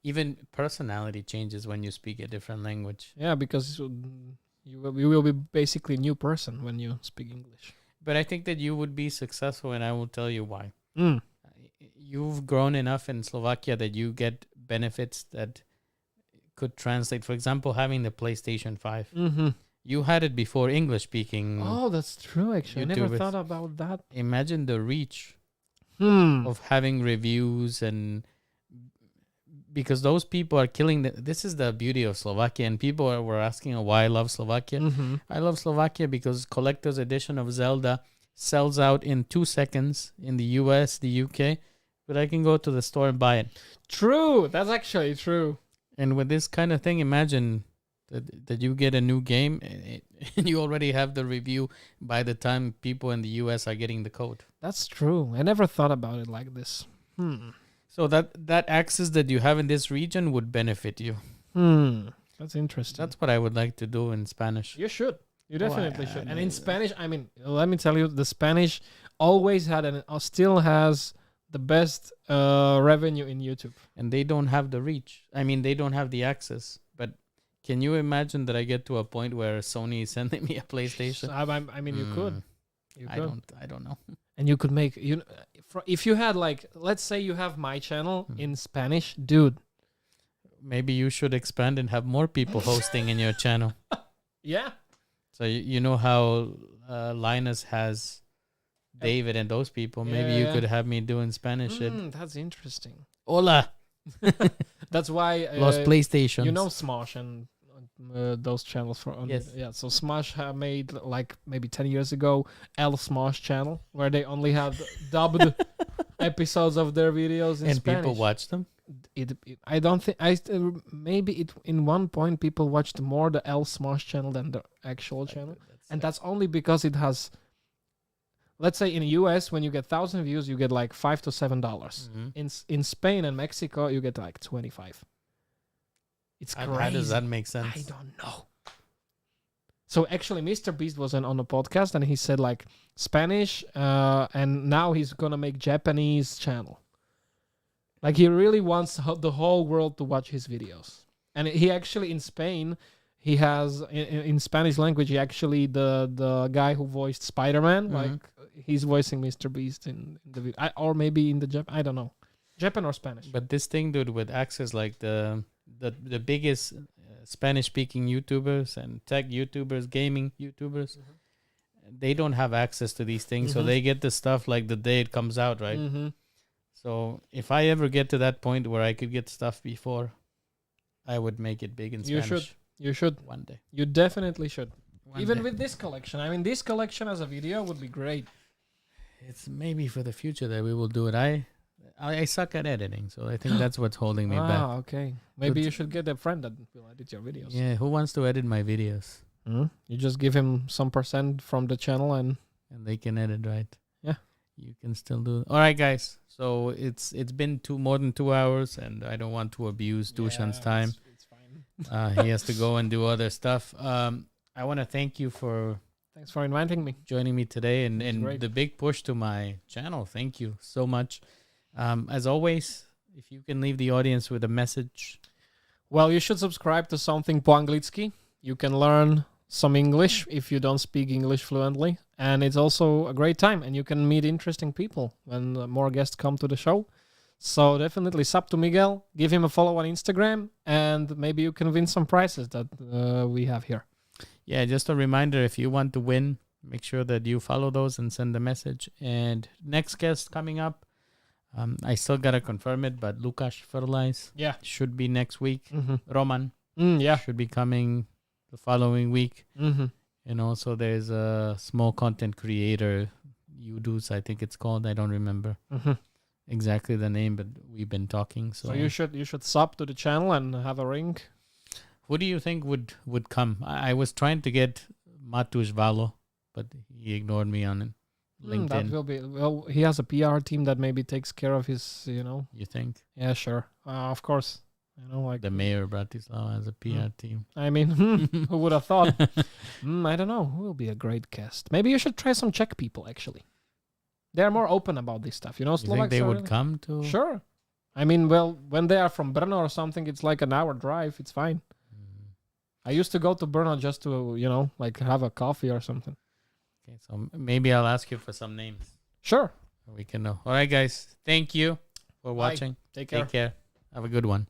even personality changes when you speak a different language. Yeah, because you will be basically a new person when you speak English. But I think that you would be successful, and I will tell you why. Mm. You've grown enough in Slovakia that you get benefits that could translate. For example, having the PlayStation 5. Mm-hmm. You had it before English speaking. Oh, that's true, actually. I never YouTubers. thought about that. Imagine the reach Hmm. of having reviews, and because those people are killing this is the beauty of Slovakia, and people were asking why I love Slovakia. Mm-hmm. I love Slovakia because collector's edition of Zelda sells out in 2 seconds in the US, the UK, but I can go to the store and buy it. True. That's actually true. And with this kind of thing, imagine that you get a new game and you already have the review by the time people in the US are getting the code. That's true. I never thought about it like this. So that access that you have in this region would benefit you. That's interesting. That's what I would like to do in Spanish. You should. You definitely should. And in I- Spanish, I mean, let me tell you, the Spanish always had and still has the best revenue in YouTube. And they don't have the reach. I mean, they don't have the access. But can you imagine that I get to a point where Sony is sending me a PlayStation? I mean, you could. You could. I don't know. And you could make if you had like, let's say you have my channel in Spanish, dude. Maybe you should expand and have more people hosting in your channel. Yeah. So you know how Linus has David and those people. Maybe you could have me doing Spanish. That's interesting. Hola. That's why Los PlayStations. you know Smosh and those channels for Yes. yeah. So Smosh made like maybe 10 years ago El Smosh channel where they only had dubbed episodes of their videos in and Spanish. people watch them. I don't think maybe it in one point people watched more the El Smosh channel than the actual channel, and that's only because it has. Let's say in the US, when you get 1,000 views, you get like $5 to $7. In Spain and Mexico, you get like 25. It's crazy. How does that make sense? I don't know. So actually, Mr. Beast was on a podcast, and he said like Spanish, and now he's gonna make Japanese channel. Like he really wants the whole world to watch his videos, and he actually in Spain. He has in Spanish language. He actually the guy who voiced Spider-Man, like he's voicing Mr. Beast in the video, or maybe in the I don't know, Japan or Spanish. But this thing, dude, with access, like the biggest Spanish-speaking YouTubers and tech YouTubers, gaming YouTubers, they don't have access to these things, so they get the stuff like the day it comes out, right? So if I ever get to that point where I could get stuff before, I would make it big in Spanish. You should. One day. You definitely should. Even day. with this collection. I mean, this collection as a video would be great. It's maybe for the future that we will do it. I suck at editing, so I think that's what's holding me back. Okay. Maybe you should get a friend that will edit your videos. Yeah, who wants to edit my videos? You just give him some % from the channel and they can edit, right? Yeah. You can still do it. All right, guys. So it's been more than 2 hours, and I don't want to abuse Dušan's time. It's fine. He has to go and do other stuff. I want to thank you for Thanks for inviting me. joining me today and great. the big push to my channel. Thank you so much. As always, if you can leave the audience with a message. Well, you should subscribe to something po anglicky. You can learn some English if you don't speak English fluently. And it's also a great time. And you can meet interesting people when more guests come to the show. So definitely sub to Miguel. Give him a follow on Instagram. And maybe you can win some prizes that we have here. Yeah, just a reminder, if you want to win, make sure that you follow those and send a message. And next guest coming up, I still got to confirm it, but Lukáš Ferlajs should be next week. Roman should be coming the following week. And also there's a small content creator, Udus, I think it's called. I don't remember exactly the name, but we've been talking. So you should sub to the channel and have a ring. Who do you think would come? I was trying to get Matuš Valo, but he ignored me on LinkedIn. That will be he has a PR team that maybe takes care of his, You think? Yeah, sure. Of course. Like The mayor of Bratislava has a PR team. I mean, who would have thought? I don't know. Who will be a great guest? Maybe you should try some Czech people. Actually, they're more open about this stuff. You think they would come to? Sure. I mean, well, when they are from Brno or something, it's like an hour drive. It's fine. I used to go to Brno just to, like have a coffee or something. Okay, so maybe I'll ask you for some names. Sure. We can know. All right, guys. Thank you for watching. Take care. Have a good one.